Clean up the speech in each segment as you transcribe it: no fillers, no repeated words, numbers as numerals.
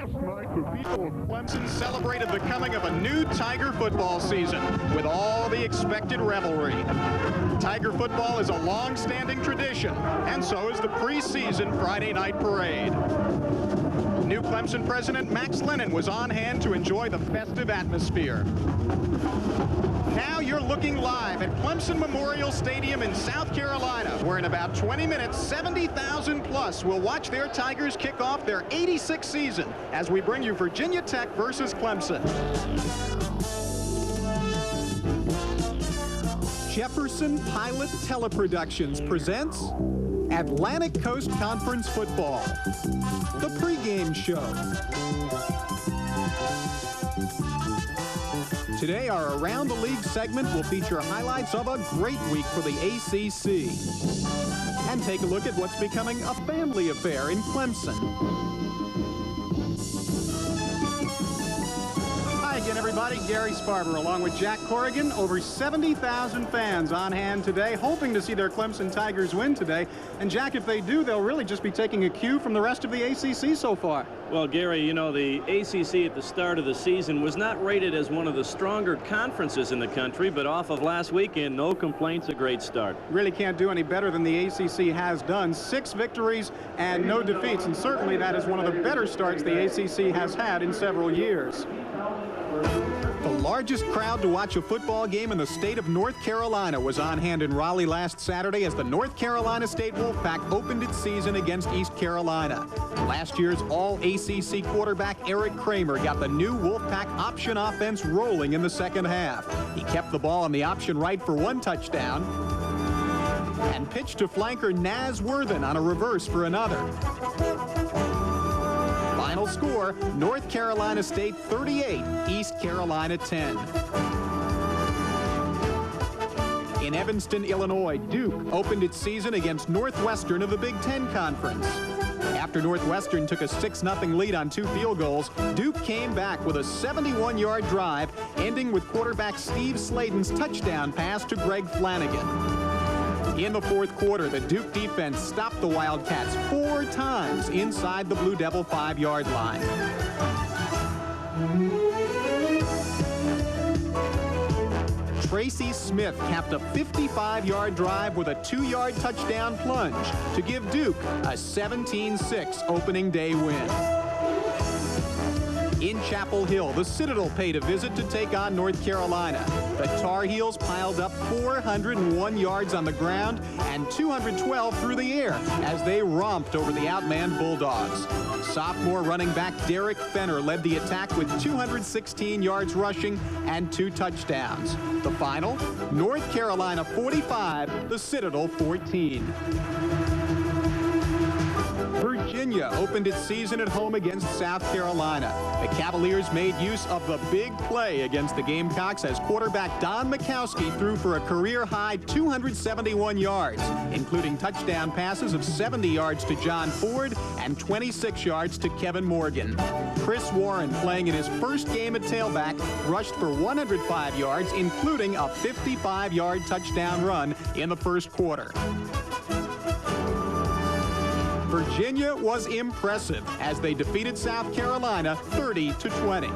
Clemson celebrated the coming of a new Tiger football season with all the expected revelry. Tiger football is a long-standing tradition, and so is the preseason Friday night parade. New Clemson President Max Lennon was on hand to enjoy the festive atmosphere. Now you're looking live at Clemson Memorial Stadium in South Carolina, where in about 20 minutes, 70,000 plus will watch their Tigers kick off their 86th season as we bring you Virginia Tech versus Clemson. Jefferson Pilot Teleproductions presents Atlantic Coast Conference Football, the pregame show. Today, our Around the League segment will feature highlights of a great week for the ACC and take a look at what's becoming a family affair in Clemson. Hi again, everybody. Gary Sparber along with Jack Corrigan. Over 70,000 fans on hand today, hoping to see their Clemson Tigers win today. And Jack, if they do, they'll really just be taking a cue from the rest of the ACC so far. Well, Gary, you know, the ACC at the start of the season was not rated as one of the stronger conferences in the country, but off of last weekend, no complaints, a great start. Really can't do any better than the ACC has done. 6 victories and no defeats, and certainly that is one of the better starts the ACC has had in several years. The largest crowd to watch a football game in the state of North Carolina was on hand in Raleigh last Saturday as the North Carolina State Wolfpack opened its season against East Carolina. Last year's All-ACC quarterback Eric Kramer got the new Wolfpack option offense rolling in the second half. He kept the ball on the option right for 1 touchdown and pitched to flanker Naz Worthen on a reverse for another. Final score, North Carolina State 38, East Carolina 10. In Evanston, Illinois, Duke opened its season against Northwestern of the Big Ten Conference. After Northwestern took a 6-0 lead on 2 field goals, Duke came back with a 71-yard drive, ending with quarterback Steve Sladen's touchdown pass to Greg Flanagan. In the fourth quarter, the Duke defense stopped the Wildcats 4 times inside the Blue Devil 5-yard line. Tracy Smith capped a 55-yard drive with a 2-yard touchdown plunge to give Duke a 17-6 opening day win. In Chapel Hill, the Citadel paid a visit to take on North Carolina. The Tar Heels piled up 401 yards on the ground and 212 through the air as they romped over the outmanned Bulldogs. Sophomore running back Derek Fenner led the attack with 216 yards rushing and 2 touchdowns. The final, North Carolina 45, the Citadel 14. Virginia opened its season at home against South Carolina. The Cavaliers made use of the big play against the Gamecocks as quarterback Don Mikowski threw for a career-high 271 yards, including touchdown passes of 70 yards to John Ford and 26 yards to Kevin Morgan. Chris Warren, playing in his first game at tailback, rushed for 105 yards, including a 55-yard touchdown run in the first quarter. Virginia was impressive as they defeated South Carolina 30-20.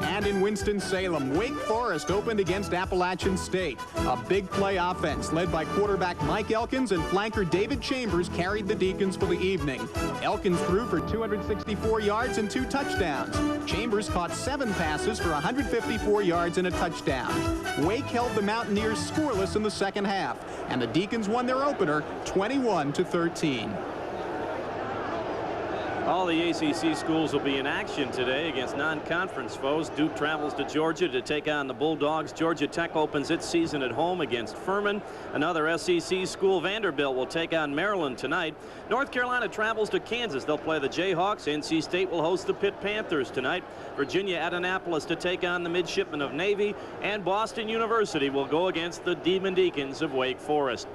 And in Winston-Salem, Wake Forest opened against Appalachian State. A big play offense led by quarterback Mike Elkins and flanker David Chambers carried the Deacons for the evening. Elkins threw for 264 yards and 2 touchdowns. Chambers caught 7 passes for 154 yards and a touchdown. Wake held the Mountaineers scoreless in the second half, and the Deacons won their opener 21-13. All the ACC schools will be in action today against non-conference foes. Duke travels to Georgia to take on the Bulldogs. Georgia Tech opens its season at home against Furman. Another SEC school, Vanderbilt, will take on Maryland tonight. North Carolina travels to Kansas. They'll play the Jayhawks. NC State will host the Pitt Panthers tonight. Virginia at Annapolis to take on the Midshipmen of Navy. And Boston University will go against the Demon Deacons of Wake Forest.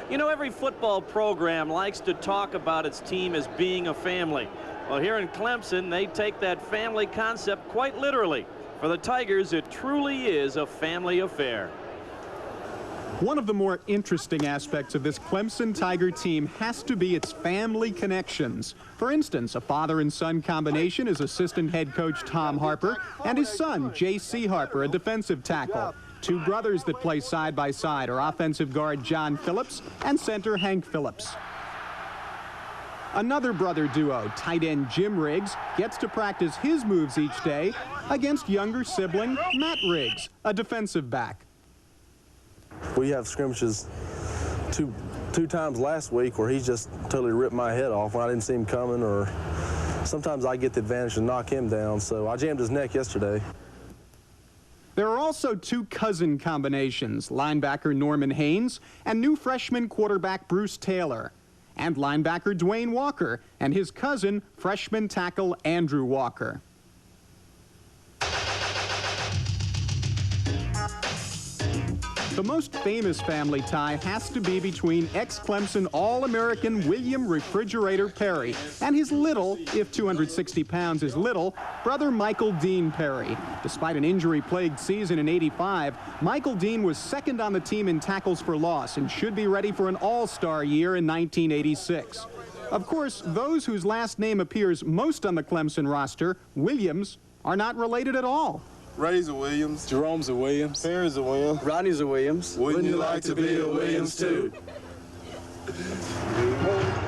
You know, every football program likes to talk about its team as being a family. Well, here in Clemson, they take that family concept quite literally. For the Tigers, it truly is a family affair. One of the more interesting aspects of this Clemson Tiger team has to be its family connections. For instance, a father and son combination is assistant head coach Tom Harper and his son, J.C. Harper, a defensive tackle. Two brothers that play side by side are offensive guard John Phillips and center Hank Phillips. Another brother duo, tight end Jim Riggs, gets to practice his moves each day against younger sibling Matt Riggs, a defensive back. We have scrimmages two times last week where he just totally ripped my head off when I didn't see him coming, or sometimes I get the advantage to knock him down, so I jammed his neck yesterday. There are also two cousin combinations, linebacker Norman Haynes and new freshman quarterback Bruce Taylor, and linebacker Dwayne Walker and his cousin, freshman tackle Andrew Walker. The most famous family tie has to be between ex-Clemson All-American William Refrigerator Perry and his little, if 260 pounds is little, brother Michael Dean Perry. Despite an injury-plagued season in '85, Michael Dean was second on the team in tackles for loss and should be ready for an all-star year in 1986. Of course, those whose last name appears most on the Clemson roster, Williams, are not related at all. Ray's a Williams. Jerome's a Williams. Perry's a Williams. Rodney's a Williams. Wouldn't you like to be a Williams too?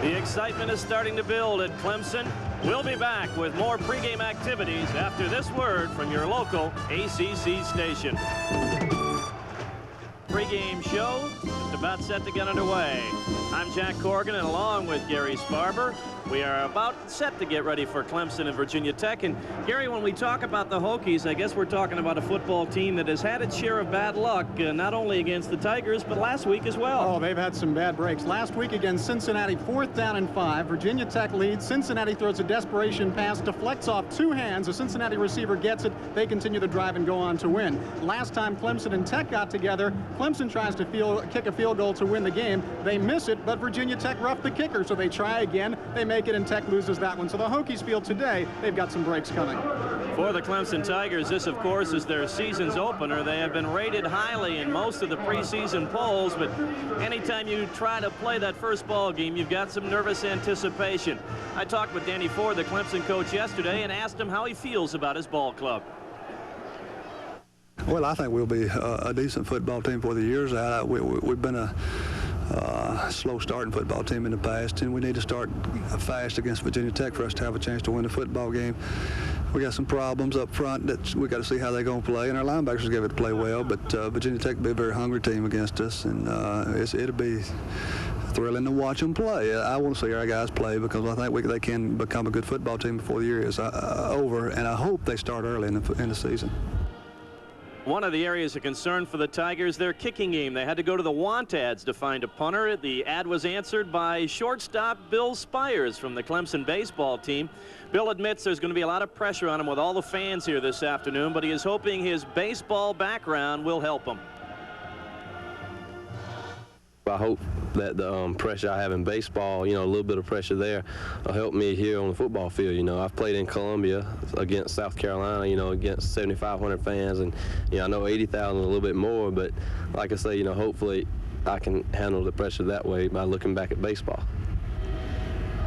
The excitement is starting to build at Clemson. We'll be back with more pregame activities after this word from your local ACC station. Pregame show just about set to get underway. I'm Jack Corrigan, and along with Gary Sparber, we are about set to get ready for Clemson and Virginia Tech. And Gary, when we talk about the Hokies, I guess we're talking about a football team that has had its share of bad luck, not only against the Tigers, but last week as well. Oh, they've had some bad breaks. Last week against Cincinnati, 4th down and 5. Virginia Tech leads. Cincinnati throws a desperation pass, deflects off two hands. A Cincinnati receiver gets it. They continue the drive and go on to win. Last time Clemson and Tech got together, Clemson tries to kick a field goal to win the game. They miss it, but Virginia Tech roughed the kicker, so they try again. They make it, and Tech loses that one. So the Hokies feel today they've got some breaks coming. For the Clemson Tigers, this, of course, is their season's opener. They have been rated highly in most of the preseason polls, but anytime you try to play that first ball game, you've got some nervous anticipation. I talked with Danny Ford, the Clemson coach, yesterday, and asked him how he feels about his ball club. Well, I think we'll be a decent football team for the years out. We've been a slow starting football team in the past, and we need to start fast against Virginia Tech for us to have a chance to win the football game. We got some problems up front that we got to see how they're going to play, and our linebackers give it to play well, but Virginia Tech will be a very hungry team against us, and it'll be thrilling to watch them play. I want to see our guys play because I think they can become a good football team before the year is over, and I hope they start early in the season. One of the areas of concern for the Tigers, their kicking game. They had to go to the want ads to find a punter. The ad was answered by shortstop Bill Spires from the Clemson baseball team. Bill admits there's going to be a lot of pressure on him with all the fans here this afternoon, but he is hoping his baseball background will help him. I hope that the pressure I have in baseball, a little bit of pressure there, will help me here on the football field. I've played in Columbia against South Carolina, against 7,500 fans, and I know 80,000 is a little bit more, but like I say, hopefully I can handle the pressure that way by looking back at baseball.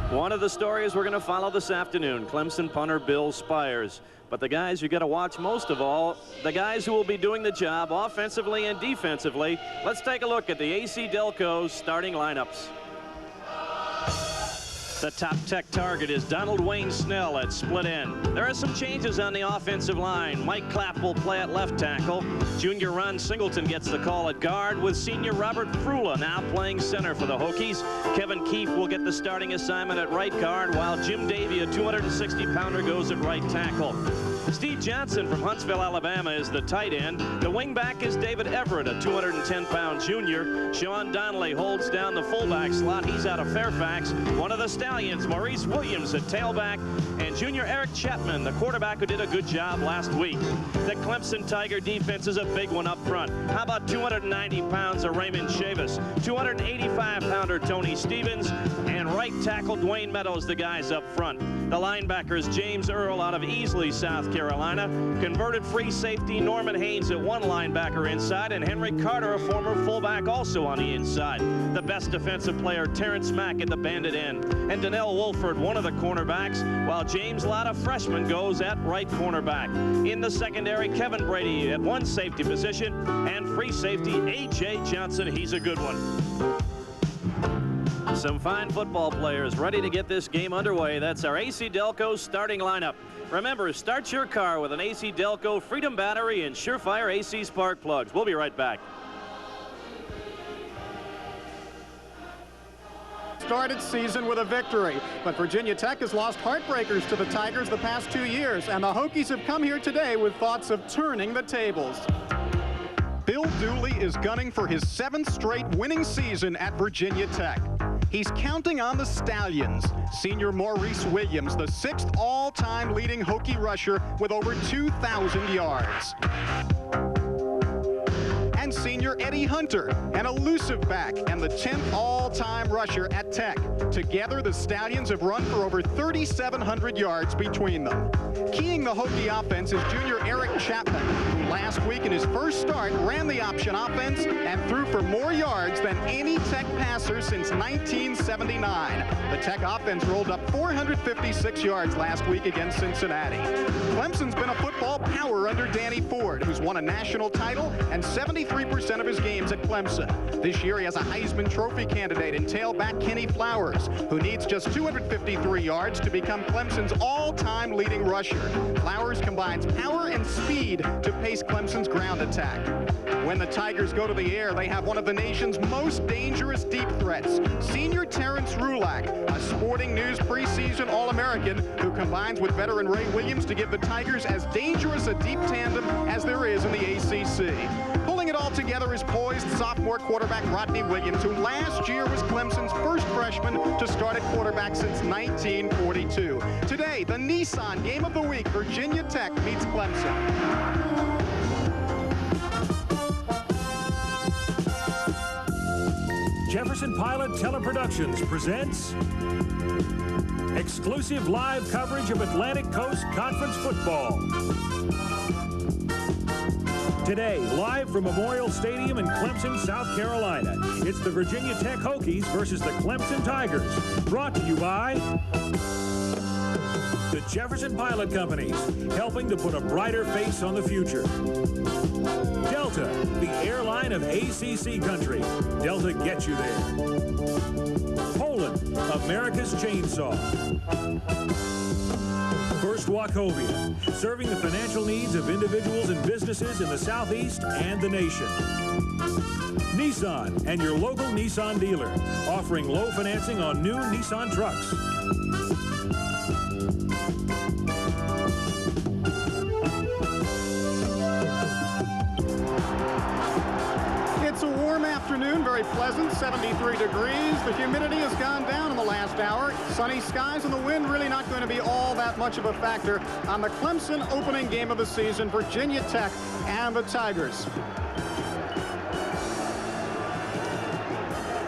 One of the stories we're going to follow this afternoon, Clemson punter Bill Spires. But the guys you got to watch most of all, the guys who will be doing the job offensively and defensively. Let's take a look at the AC Delco's starting lineups. The top Tech target is Donald Wayne Snell at split end. There are some changes on the offensive line. Mike Clapp will play at left tackle. Junior Ron Singleton gets the call at guard, with senior Robert Frula now playing center for the Hokies. Kevin Keefe will get the starting assignment at right guard, while Jim Davey, a 260-pounder, goes at right tackle. Steve Johnson from Huntsville, Alabama, is the tight end. The wingback is David Everett, a 210-pound junior. Sean Donnelly holds down the fullback slot. He's out of Fairfax. One of the Stallions, Maurice Williams at tailback, and junior Eric Chapman, the quarterback who did a good job last week. The Clemson Tiger defense is a big one up front. How about 290 pounds of Raymond Chavis, 285-pounder Tony Stevens, and right tackle Dwayne Meadows, the guys up front. The linebackers, James Earl out of Easley, South Carolina, converted free safety Norman Haynes at one linebacker inside, and Henry Carter, a former fullback, also on the inside. The best defensive player, Terrence Mack at the bandit end, and Donnell Wolford, one of the cornerbacks, while James Latta, freshman, goes at right cornerback. In the secondary, Kevin Brady at one safety position, and free safety A.J. Johnson. He's a good one. Some fine football players ready to get this game underway. That's our AC Delco starting lineup. Remember, start your car with an AC Delco Freedom Battery and Surefire AC Spark Plugs. We'll be right back. Started season with a victory, but Virginia Tech has lost heartbreakers to the Tigers the past 2 years, and the Hokies have come here today with thoughts of turning the tables. Bill Dooley is gunning for his 7th straight winning season at Virginia Tech. He's counting on the Stallions. Senior Maurice Williams, the 6th all-time leading Hokie rusher with over 2,000 yards. And senior Eddie Hunter, an elusive back and the 10th all-time rusher at Tech. Together, the Stallions have run for over 3,700 yards between them. Keying the Hokie offense is junior Eric Chapman, who last week in his first start ran the option offense and threw for more yards than any Tech passer since 1979. The Tech offense rolled up 456 yards last week against Cincinnati. Clemson's been a football power under Danny Ford, who's won a national title and 73% of his games at Clemson. This year he has a Heisman Trophy candidate in tailback Kenny Flowers, who needs just 253 yards to become Clemson's all-time leading rusher. Flowers combines power and speed to pace Clemson's ground attack. When the Tigers go to the air, they have one of the nation's most dangerous deep threats, senior Terrence Flagler, a Sporting News preseason All-American who combines with veteran Ray Williams to give the Tigers as dangerous a deep tandem as there is in the ACC. Pulling it all together is poised sophomore quarterback Rodney Williams, who last year was Clemson's first freshman to start at quarterback since 1942. Today, the Nissan Game of the Week, Virginia Tech meets Clemson. Jefferson Pilot Teleproductions presents exclusive live coverage of Atlantic Coast Conference football. Today, live from Memorial Stadium in Clemson, South Carolina, it's the Virginia Tech Hokies versus the Clemson Tigers. Brought to you by the Jefferson Pilot Companies, helping to put a brighter face on the future. Delta, the airline of ACC country. Delta gets you there. Poland, America's chainsaw. First Wachovia, serving the financial needs of individuals and businesses in the Southeast and the nation. Nissan and your local Nissan dealer, offering low financing on new Nissan trucks. It's a warm afternoon, very pleasant, 73 degrees. The humidity has gone down in the last hour. Sunny skies and the wind really not going to be all that much of a factor on the Clemson opening game of the season, Virginia Tech and the Tigers.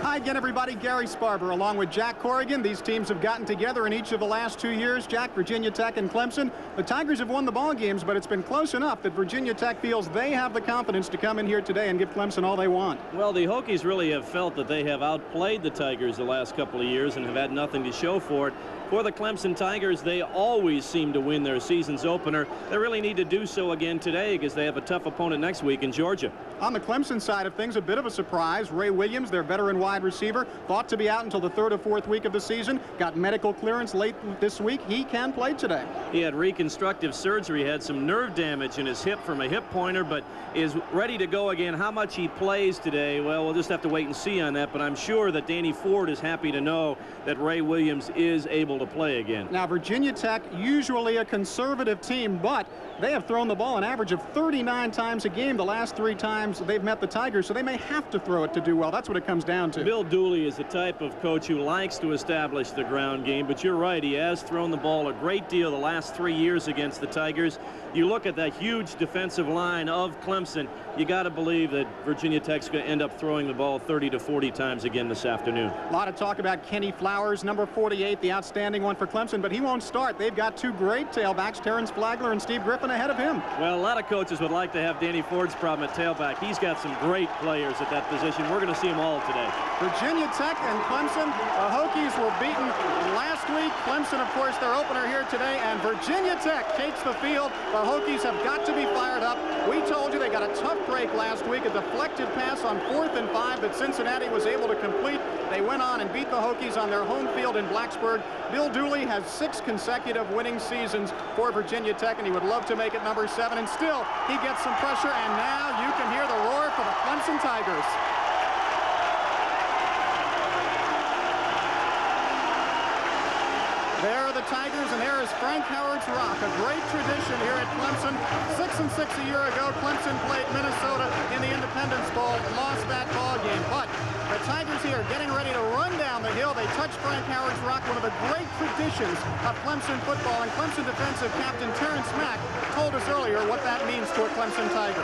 Hi again, everybody. Gary Sparber along with Jack Corrigan. These teams have gotten together in each of the last 2 years. Jack, Virginia Tech and Clemson. The Tigers have won the ball games, but it's been close enough that Virginia Tech feels they have the confidence to come in here today and give Clemson all they want. Well, the Hokies really have felt that they have outplayed the Tigers the last couple of years and have had nothing to show for it. For the Clemson Tigers, they always seem to win their season's opener. They really need to do so again today because they have a tough opponent next week in Georgia. On the Clemson side of things, a bit of a surprise. Ray Williams, their veteran wide receiver, thought to be out until the 3rd or 4th week of the season, got medical clearance late this week. He can play today. He had reconstructive surgery, had some nerve damage in his hip from a hip pointer, but is ready to go again. How much he plays today, well, we'll just have to wait and see on that, but I'm sure that Danny Ford is happy to know that Ray Williams is able able to play again. Now, Virginia Tech, usually a conservative team, but they have thrown the ball an average of 39 times a game the last 3 times they've met the Tigers, so they may have to throw it to do well. That's what it comes down to. Bill Dooley is the type of coach who likes to establish the ground game, but you're right, he has thrown the ball a great deal the last 3 years against the Tigers. You look at that huge defensive line of Clemson, you got to believe that Virginia Tech's going to end up throwing the ball 30 to 40 times again this afternoon. A lot of talk about Kenny Flowers, number 48, the outstanding one for Clemson, but he won't start. They've got 2 great tailbacks, Terrence Flagler and Steve Griffin, ahead of him. Well, a lot of coaches would like to have Danny Ford's problem at tailback. He's got some great players at that position. We're going to see them all today. Virginia Tech and Clemson, the Hokies were beaten last week. Clemson, of course, their opener here today, and Virginia Tech takes the field. The Hokies have got to be fired up. We told you they got a tough break last week, a deflected pass on 4th and 5 that Cincinnati was able to complete. They went on and beat the Hokies on their home field in Blacksburg. Bill Dooley has 6 consecutive winning seasons for Virginia Tech, and he would love to make it number 7. And still, he gets some pressure, and now you can hear the roar for the Clemson Tigers. There are the Tigers, and there is Frank Howard's Rock, a great tradition here at Clemson. 6-6 a year ago, Clemson played Minnesota in the Independence Bowl, lost that ball game. But the Tigers here getting ready to run down the hill. They touch Frank Howard's Rock, one of the great traditions of Clemson football. And Clemson defensive captain Terrence Mack told us earlier what that means to a Clemson Tiger.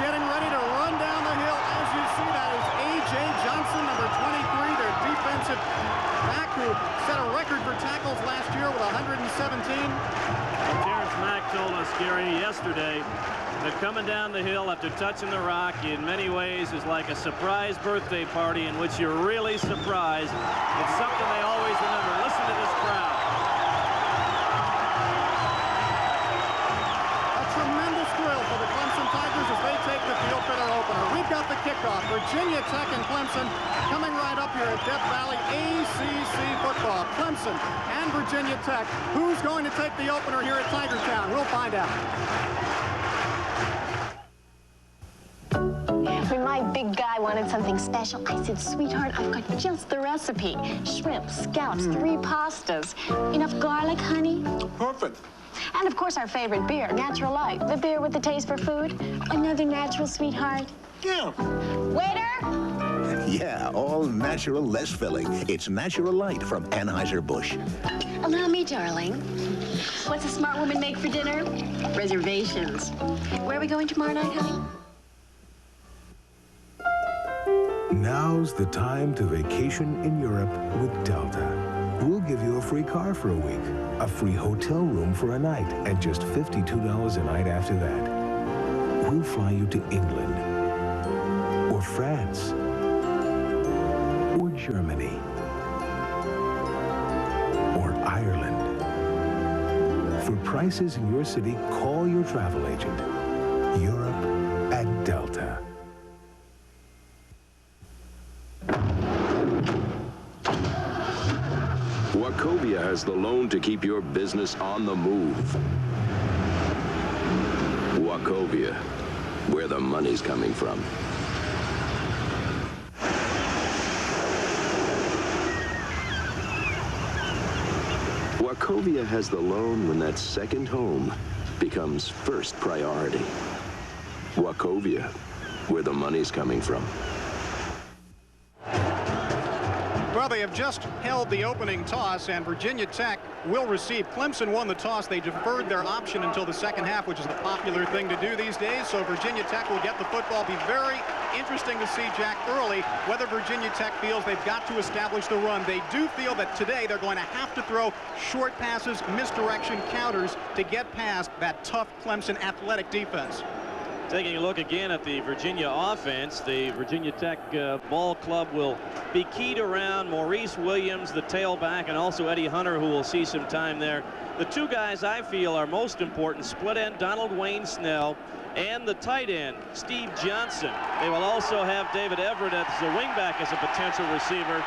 Getting ready to run down the hill. As you see, that is A.J. Johnson, number 23, their defensive back, who set a record for tackles last year with 117. Terrence Mack told us, Gary, yesterday that coming down the hill after touching the rock in many ways is like a surprise birthday party in which you're really surprised. It's something they always remember. Listen to this crowd. As they take the field for their opener. We've got the kickoff. Virginia Tech and Clemson coming right up here at Death Valley ACC football. Clemson and Virginia Tech. Who's going to take the opener here at Tigertown? We'll find out. When my big guy wanted something special, I said, sweetheart, I've got just the recipe. Shrimp, scallops, 3 pastas. Enough garlic, honey? Perfect. And, of course, our favorite beer, Natural Light. The beer with the taste for food. Another natural, sweetheart. Yeah. Waiter? Yeah, all natural, less filling. It's Natural Light from Anheuser-Busch. Allow me, darling. What's a smart woman make for dinner? Reservations. Where are we going tomorrow night, honey? Now's the time to vacation in Europe with Delta. We'll give you a free car for a week, a free hotel room for a night, and just $52 a night after that. We'll fly you to England, or France, or Germany, or Ireland. For prices in your city, call your travel agent. Europe at Delta. Wachovia has the loan to keep your business on the move. Wachovia, where the money's coming from. Wachovia has the loan when that second home becomes first priority. Wachovia, where the money's coming from. Well, they have just held the opening toss, and Virginia Tech will receive. Clemson won the toss. They deferred their option until the second half, which is the popular thing to do these days. So Virginia Tech will get the football. Be very interesting to see, Jack, early whether Virginia Tech feels they've got to establish the run. They do feel that today they're going to have to throw short passes, misdirection counters to get past that tough Clemson athletic defense. Taking a look again at the Virginia offense, the Virginia Tech ball club will be keyed around Maurice Williams, the tailback, and also Eddie Hunter, who will see some time there. The 2 guys I feel are most important, split end Donald Wayne Snell and the tight end Steve Johnson. They will also have David Everett as the wingback as a potential receiver,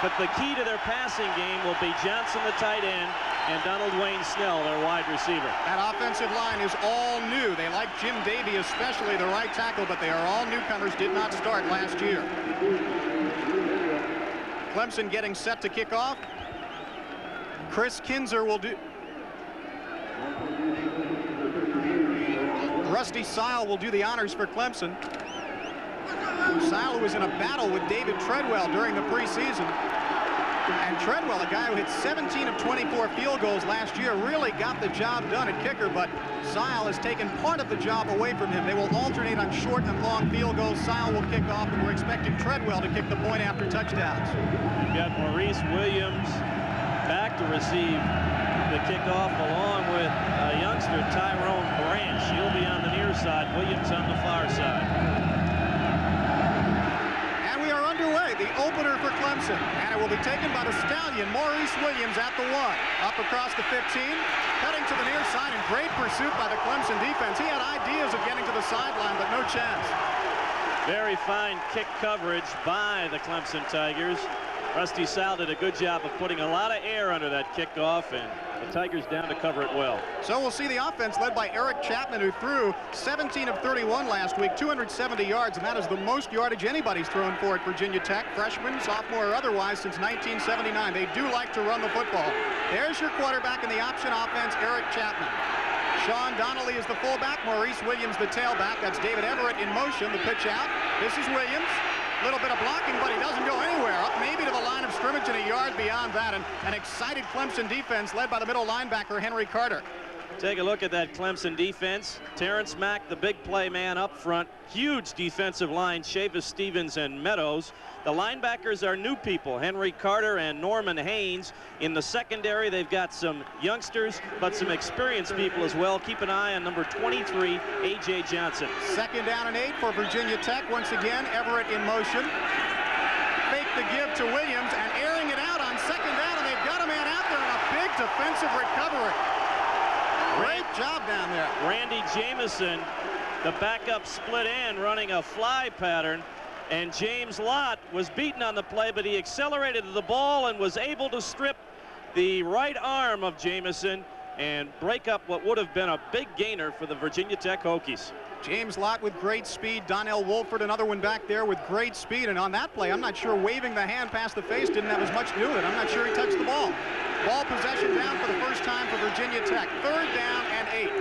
but the key to their passing game will be Johnson, the tight end, and Donald Wayne Snell, their wide receiver. That offensive line is all new. They like Jim Davey, especially the right tackle, but they are all newcomers, did not start last year. Clemson getting set to kick off. Chris Kinzer will do. Rusty Sile will do the honors for Clemson. Sile was in a battle with David Treadwell during the preseason. And Treadwell, a guy who hit 17 of 24 field goals last year, really got the job done at kicker, but Sile has taken part of the job away from him. They will alternate on short and long field goals. Sile will kick off, and we're expecting Treadwell to kick the point after touchdowns. You've got Maurice Williams back to receive the kickoff, along with youngster Tyrone Branch. He'll be on the near side, Williams on the far side. And we are underway, the opener for Clemson. And it will be taken by the stallion, Maurice Williams at the 1. Up across the 15, cutting to the near side, and great pursuit by the Clemson defense. He had ideas of getting to the sideline, but no chance. Very fine kick coverage by the Clemson Tigers. Rusty Sile did a good job of putting a lot of air under that kickoff, and the Tigers down to cover it well. So we'll see the offense led by Eric Chapman, who threw 17 of 31 last week, 270 yards, and that is the most yardage anybody's thrown for at Virginia Tech, freshman, sophomore, or otherwise, since 1979. They do like to run the football. There's your quarterback in the option offense, Eric Chapman. Sean Donnelly is the fullback, Maurice Williams the tailback. That's David Everett in motion, the pitch out. This is Williams. Little bit of blocking, but he doesn't go anywhere. Up maybe to the line of scrimmage and a yard beyond that. And an excited Clemson defense led by the middle linebacker, Henry Carter. Take a look at that Clemson defense. Terrence Mack, the big play man up front. Huge defensive line, Chavis, Stevens, and Meadows. The linebackers are new people, Henry Carter and Norman Haynes. In the secondary, they've got some youngsters, but some experienced people as well. Keep an eye on number 23, A.J. Johnson. 2nd down and 8 for Virginia Tech. Once again, Everett in motion. Fake the give to Williams, and airing it out on 2nd down, and they've got a man out there in a big defensive recovery. Great job down there. Randy Jamison, the backup split end, running a fly pattern. And James Lott was beaten on the play, but he accelerated the ball and was able to strip the right arm of Jamison and break up what would have been a big gainer for the Virginia Tech Hokies. James Lott with great speed. Donnell Wolford, another one back there with great speed. And on that play, I'm not sure waving the hand past the face didn't have as much to do with it. I'm not sure he touched the ball. Ball possession down for the first time for Virginia Tech. 3rd down and 8.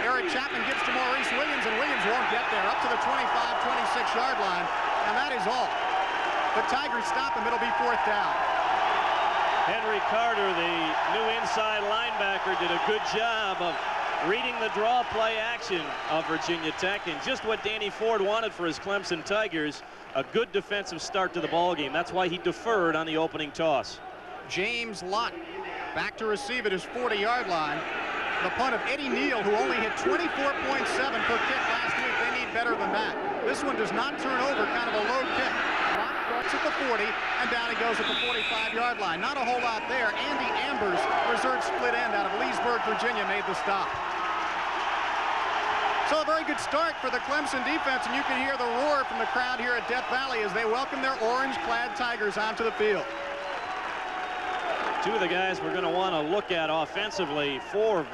Eric Chapman gives to Maurice Williams, and Williams won't get there. Up to the 25-26-yard line, and that is all. The Tigers stop him. It'll be 4th down. Henry Carter, the new inside linebacker, did a good job of reading the draw play action of Virginia Tech, and just what Danny Ford wanted for his Clemson Tigers, a good defensive start to the ball game. That's why he deferred on the opening toss. James Lott back to receive at his 40-yard line. The punt of Eddie Neal, who only hit 24.7 per kick last week. They need better than that. This one does not turn over, kind of a low kick. Lott starts at the 40, and down he goes at the 45-yard line. Not a whole lot there. Andy Ambers, reserve split end out of Leesburg, Virginia, made the stop. So a very good start for the Clemson defense, and you can hear the roar from the crowd here at Death Valley as they welcome their orange-clad Tigers onto the field. Two of the guys we're going to want to look at offensively for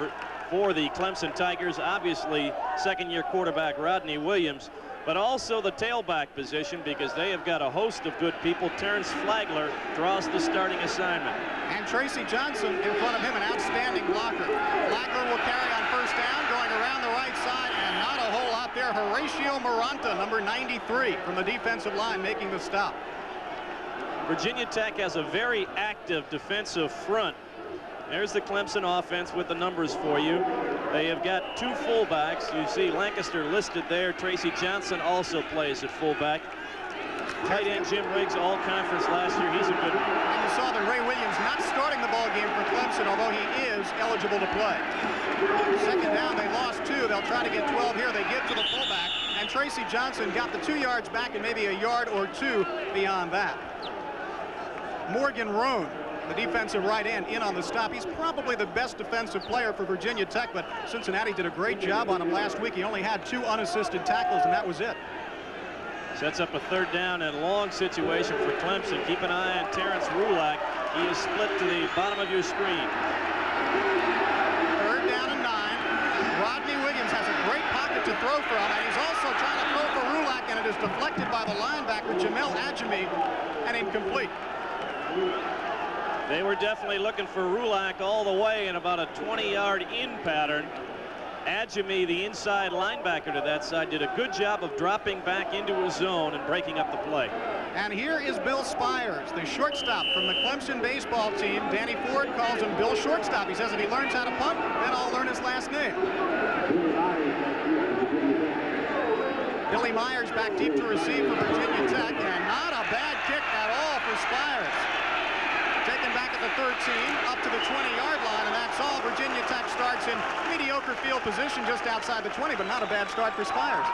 the Clemson Tigers, obviously second-year quarterback Rodney Williams, but also the tailback position, because they have got a host of good people. Terrence Flagler draws the starting assignment. And Tracy Johnson in front of him, an outstanding blocker. Flagler will carry on 1st down, going around the right side, and not a whole lot there. Horatio Maranta, number 93, from the defensive line, making the stop. Virginia Tech has a very active defensive front. There's the Clemson offense with the numbers for you. They have got 2 fullbacks. You see Lancaster listed there. Tracy Johnson also plays at fullback. Tight end Jim Riggs, all conference last year. He's a good one. And you saw that Ray Williams not starting the ball game for Clemson, although he is eligible to play. 2nd down, they lost 2. They'll try to get 12 here. They give to the fullback, and Tracy Johnson got the 2 yards back and maybe a yard or 2 beyond that. Morgan Roan, the defensive right end, in on the stop. He's probably the best defensive player for Virginia Tech, but Cincinnati did a great job on him last week. He only had 2 unassisted tackles, and that was it. Sets up a 3rd down and long situation for Clemson. Keep an eye on Terrence Rulak. He is split to the bottom of your screen. 3rd down and 9. Rodney Williams has a great pocket to throw from, and he's also trying to throw for Rulak, and it is deflected by the linebacker, Jamel Adjemi, and incomplete. They were definitely looking for Rulak all the way in about a 20-yard in pattern. Adjemi, the inside linebacker to that side, did a good job of dropping back into his zone and breaking up the play. And here is Bill Spires, the shortstop from the Clemson baseball team. Danny Ford calls him Bill Shortstop. He says if he learns how to punt, then I'll learn his last name. Billy Myers back deep to receive for Virginia Tech, and not a bad kick at all for Spires. Taken back at the 13, up to the 20-yard line, and that's all. Virginia Tech starts in mediocre field position just outside the 20, but not a bad start for Spires.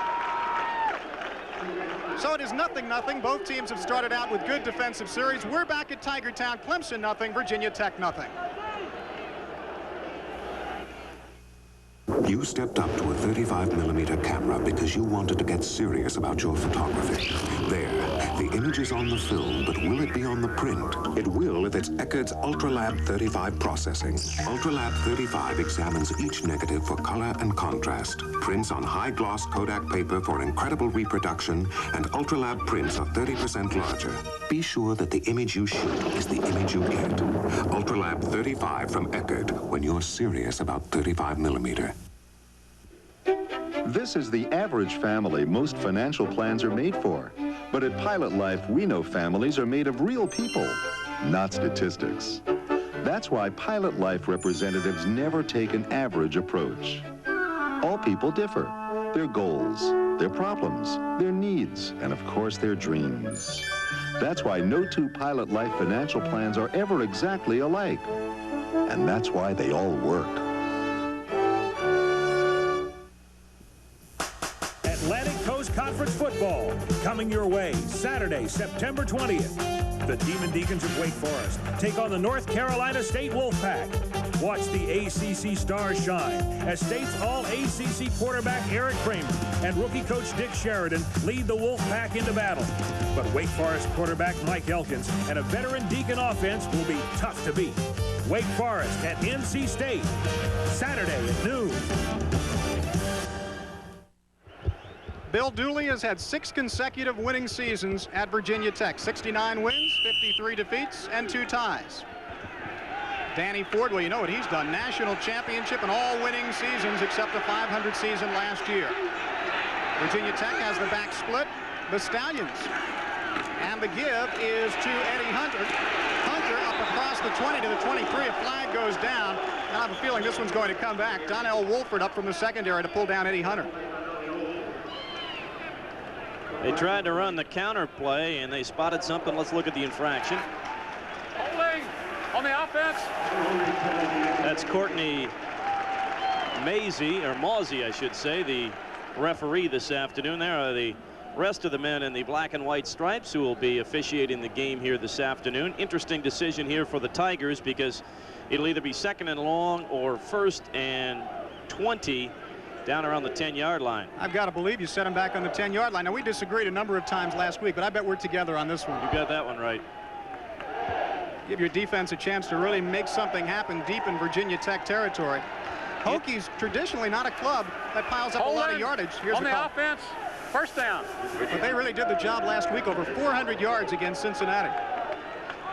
So it is 0-0. Both teams have started out with good defensive series. We're back at Tigertown. Clemson 0, Virginia Tech 0. You stepped up to a 35mm camera because you wanted to get serious about your photography. There, the image is on the film, but will it be on the print? It will if it's Eckerd's UltraLab 35 processing. UltraLab 35 examines each negative for color and contrast. Prints on high-gloss Kodak paper for incredible reproduction, and UltraLab prints are 30% larger. Be sure that the image you shoot is the image you get. UltraLab 35 from Eckerd, when you're serious about 35mm. This is the average family most financial plans are made for. But at Pilot Life, we know families are made of real people, not statistics. That's why Pilot Life representatives never take an average approach. All people differ. Their goals, their problems, their needs, and of course their dreams. That's why no two Pilot Life financial plans are ever exactly alike. And that's why they all work. Atlantic Coast Conference football coming your way Saturday, September 20th. The Demon Deacons of Wake Forest take on the North Carolina State Wolfpack. Watch the ACC stars shine as State's all-ACC quarterback Eric Kramer and rookie coach Dick Sheridan lead the Wolfpack into battle. But Wake Forest quarterback Mike Elkins and a veteran Deacon offense will be tough to beat. Wake Forest at NC State, Saturday at noon. Bill Dooley has had 6 consecutive winning seasons at Virginia Tech. 69 wins, 53 defeats, and 2 ties. Danny Ford, well, you know what he's done. National championship and all winning seasons except a 500 season last year. Virginia Tech has the back split, the Stallions. And the give is to Eddie Hunter. Hunter up across the 20 to the 23. A flag goes down. And I have a feeling this one's going to come back. Donnell Wolford up from the secondary to pull down Eddie Hunter. They tried to run the counter play, and they spotted something. Let's look at the infraction. Holding on the offense. That's Courtney Mawsey, I should say, the referee this afternoon. There are the rest of the men in the black and white stripes who will be officiating the game here this afternoon. Interesting decision here for the Tigers because it'll either be 2nd and long or 1st and 20 down around the 10-yard line. I've got to believe you set him back on the 10-yard line. Now, we disagreed a number of times last week, but I bet we're together on this one. You got that one right. Give your defense a chance to really make something happen deep in Virginia Tech territory. Hokies traditionally not a club that piles up a lot of yardage. Here's on the offense, 1st down. But they really did the job last week, over 400 yards against Cincinnati.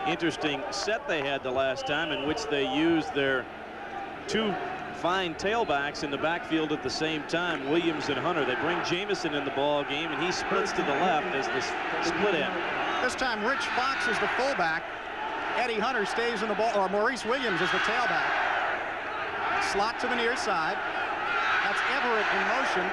Interesting set they had the last time in which they used their 2 fine tailbacks in the backfield at the same time, Williams and Hunter. They bring Jamison in the ball game, and he splits to the left as the split end. This time, Rich Fox is the fullback. Eddie Hunter stays in the ball, or Maurice Williams is the tailback. Slot to the near side. That's Everett in motion.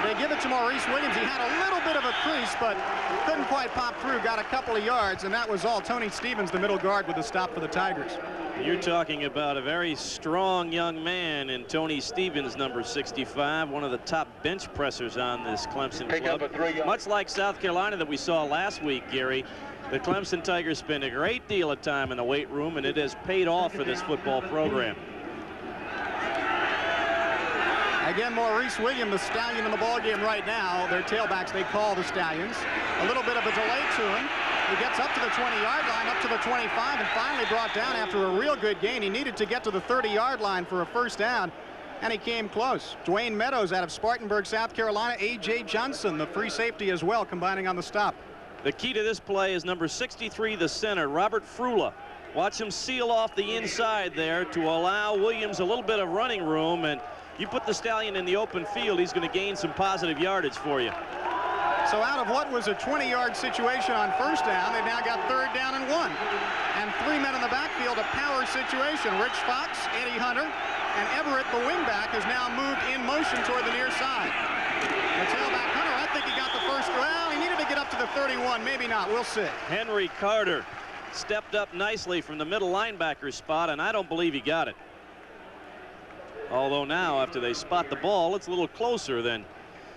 They give it to Maurice Williams. He had a little bit of a crease, but couldn't quite pop through. Got a couple of yards, and that was all. Tony Stevens, the middle guard, with the stop for the Tigers. You're talking about a very strong young man in Tony Stevens, number 65, one of the top bench pressers on this Clemson club. Much like South Carolina that we saw last week, Gary, the Clemson Tigers spend a great deal of time in the weight room, and it has paid off for this football program. Again, Maurice Williams, the Stallion in the ballgame right now. Their tailbacks, they call the Stallions. A little bit of a delay to him. He gets up to the 20-yard line, up to the 25, and finally brought down after a real good gain. He needed to get to the 30-yard line for a first down, and he came close. Dwayne Meadows out of Spartanburg, South Carolina. A.J. Johnson, the free safety as well, combining on the stop. The key to this play is number 63, the center, Robert Frula. Watch him seal off the inside there to allow Williams a little bit of running room, and you put the Stallion in the open field, he's going to gain some positive yardage for you. So out of what was a 20-yard situation on first down, they've now got 3rd down and 1. And 3 men in the backfield, a power situation. Rich Fox, Eddie Hunter, and Everett, the wingback, has now moved in motion toward the near side. The tailback Hunter, I think he got the first. Well, he needed to get up to the 31. Maybe not. We'll see. Henry Carter stepped up nicely from the middle linebacker spot, and I don't believe he got it. Although now, after they spot the ball, it's a little closer than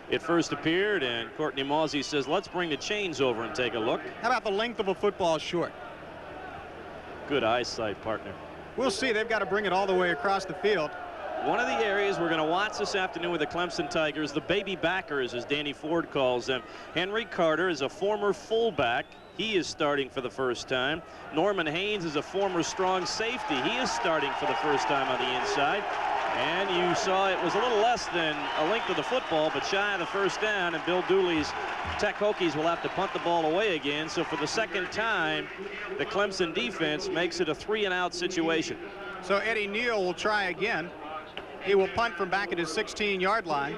it first appeared, and Courtney Mawsey says, let's bring the chains over and take a look. How about the length of a football short? Good eyesight, partner. We'll see. They've got to bring it all the way across the field. One of the areas we're going to watch this afternoon with the Clemson Tigers, the baby backers, as Danny Ford calls them. Henry Carter is a former fullback. He is starting for the first time. Norman Haynes is a former strong safety. He is starting for the first time on the inside. And you saw it was a little less than a length of the football, but shy of the first down, and Bill Dooley's Tech Hokies will have to punt the ball away again. So for the second time, the Clemson defense makes it a 3-and-out situation. So Eddie Neal will try again. He will punt from back at his 16-yard line.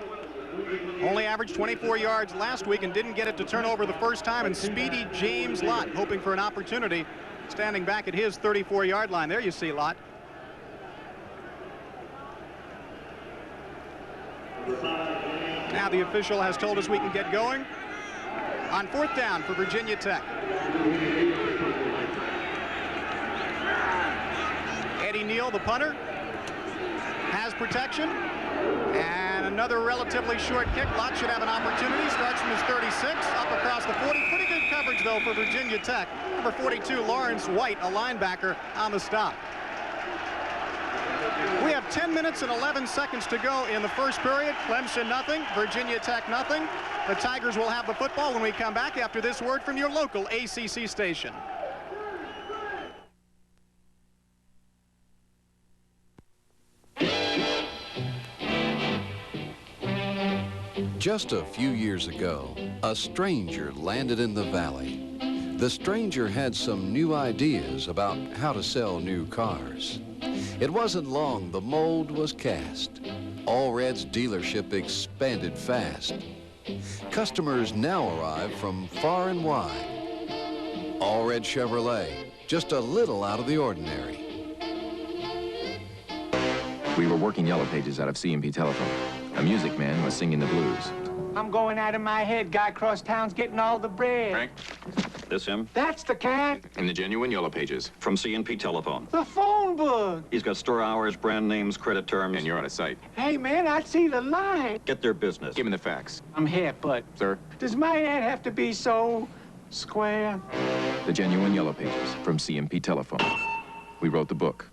Only averaged 24 yards last week and didn't get it to turn over the first time. And speedy James Lott hoping for an opportunity, standing back at his 34-yard line. There you see Lott. Now the official has told us we can get going on 4th down for Virginia Tech. Eddie Neal, the punter, has protection, and another relatively short kick. Lott should have an opportunity. Starts from his 36, up across the 40. Pretty good coverage, though, for Virginia Tech. Number 42, Lawrence White, a linebacker, on the stop. We have 10 minutes and 11 seconds to go in the first period. Clemson nothing, Virginia Tech nothing. The Tigers will have the football when we come back after this word from your local ACC station. Just a few years ago, a stranger landed in the valley. The stranger had some new ideas about how to sell new cars. It wasn't long the mold was cast. Allred's dealership expanded fast. Customers now arrive from far and wide. Allred Chevrolet, just a little out of the ordinary. We were working Yellow Pages out of C&P Telephone. A music man was singing the blues. I'm going out of my head. Guy across town's getting all the bread. Frank, this him? That's the cat. In the genuine Yellow Pages from C&P Telephone. The phone book. He's got store hours, brand names, credit terms. And you're out of sight. Hey, man, I see the line. Get their business. Give me the facts. I'm hip, but... Sir? Does my ad have to be so square? The genuine Yellow Pages from C&P Telephone. We wrote the book.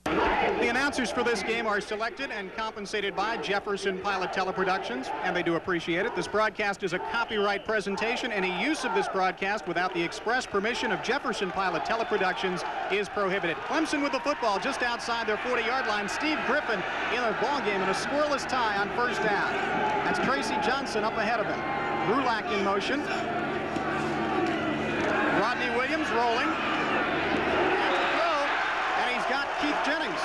The announcers for this game are selected and compensated by Jefferson Pilot Teleproductions, and they do appreciate it. This broadcast is a copyright presentation. Any use of this broadcast without the express permission of Jefferson Pilot Teleproductions is prohibited. Clemson with the football just outside their 40-yard line. Steve Griffin in a ball game in a scoreless tie on first down. That's Tracy Johnson up ahead of him. Brulac in motion. Rodney Williams rolling. And he's got Keith Jennings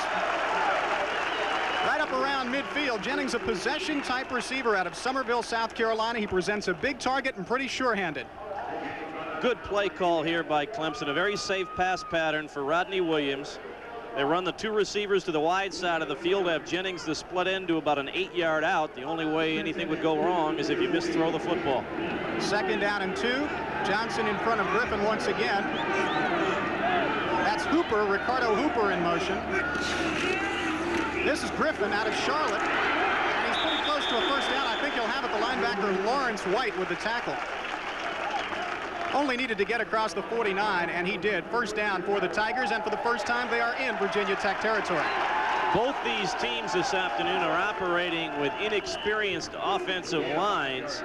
right up around midfield. Jennings, a possession-type receiver out of Summerville, South Carolina. He presents a big target and pretty sure-handed. Good play call here by Clemson. A very safe pass pattern for Rodney Williams. They run the 2 receivers to the wide side of the field, have Jennings the split end to about an 8-yard out. The only way anything would go wrong is if you misthrow the football. 2nd down and 2. Johnson in front of Griffin once again. That's Hooper, Ricardo Hooper in motion. This is Griffin out of Charlotte, and he's pretty close to a first down. I think he'll have it. The linebacker Lawrence White with the tackle. Only needed to get across the 49, and he did. First down for the Tigers, and for the first time they are in Virginia Tech territory. Both these teams this afternoon are operating with inexperienced offensive lines.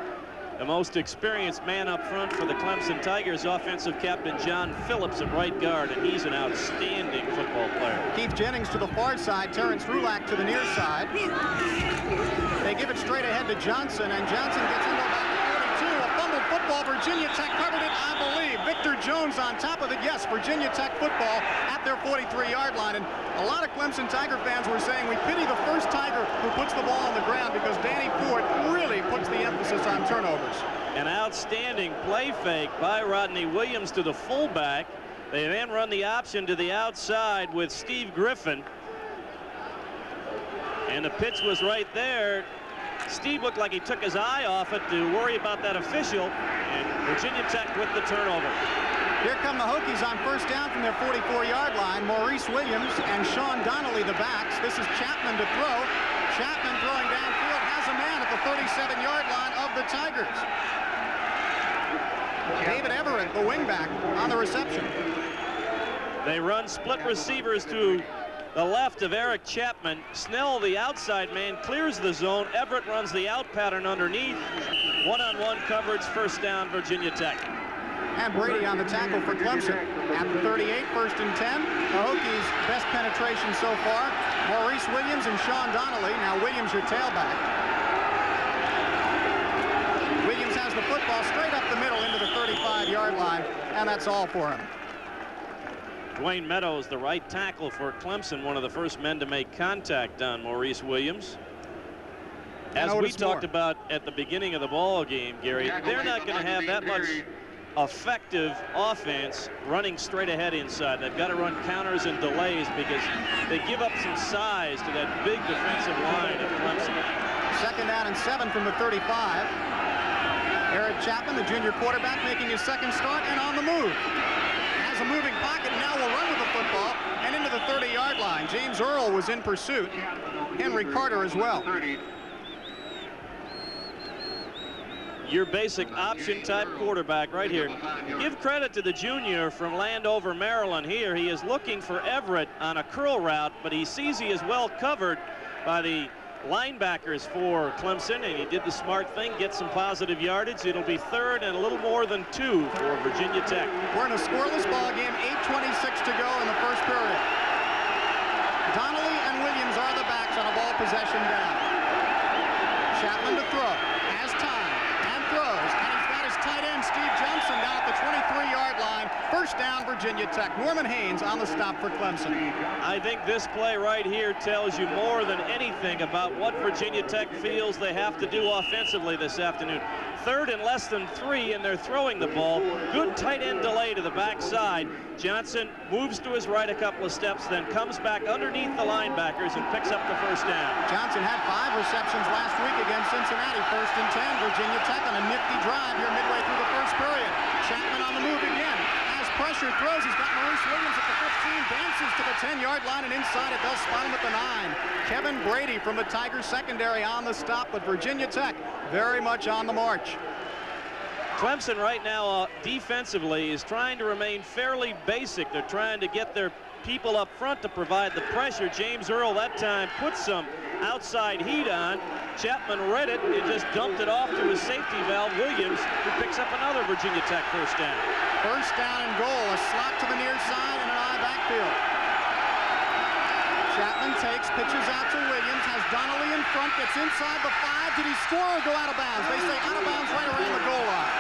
The most experienced man up front for the Clemson Tigers, offensive captain John Phillips at right guard, and he's an outstanding football player. Keith Jennings to the far side, Terrence Flagler to the near side. They give it straight ahead to Johnson, and Johnson gets into about the 42. A fumbled football. Virginia Tech covered it, I believe. Victor Jones on top of it. Yes, Virginia Tech football at their 43-yard line. And a lot of Clemson Tiger fans were saying we pity the first Tiger who puts the ball on the ground because Danny Ford really puts the emphasis on turnovers. An outstanding play fake by Rodney Williams to the fullback. They then run the option to the outside with Steve Griffin. And the pitch was right there. Steve looked like he took his eye off it to worry about that official. And Virginia Tech with the turnover. Here come the Hokies on first down from their 44-yard line. Maurice Williams and Sean Donnelly, the backs. This is Chapman to throw. Chapman throwing downfield, has a man at the 37-yard line of the Tigers. David Everett, the wingback, on the reception. They run split receivers to the left of Eric Chapman. Snell, the outside man, clears the zone. Everett runs the out pattern underneath. One-on-one coverage, first down, Virginia Tech. And Brady on the tackle for Clemson. At the 38, first and 10. The Hokies' best penetration so far. Maurice Williams and Sean Donnelly. Now Williams, your tailback. Williams has the football straight up the middle into the 35-yard line, and that's all for him. Dwayne Meadows, the right tackle for Clemson, one of the first men to make contact on Maurice Williams. As we talked about at the beginning of the ball game, Gary, they're not going to have that much effective offense running straight ahead inside. They've got to run counters and delays because they give up some size to that big defensive line of Clemson. Second down and 7 from the 35. Eric Chapman, the junior quarterback, making his second start and on the move. Has a moving pocket, now will run with the football and into the 30-yard line. James Earl was in pursuit. Henry Carter as well. Your basic option type quarterback right here. Give credit to the junior from Landover, Maryland here. He is looking for Everett on a curl route, but he sees he is well covered by the linebackers for Clemson, and he did the smart thing, get some positive yardage. It'll be third and a little more than 2 for Virginia Tech. We're in a scoreless ball game, 8:26 to go in the first period. Donnelly and Williams are the backs on a ball possession down. Chapman to throw, has time, and throws, and he's got his tight end, Steve Johnson, down at the 23-yard line. First down, Virginia Tech. Norman Haynes on the stop for Clemson. I think this play right here tells you more than anything about what Virginia Tech feels they have to do offensively this afternoon. Third and less than 3, and they're throwing the ball. Good tight end delay to the backside. Johnson moves to his right a couple of steps, then comes back underneath the linebackers and picks up the first down. Johnson had 5 receptions last week against Cincinnati. First and 10, Virginia Tech on a nifty drive here midway through the first period. Chapman on the move again. As pressure throws, he's got Maurice Williams at the 15, dances to the 10-yard line, and inside it, they'll spot him at the 9. Kevin Brady from the Tigers secondary on the stop, but Virginia Tech very much on the march. Clemson right now defensively is trying to remain fairly basic. They're trying to get their people up front to provide the pressure. James Earl that time put some outside heat on. Chapman read it and just dumped it off to his safety valve, Williams, who picks up another Virginia Tech first down. First down and goal, a slot to the near side and an eye backfield. Chapman takes, pitches out to Williams, has Donnelly in front, gets inside the 5. Did he score or go out of bounds? They say out of bounds right around the goal line.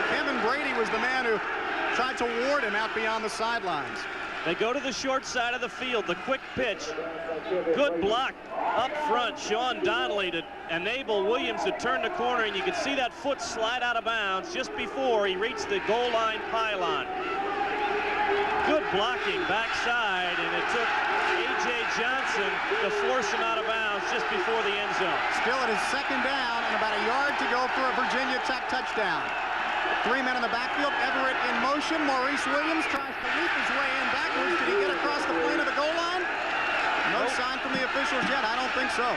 Kevin Brady was the man who tried to ward him out beyond the sidelines. They go to the short side of the field, the quick pitch. Good block up front, Sean Donnelly to enable Williams to turn the corner, and you can see that foot slide out of bounds just before he reached the goal line pylon. Good blocking backside, and it took A.J. Johnson to force him out of bounds just before the end zone. Still at his second down and about a yard to go for a Virginia Tech touchdown. 3 men in the backfield, Everett in motion. Maurice Williams tries to leap his way in backwards. Did he get across the plane of the goal line? No sign from the officials yet. I don't think so.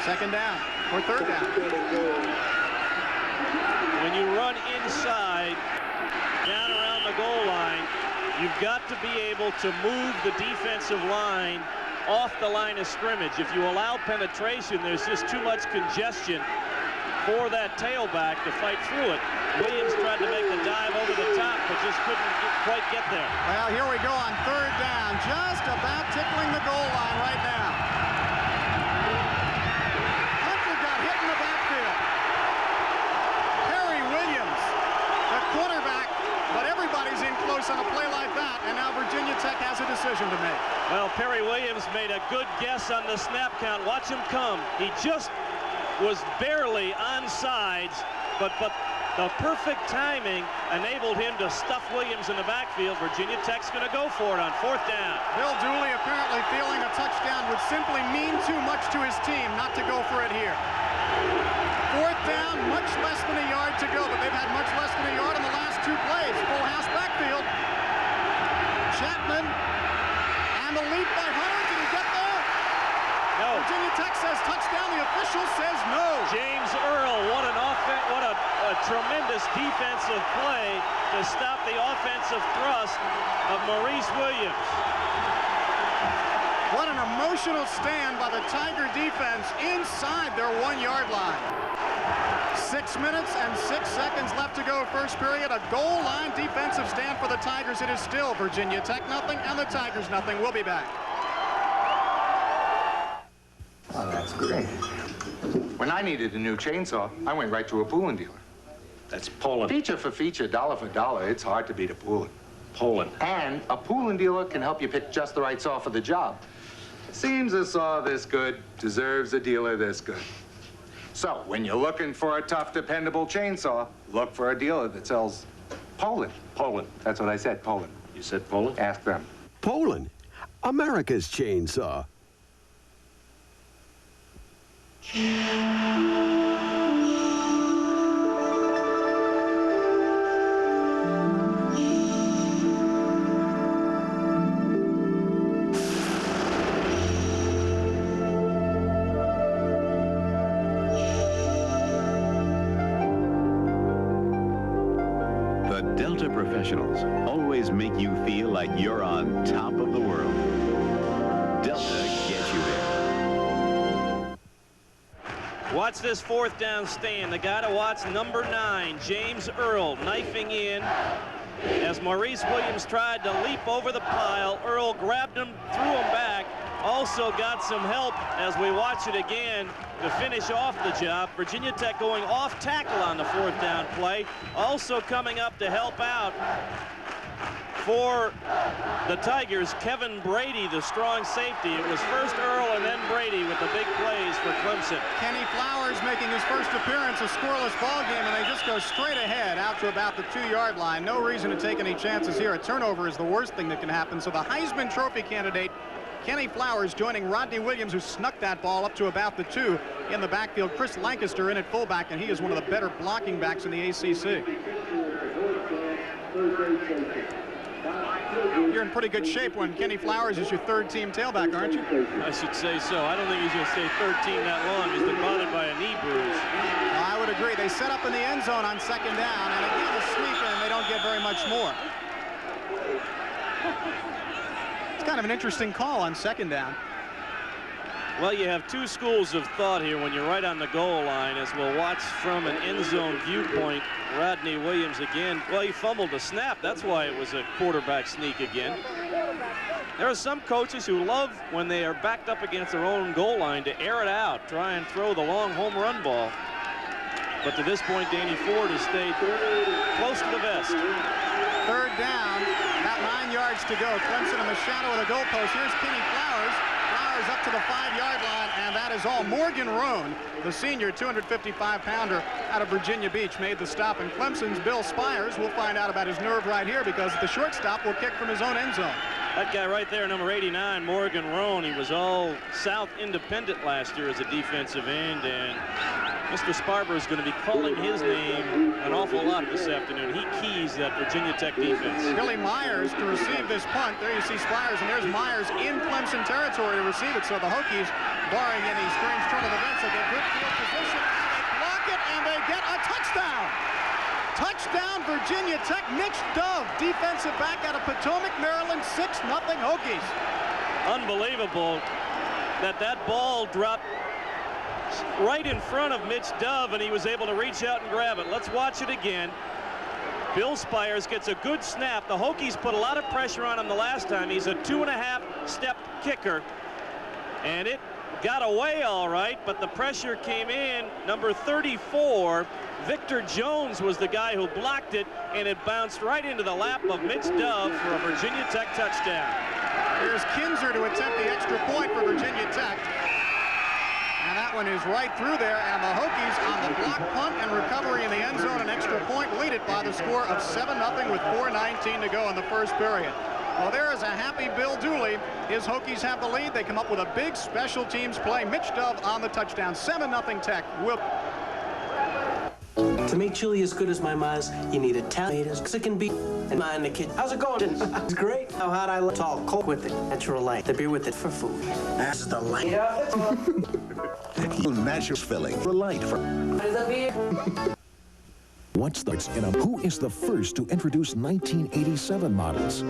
Second down or third down. When you run inside, down around the goal line, you've got to be able to move the defensive line off the line of scrimmage. If you allow penetration, there's just too much congestion for that tailback to fight through it. Williams tried to make the dive over the top, but just couldn't quite get there. Well, here we go on third down, just about tickling the goal line right now. Hunter got hit in the backfield. Perry Williams, the quarterback, but everybody's in close on a play like that, and now Virginia Tech has a decision to make. Well, Perry Williams made a good guess on the snap count. Watch him come. He just was barely on sides, but the perfect timing enabled him to stuff Williams in the backfield. Virginia Tech's going to go for it on fourth down. Bill Dooley apparently feeling a touchdown would simply mean too much to his team not to go for it here. Fourth down, much less than a yard to go, but they've had much less than a yard in the last two plays. Full house backfield. Chapman, and the leap by Hunter. Did he get there? No. Virginia Tech says touchdown. The official says no. James Earl, what a tremendous defensive play to stop the offensive thrust of Maurice Williams. What an emotional stand by the Tiger defense inside their 1-yard line. 6 minutes and 6 seconds left to go first period. A goal line defensive stand for the Tigers. It is still Virginia Tech nothing and the Tigers nothing. We'll be back. Oh, that's great. When I needed a new chainsaw, I went right to a Poulin dealer. That's Poland. Feature for feature, dollar for dollar, it's hard to beat a Poulin. Poland. And a Poulin dealer can help you pick just the right saw for the job. Seems a saw this good deserves a dealer this good. So, when you're looking for a tough, dependable chainsaw, look for a dealer that sells Poland. Poland. That's what I said, Poland. You said Poland? Ask them. Poland, America's chainsaw. Delta professionals always make you feel like you're on top of the world. Delta gets you there. Watch this fourth down stand. The guy to watch, number 9, James Earl, knifing in. As Maurice Williams tried to leap over the pile, Earl grabbed him, threw him back. Also got some help as we watch it again to finish off the job. Virginia Tech going off tackle on the fourth down play. Also coming up to help out for the Tigers, Kevin Brady, the strong safety. It was first Earl and then Brady with the big plays for Clemson. Kenny Flowers making his first appearance, a scoreless ball game, and they just go straight ahead out to about the 2-yard line. No reason to take any chances here. A turnover is the worst thing that can happen. So the Heisman Trophy candidate, Kenny Flowers, joining Rodney Williams, who snuck that ball up to about the 2 in the backfield. Chris Lancaster in at fullback, and he is one of the better blocking backs in the ACC. You're in pretty good shape when Kenny Flowers is your third-team tailback, aren't you? I should say so. I don't think he's going to stay third team that long. He's been bothered by a knee bruise. I would agree. They set up in the end zone on second down, and again, a sweep, and they don't get very much more. It's kind of an interesting call on second down. Well, you have two schools of thought here when you're right on the goal line, as we'll watch from an end zone viewpoint. Rodney Williams again. Well, he fumbled the snap. That's why it was a quarterback sneak again. There are some coaches who love when they are backed up against their own goal line to air it out, try and throw the long home run ball. But to this point, Danny Ford has stayed close to the vest. Third down, about 9 yards to go. Clemson in the shadow of the goalpost. Here's Kenny Flowers. Flowers up to the 5-yard line, and that is all. Morgan Roan, the senior 255-pounder out of Virginia Beach, made the stop. And Clemson's Bill Spires, we'll find out about his nerve right here, because the shortstop will kick from his own end zone. That guy right there, number 89, Morgan Roan, he was all South Independent last year as a defensive end, and Mr. Sparber is going to be calling his name an awful lot this afternoon. He keys that Virginia Tech defense. Billy Myers to receive this punt. There you see Spires, and there's Myers in Clemson territory to receive it. So the Hokies, barring any strange turn of events, will get good field position. They block it, and they get a touchdown. Touchdown, Virginia Tech. Mitch Dove, defensive back out of Potomac, Maryland, 6-0 Hokies. Unbelievable that ball dropped right in front of Mitch Dove, and he was able to reach out and grab it. Let's watch it again. Bill Spires gets a good snap. The Hokies put a lot of pressure on him the last time. He's a 2.5-step kicker, and it got away all right, but the pressure came in. Number 34, Victor Jones, was the guy who blocked it, and it bounced right into the lap of Mitch Dove for a Virginia Tech touchdown. Here's Kinzer to attempt the extra point for Virginia Tech. And that one is right through there, and the Hokies on the block punt and recovery in the end zone, an extra point, lead it by the score of 7-0 with 4:19 to go in the first period. Well, there is a happy Bill Dooley. His Hokies have the lead. They come up with a big special teams play. Mitch Dove on the touchdown. 7-0 Tech. To make chili as good as my ma's, you need Italian because it can be in the kitchen. How's it going? It's great. How hot I like tall cold with it. Natural light. The beer with it for food. That's the light. Natural filling for light. What's the who is the first to introduce 1987 models?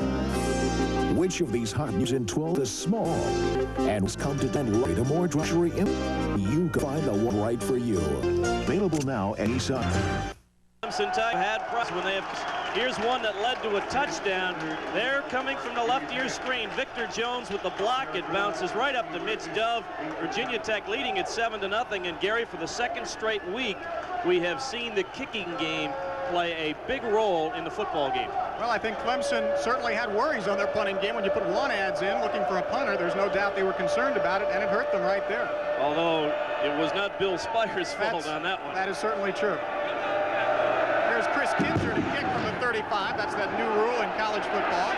Which of these hot news in 12 is small and has come to right a more luxury? You can find the one right for you. Available now at Nissan. Clemson had press when they have. Here's one that led to a touchdown. They're coming from the left ear screen. Victor Jones with the block. It bounces right up to Mitch Dove. Virginia Tech leading at 7-0. And Gary, for the second straight week, we have seen the kicking game play a big role in the football game. Well, I think Clemson certainly had worries on their punting game. When you put one ads in looking for a punter, there's no doubt they were concerned about it, and it hurt them right there. Although it was not Bill Spires' fault on that one. That is certainly true. Here's Chris Kinzer to kick from the 35. That's that new rule in college football.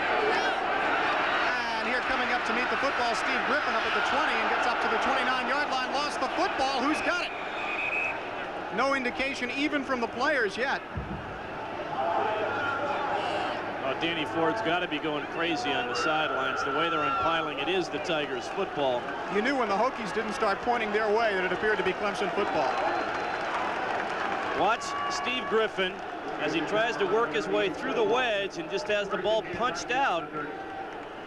And here coming up to meet the football, Steve Griffin up at the 20 and gets up to the 29-yard line. Lost the football. Who's got it? No indication even from the players yet. Oh, Danny Ford's got to be going crazy on the sidelines. The way they're unpiling it is the Tigers football. You knew when the Hokies didn't start pointing their way that it appeared to be Clemson football. Watch Steve Griffin as he tries to work his way through the wedge and just has the ball punched out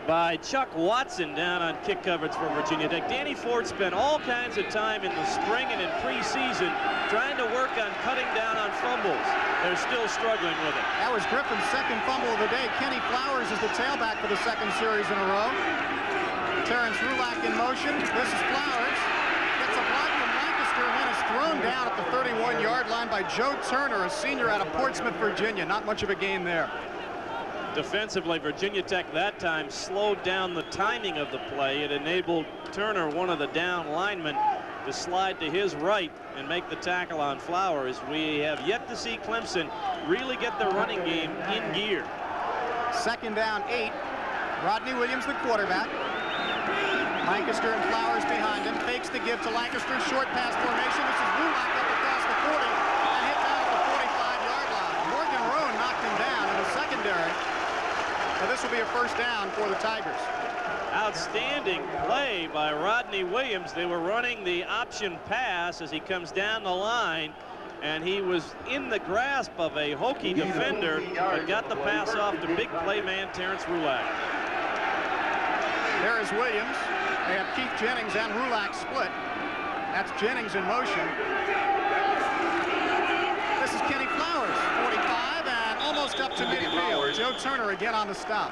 by Chuck Watson down on kick coverage for Virginia Tech. Danny Ford spent all kinds of time in the spring and in preseason trying to work on cutting down on fumbles. They're still struggling with it. That was Griffin's second fumble of the day. Kenny Flowers is the tailback for the second series in a row. Terrence Flagler in motion. This is Flowers. Gets a block from Lancaster and then is thrown down at the 31-yard line by Joe Turner, a senior out of Portsmouth, Virginia. Not much of a gain there. Defensively, Virginia Tech that time slowed down the timing of the play. It enabled Turner, one of the down linemen, to slide to his right and make the tackle on Flowers. We have yet to see Clemson really get the running game in gear. Second down, 8. Rodney Williams, the quarterback. Lancaster and Flowers behind him. Fakes the give to Lancaster. Short pass formation. This is Rulock up across the 40 and hit down at the 45-yard line. Morgan Roan knocked him down in the secondary. Well, this will be a first down for the Tigers. Outstanding play by Rodney Williams. They were running the option pass as he comes down the line, and he was in the grasp of a Hokie defender but got the pass off to big play man Terrence Rulock. There is Williams. They have Keith Jennings and Rulock split. That's Jennings in motion. This is Kenny Flowers, 45, and almost up to midfield. Joe Turner again on the stop.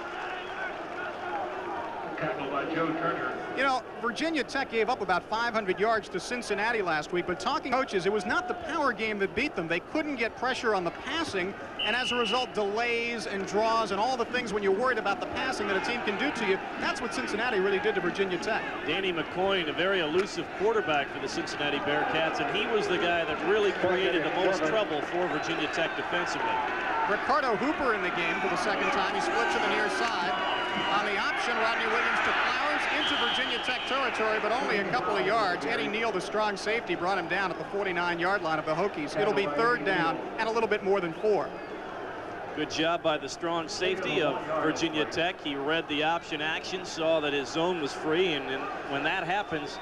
Tackled by Joe Turner. You know, Virginia Tech gave up about 500 yards to Cincinnati last week, but talking coaches, it was not the power game that beat them. They couldn't get pressure on the passing, and as a result, delays and draws and all the things when you're worried about the passing that a team can do to you. That's what Cincinnati really did to Virginia Tech. Danny McCoy, a very elusive quarterback for the Cincinnati Bearcats, and he was the guy that really created the most trouble for Virginia Tech defensively. Ricardo Hooper in the game for the second time. He splits to the near side. On the option, Rodney Williams to Flowers into Virginia Tech territory, but only a couple of yards. Eddie Neal, the strong safety, brought him down at the 49-yard line of the Hokies. It'll be third down and a little bit more than 4. Good job by the strong safety of Virginia Tech. He read the option action, saw that his zone was free, and when that happens,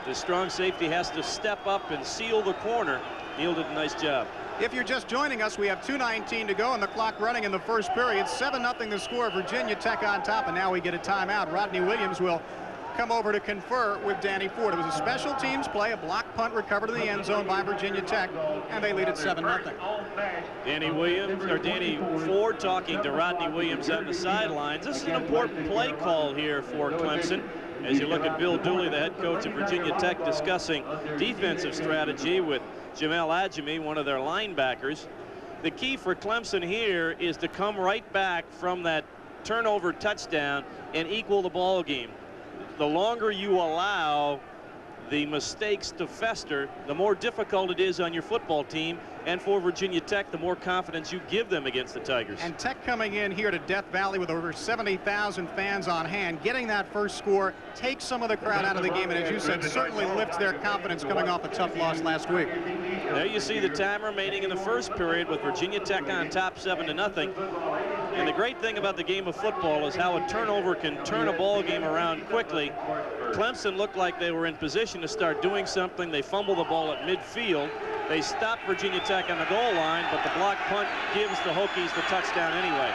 the strong safety has to step up and seal the corner. Neal did a nice job. If you're just joining us, we have 2:19 to go and the clock running in the first period. 7-0 the score. Virginia Tech on top, and now we get a timeout. Rodney Williams will come over to confer with Danny Ford. It was a special teams play, a block punt recovered in the end zone by Virginia Tech, and they lead at 7-0. Danny Ford talking to Rodney Williams on the sidelines. This is an important play call here for Clemson. As you look at Bill Dooley, the head coach of Virginia Tech, discussing defensive strategy with Jamel Adjemi, one of their linebackers. The key for Clemson here is to come right back from that turnover touchdown and equal the ball game. The longer you allow the mistakes to fester, the more difficult it is on your football team, and for Virginia Tech, the more confidence you give them against the Tigers. And Tech coming in here to Death Valley with over 70,000 fans on hand, getting that first score, takes some of the crowd out of the game, and as you said, certainly lifts their confidence coming off a tough loss last week. There you see the time remaining in the first period with Virginia Tech on top 7-0. And the great thing about the game of football is how a turnover can turn a ball game around quickly. Clemson looked like they were in position to start doing something. They fumble the ball at midfield. They stop Virginia Tech on the goal line, but the block punt gives the Hokies the touchdown anyway.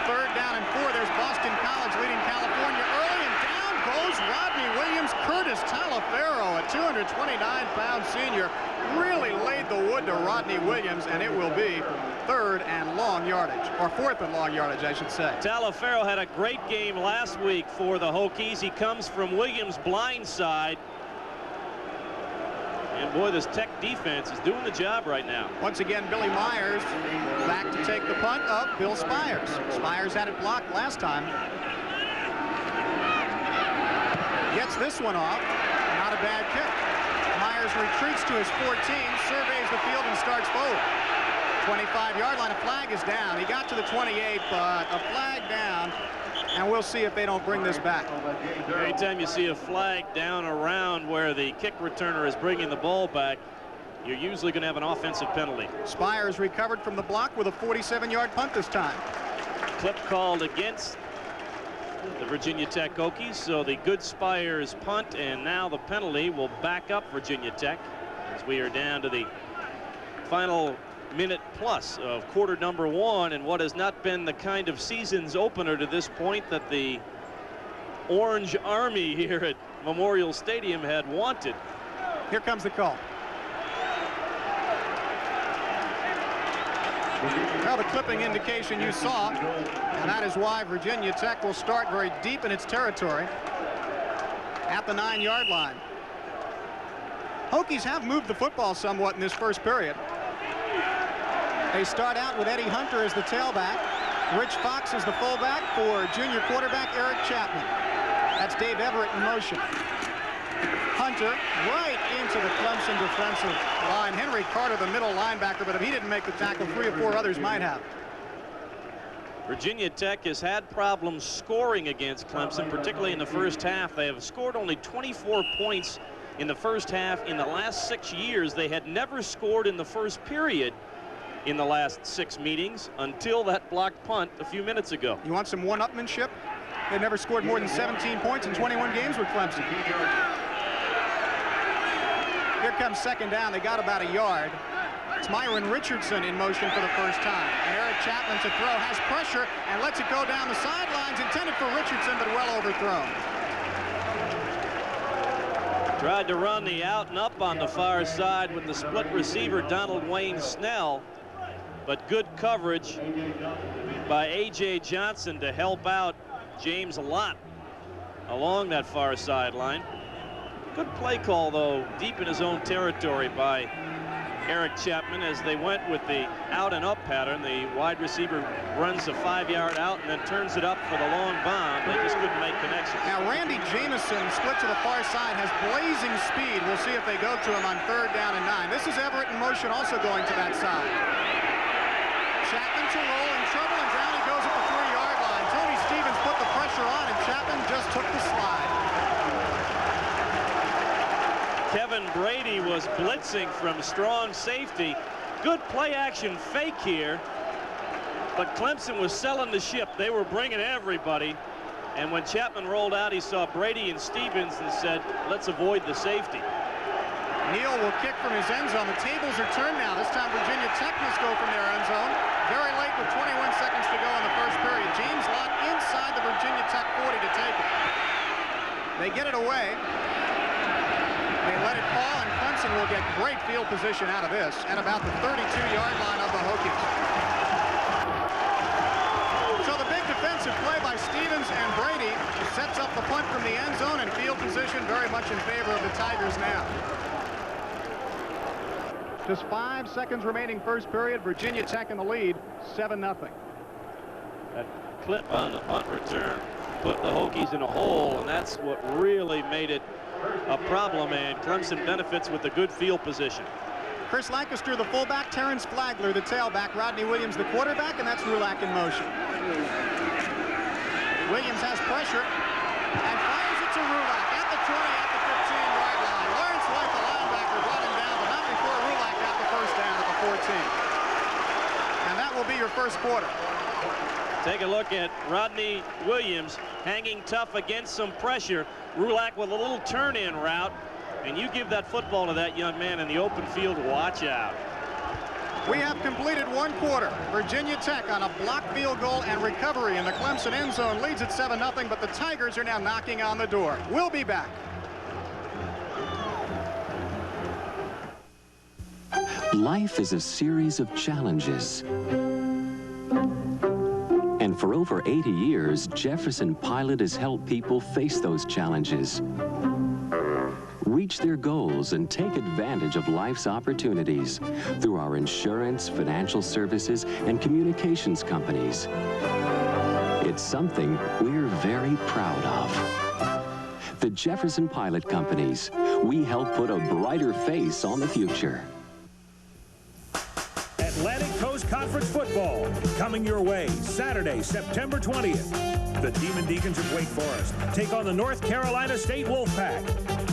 3rd down and 4. There's Boston College leading California early, and down goes Rodney Williams. Curtis Talafero, a 229-pound senior, really laid the wood to Rodney Williams, and it will be 3rd and long yardage, or 4th and long yardage, I should say. Talafero had a great game last week for the Hokies. He comes from Williams' blind side. And boy, this Tech defense is doing the job right now. Once again, Billy Myers back to take the punt of Bill Spires. Spires had it blocked last time. Gets this one off. Not a bad kick. Myers retreats to his 14, surveys the field, and starts forward. 25-yard line. A flag is down. He got to the 28, but a flag down. And we'll see if they don't bring this back. Anytime you see a flag down around where the kick returner is bringing the ball back, you're usually going to have an offensive penalty. Spires recovered from the block with a 47-yard punt this time. Clip called against the Virginia Tech Hokies, so the good Spires punt, and now the penalty will back up Virginia Tech as we are down to the final minute plus of quarter number 1, and what has not been the kind of season's opener to this point that the Orange Army here at Memorial Stadium had wanted. Here comes the call. Well, the clipping indication you saw, and that is why Virginia Tech will start very deep in its territory at the 9-yard line. Hokies have moved the football somewhat in this first period. They start out with Eddie Hunter as the tailback. Rich Fox is the fullback for junior quarterback Eric Chapman. That's Dave Everett in motion. Hunter right into the Clemson defensive line. Henry Carter, the middle linebacker, but if he didn't make the tackle, 3 or 4 others might have. Virginia Tech has had problems scoring against Clemson, particularly in the first half. They have scored only 24 points in the first half. In the last 6 years, they had never scored in the first period in the last 6 meetings until that blocked punt a few minutes ago. You want some one-upmanship? They've never scored more than 17 points in 21 games with Clemson. Here comes 2nd down. They got about a yard. It's Myron Richardson in motion for the first time. And Eric Chapman to throw, has pressure and lets it go down the sidelines, intended for Richardson, but well overthrown. Tried to run the out and up on the far side with the split receiver Donald Wayne Snell, but good coverage by A.J. Johnson to help out James Lott along that far sideline. Good play call, though, deep in his own territory by Eric Chapman as they went with the out and up pattern. The wide receiver runs a 5-yard out and then turns it up for the long bomb. They just couldn't make connections. Now Randy Jamison, split to the far side, has blazing speed. We'll see if they go to him on 3rd down and 9. This is Everett in motion, also going to that side. Chapman to roll, in trouble, and down he goes at the 3-yard line. Tony Stevens put the pressure on, and Chapman just took the slide. Kevin Brady was blitzing from strong safety. Good play action fake here, but Clemson was selling the ship. They were bringing everybody, and when Chapman rolled out, he saw Brady and Stevens and said, let's avoid the safety. Neal will kick from his end zone. The tables are turned now. This time Virginia Tech must go from their end zone. Very late with 21 seconds to go in the first period. James Lott inside the Virginia Tech 40 to take it. They get it away. They let it fall, and Clemson will get great field position out of this at about the 32-yard line of the Hokies. So the big defensive play by Stevens and Brady sets up the punt from the end zone, and field position very much in favor of the Tigers now. Just 5 seconds remaining first period. Virginia Tech in the lead, 7-0. That clip on the punt return put the Hokies in a hole, and that's what really made it a problem, and Clemson benefits with the good field position. Chris Lancaster, the fullback, Terrence Flagler, the tailback, Rodney Williams, the quarterback, and that's Rulak in motion. Williams has pressure and fires it to Rulak at the 20, at the 15-yard line. Lawrence White, the linebacker, brought him down, but not before Rulak got the first down at the 14. And that will be your first quarter. Take a look at Rodney Williams hanging tough against some pressure. Rulak with a little turn-in route, and you give that football to that young man in the open field, watch out. We have completed one quarter. Virginia Tech on a blocked field goal and recovery in the Clemson end zone leads at 7-0, but the Tigers are now knocking on the door. We'll be back. Life is a series of challenges. And for over 80 years, Jefferson Pilot has helped people face those challenges, reach their goals, and take advantage of life's opportunities through our insurance, financial services, and communications companies. It's something we're very proud of. The Jefferson Pilot Companies. We help put a brighter face on the future. Atlantic Coast Conference football coming your way Saturday, September 20th. The Demon Deacons of Wake Forest take on the North Carolina State Wolfpack.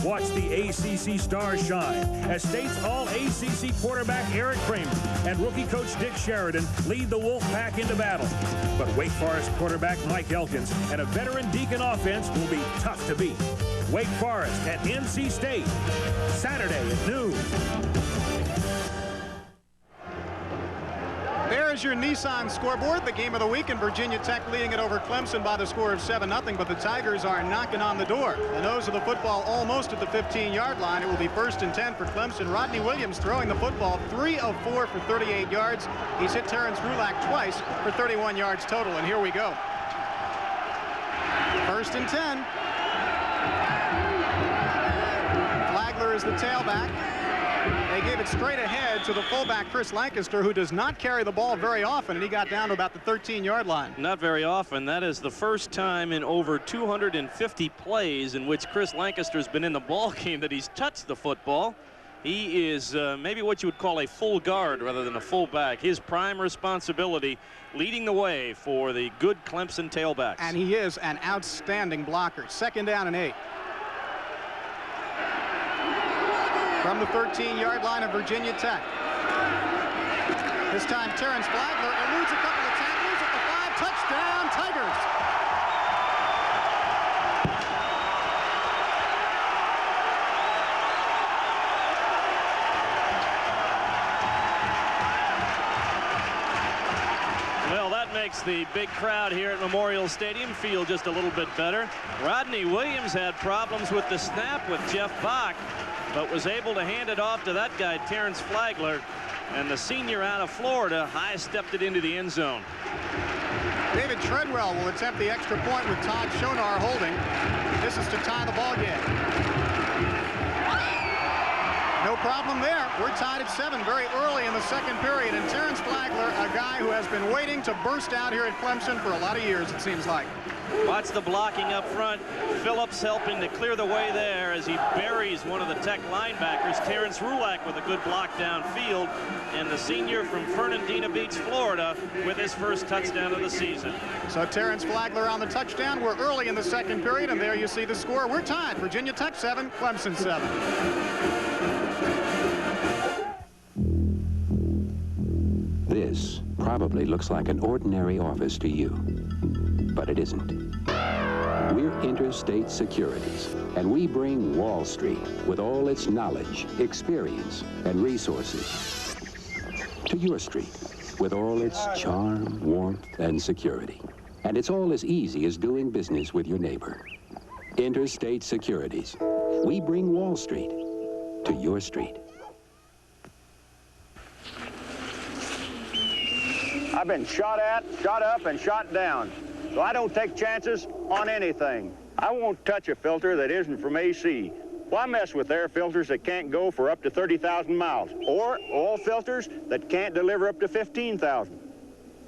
Watch the ACC stars shine as State's all-ACC quarterback Eric Kramer and rookie coach Dick Sheridan lead the Wolfpack into battle. But Wake Forest quarterback Mike Elkins and a veteran Deacon offense will be tough to beat. Wake Forest at NC State, Saturday at noon. There's your Nissan scoreboard. The game of the week, and Virginia Tech leading it over Clemson by the score of 7-0, but the Tigers are knocking on the door. The nose of the football almost at the 15-yard line. It will be 1st and 10 for Clemson. Rodney Williams throwing the football, 3 of 4 for 38 yards. He's hit Terrence Rulak twice for 31 yards total, and here we go. 1st and 10. Flagler is the tailback. They gave it straight ahead to the fullback, Chris Lancaster, who does not carry the ball very often, and he got down to about the 13-yard line. Not very often. That is the first time in over 250 plays in which Chris Lancaster's been in the ball game that he's touched the football. He is maybe what you would call a full guard rather than a fullback. His prime responsibility leading the way for the good Clemson tailbacks. And he is an outstanding blocker. 2nd down and 8. From the 13-yard line of Virginia Tech. This time Terrence Flagler eludes a couple of tacklers at the 5. Touchdown, Tigers. Well, that makes the big crowd here at Memorial Stadium feel just a little bit better. Rodney Williams had problems with the snap with Jeff Bach, but was able to hand it off to that guy, Terrence Flagler, and the senior out of Florida high-stepped it into the end zone. David Treadwell will attempt the extra point with Todd Schonar holding. This is to tie the ball game. No problem there. We're tied at 7 very early in the 2nd period, and Terrence Flagler, a guy who has been waiting to burst out here at Clemson for a lot of years, it seems like. Watch the blocking up front. Phillips helping to clear the way there as he buries one of the Tech linebackers. Terrence Rulak with a good block downfield, and the senior from Fernandina Beach, Florida, with his first touchdown of the season. So Terrence Flagler on the touchdown. We're early in the 2nd period, and there you see the score. We're tied. Virginia Tech 7, Clemson 7. This probably looks like an ordinary office to you, but it isn't. We're Interstate Securities, and we bring Wall Street with all its knowledge, experience, and resources to your street with all its charm, warmth, and security. And it's all as easy as doing business with your neighbor. Interstate Securities. We bring Wall Street to your street. I've been shot at, shot up, and shot down, so I don't take chances on anything. I won't touch a filter that isn't from AC. Why mess with air filters that can't go for up to 30,000 miles, or oil filters that can't deliver up to 15,000?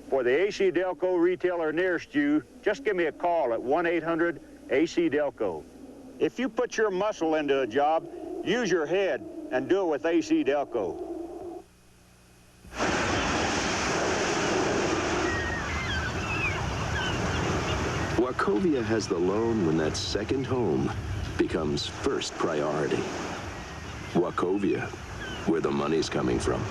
For the AC Delco retailer nearest you, just give me a call at 1-800-AC Delco. If you put your muscle into a job, use your head and do it with AC Delco. Wachovia has the loan when that second home becomes first priority. Wachovia, where the money's coming from.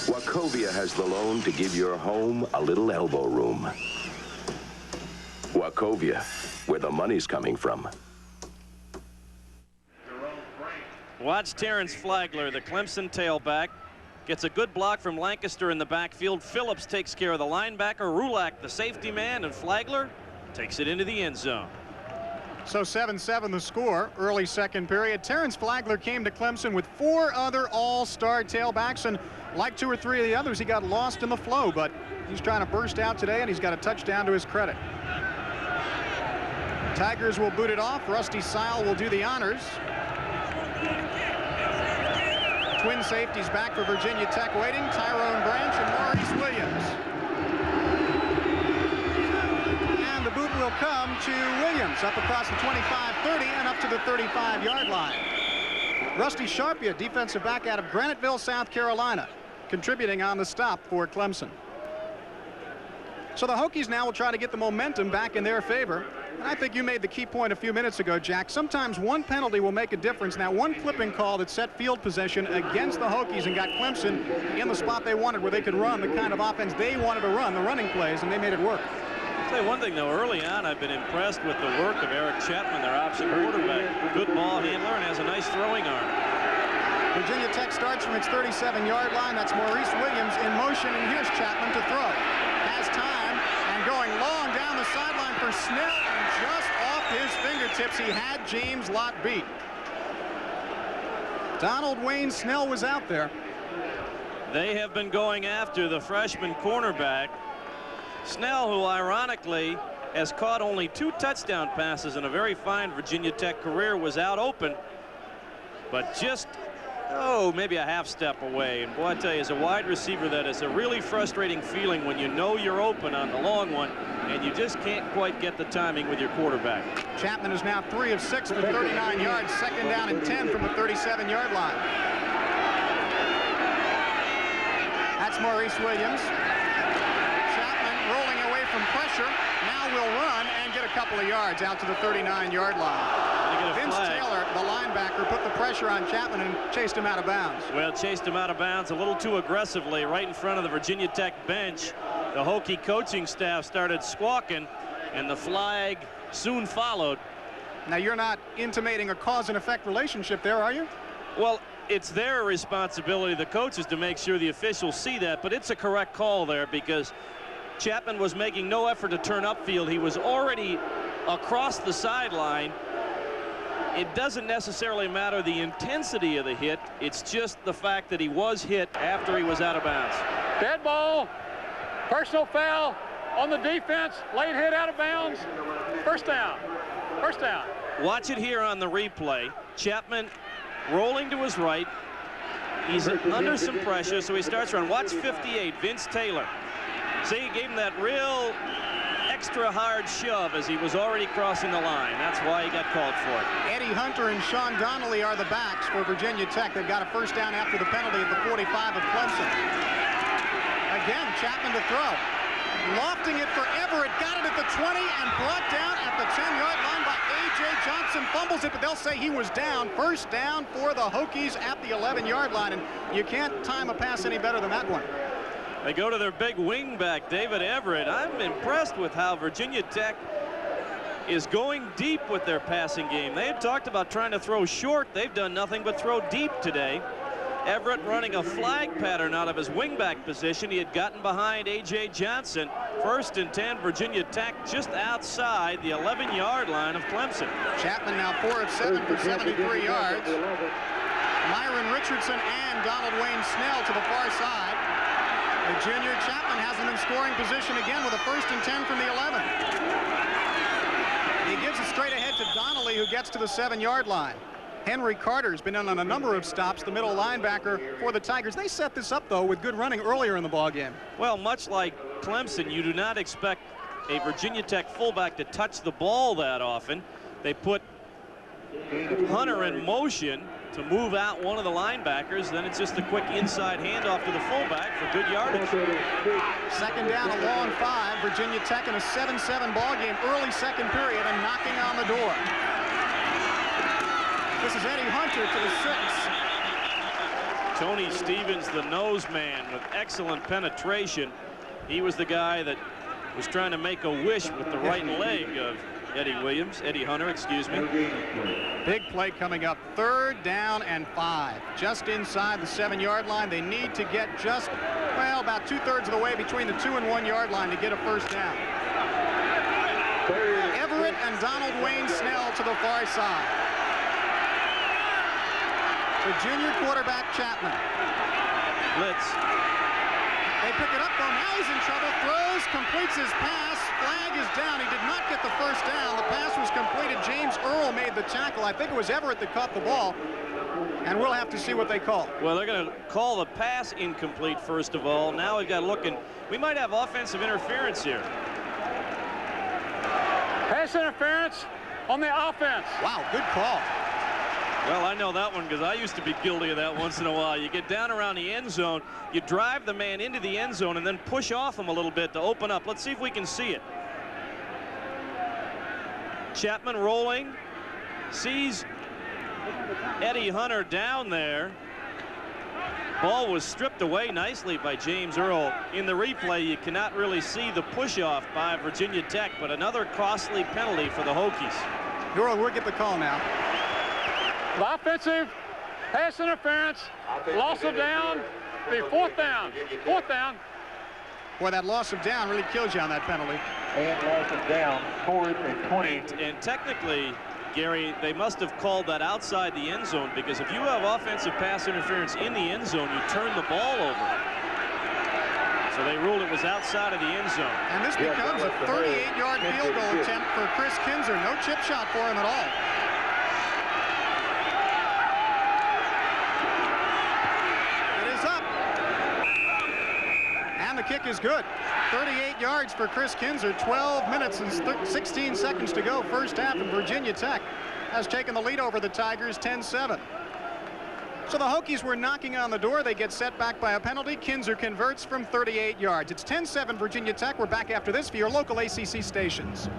Wachovia has the loan to give your home a little elbow room. Wachovia, where the money's coming from. Watch Terrence Flagler, the Clemson tailback. Gets a good block from Lancaster in the backfield. Phillips takes care of the linebacker. Rulak, the safety man, and Flagler takes it into the end zone. So 7-7 the score, early second period. Terrence Flagler came to Clemson with 4 other all-star tailbacks, and like 2 or 3 of the others, he got lost in the flow, but he's trying to burst out today, and he's got a touchdown to his credit. Tigers will boot it off. Rusty Sile will do the honors. Twin safeties back for Virginia Tech waiting. Tyrone Branch and Maurice Williams. And the boot will come to Williams up across the 25-30 and up to the 35-yard line. Rusty Sharpia, defensive back out of Graniteville, South Carolina, contributing on the stop for Clemson. So the Hokies now will try to get the momentum back in their favor. And I think you made the key point a few minutes ago, Jack. Sometimes one penalty will make a difference. Now, one clipping call that set field possession against the Hokies and got Clemson in the spot they wanted, where they could run the kind of offense they wanted to run, the running plays, and they made it work. I'll tell you one thing, though. Early on, I've been impressed with the work of Eric Chapman, their option quarterback. Good ball handler and has a nice throwing arm. Virginia Tech starts from its 37-yard line. That's Maurice Williams in motion, and here's Chapman to throw. Has time, and going long down the sideline for Snell, and just off his fingertips, he had James Lott beat. Donald Wayne Snell was out there. They have been going after the freshman cornerback. Snell, who ironically has caught only 2 touchdown passes in a very fine Virginia Tech career, was out open, but just maybe a half step away. And boy, I tell you, as a wide receiver, that is a really frustrating feeling when you know you're open on the long one and you just can't quite get the timing with your quarterback. Chapman is now 3 of 6 for 39 yards, second down and 10 from the 37-yard line. That's Maurice Williams. Chapman rolling away from pressure, now will run and get a couple of yards out to the 39-yard line. Vince Taylor, the linebacker, put the pressure on Chapman and chased him out of bounds. Well, chased him out of bounds a little too aggressively right in front of the Virginia Tech bench. The Hokie coaching staff started squawking, and the flag soon followed. Now, you're not intimating a cause and effect relationship there, are you? Well, it's their responsibility, the coaches, to make sure the officials see that, but it's a correct call there because Chapman was making no effort to turn upfield. He was already across the sideline. It doesn't necessarily matter the intensity of the hit. It's just the fact that he was hit after he was out of bounds. Dead ball, personal foul on the defense, late hit out of bounds, first down, first down. Watch it here on the replay. Chapman rolling to his right. He's under some pressure, so he starts around. Watch 58, Vince Taylor. See, he gave him that real extra hard shove as he was already crossing the line. That's why he got called for it. Eddie Hunter and Sean Donnelly are the backs for Virginia Tech. They've got a first down after the penalty at the 45 of Clemson. Again, Chapman to throw. Lofting it for Everett. Got it at the 20 and brought down at the 10-yard line by A.J. Johnson. Fumbles it, but they'll say he was down. First down for the Hokies at the 11-yard line, and you can't time a pass any better than that one. They go to their big wingback, David Everett. I'm impressed with how Virginia Tech is going deep with their passing game. They had talked about trying to throw short. They've done nothing but throw deep today. Everett running a flag pattern out of his wingback position. He had gotten behind A.J. Johnson. 1st and 10, Virginia Tech just outside the 11-yard line of Clemson. Chapman now 4 of 7 for 73 yards. Myron Richardson and Donald Wayne Snell to the far side. The junior Chapman has them in scoring position again with a 1st and 10 from the 11. He gives it straight ahead to Donnelly, who gets to the 7-yard line. Henry Carter's been on a number of stops, the middle linebacker for the Tigers. They set this up, though, with good running earlier in the ballgame. Well, much like Clemson, you do not expect a Virginia Tech fullback to touch the ball that often. They put Hunter in motion to move out one of the linebackers. Then it's just a quick inside handoff to the fullback for good yardage. 2nd down, a long 5. Virginia Tech in a 7-7 ballgame, early 2nd period, and knocking on the door. This is Eddie Hunter to the 6. Tony Stevens, the nose man, with excellent penetration. He was the guy that was trying to make a wish with the right leg of Eddie Hunter, excuse me. Big play coming up. 3rd down and 5. Just inside the 7-yard line. They need to get just, well, about 2/3 of the way between the 2- and 1-yard line to get a 1st down. Everett and Donald Wayne Snell to the far side. The junior quarterback Chapman. Blitz. They pick it up though. Now he's in trouble. Throws, completes his pass. Flag is down. He did not get the 1st down. The pass was completed. James Earl made the tackle. I think it was Everett that caught the ball. And we'll have to see what they call. Well, they're going to call the pass incomplete first of all. Now we've got to look, and we might have offensive interference here. Pass interference on the offense. Wow, good call. Well, I know that one because I used to be guilty of that once in a while. You get down around the end zone, you drive the man into the end zone, and then push off him a little bit to open up. Let's see if we can see it. Chapman rolling, sees Eddie Hunter down there. Ball was stripped away nicely by James Earl. In the replay, you cannot really see the push-off by Virginia Tech, but another costly penalty for the Hokies. Earl, we'll get the call now. The offensive pass interference, loss of down, the 4th down. 4th down. Boy, that loss of down really kills you on that penalty. And loss of down, 4th and 20. And technically, Gary, they must have called that outside the end zone, because if you have offensive pass interference in the end zone, you turn the ball over. So they ruled it was outside of the end zone. And this becomes a 38-yard field goal attempt for Chris Kinzer. No chip shot for him at all. The kick is good. 38 yards for Chris Kinzer. 12 minutes and 16 seconds to go. 1st half, and Virginia Tech has taken the lead over the Tigers 10-7. So the Hokies were knocking on the door. They get set back by a penalty. Kinzer converts from 38 yards. It's 10-7 Virginia Tech. We're back after this for your local ACC stations.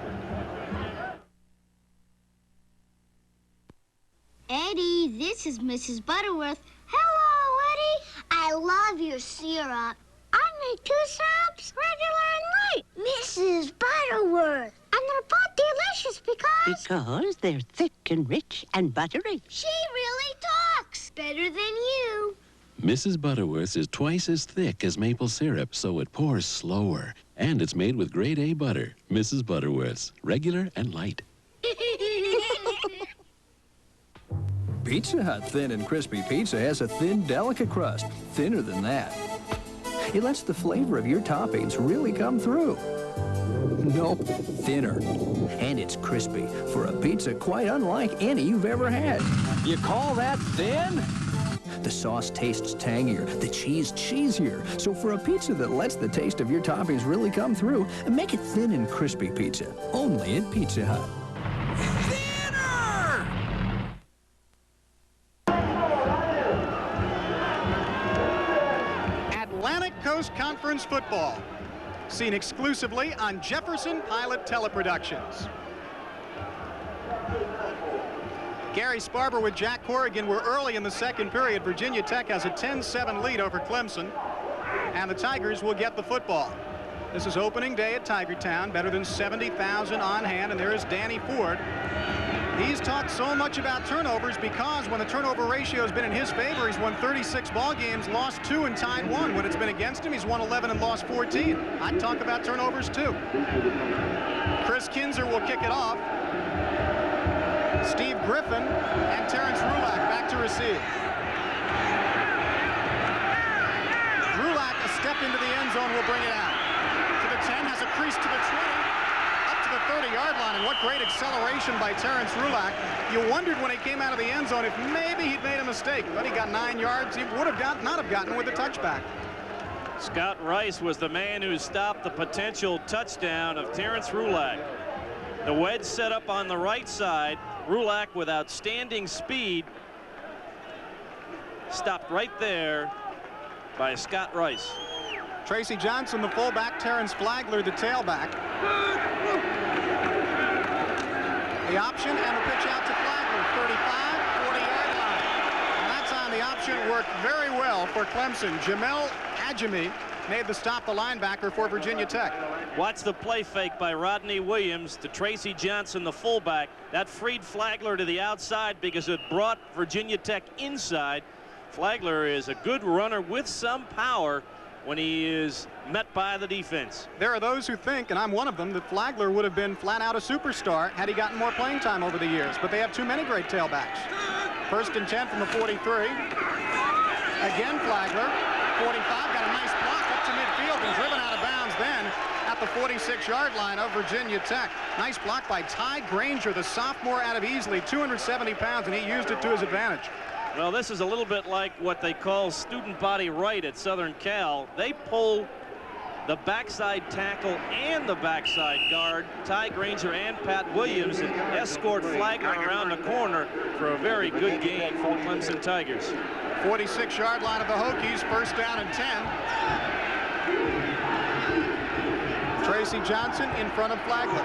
Eddie, this is Mrs. Butterworth. Hello, Eddie. I love your syrup. I make 2 syrups, regular and light. Mrs. Butterworth. And they're both delicious because they're thick and rich and buttery. She really talks better than you. Mrs. Butterworth's is twice as thick as maple syrup, so it pours slower. And it's made with grade A butter. Mrs. Butterworth's, regular and light. Pizza Hut Thin and Crispy Pizza has a thin, delicate crust, thinner than that. It lets the flavor of your toppings really come through. Nope, thinner. And it's crispy for a pizza quite unlike any you've ever had. You call that thin? The sauce tastes tangier, the cheese cheesier. So for a pizza that lets the taste of your toppings really come through, make it thin and crispy pizza. Only at Pizza Hut. Coast Conference football, seen exclusively on Jefferson Pilot Teleproductions. Gary Sparber with Jack Corrigan were early in the 2nd period. Virginia Tech has a 10-7 lead over Clemson, and the Tigers will get the football. This is opening day at Tiger Town, better than 70,000 on hand, and there is Danny Ford. He's talked so much about turnovers because when the turnover ratio has been in his favor, he's won 36 ball games, lost 2 and tied 1. When it's been against him, he's won 11 and lost 14. I'd talk about turnovers too. Chris Kinzer will kick it off. Steve Griffin and Terrence Flagler back to receive. Flagler, a step into the end zone, will bring it out. To the 10, has a crease to the 20. To the 30-yard line, and what great acceleration by Terrence Flagler. You wondered when he came out of the end zone if maybe he'd made a mistake, but he got 9 yards. He would have not have gotten with the touchback. Scott Rice was the man who stopped the potential touchdown of Terrence Flagler. The wedge set up on the right side. Flagler with outstanding speed stopped right there by Scott Rice. Tracy Johnson, the fullback, Terrence Flagler, the tailback. The option and the pitch out to Flagler, 35, 40-yard line. And that's on the option. Worked very well for Clemson. Jamel Adjemi made the stop, the linebacker for Virginia Tech. Watch the play fake by Rodney Williams to Tracy Johnson, the fullback. That freed Flagler to the outside because it brought Virginia Tech inside. Flagler is a good runner with some power when he is met by the defense. There are those who think, and I'm one of them, that Flagler would have been flat out a superstar had he gotten more playing time over the years, but they have too many great tailbacks. 1st and 10 from the 43. Again, Flagler, 45, got a nice block up to midfield and driven out of bounds then at the 46-yard line of Virginia Tech. Nice block by Ty Granger, the sophomore out of Easley, 270 pounds, and he used it to his advantage. Well, this is a little bit like what they call student body right at Southern Cal. They pull the backside tackle and the backside guard, Ty Granger and Pat Williams, and escort Flagler around the corner for a very good gain for the Clemson Tigers. 46-yard line of the Hokies, 1st down and 10. Tracy Johnson in front of Flagler.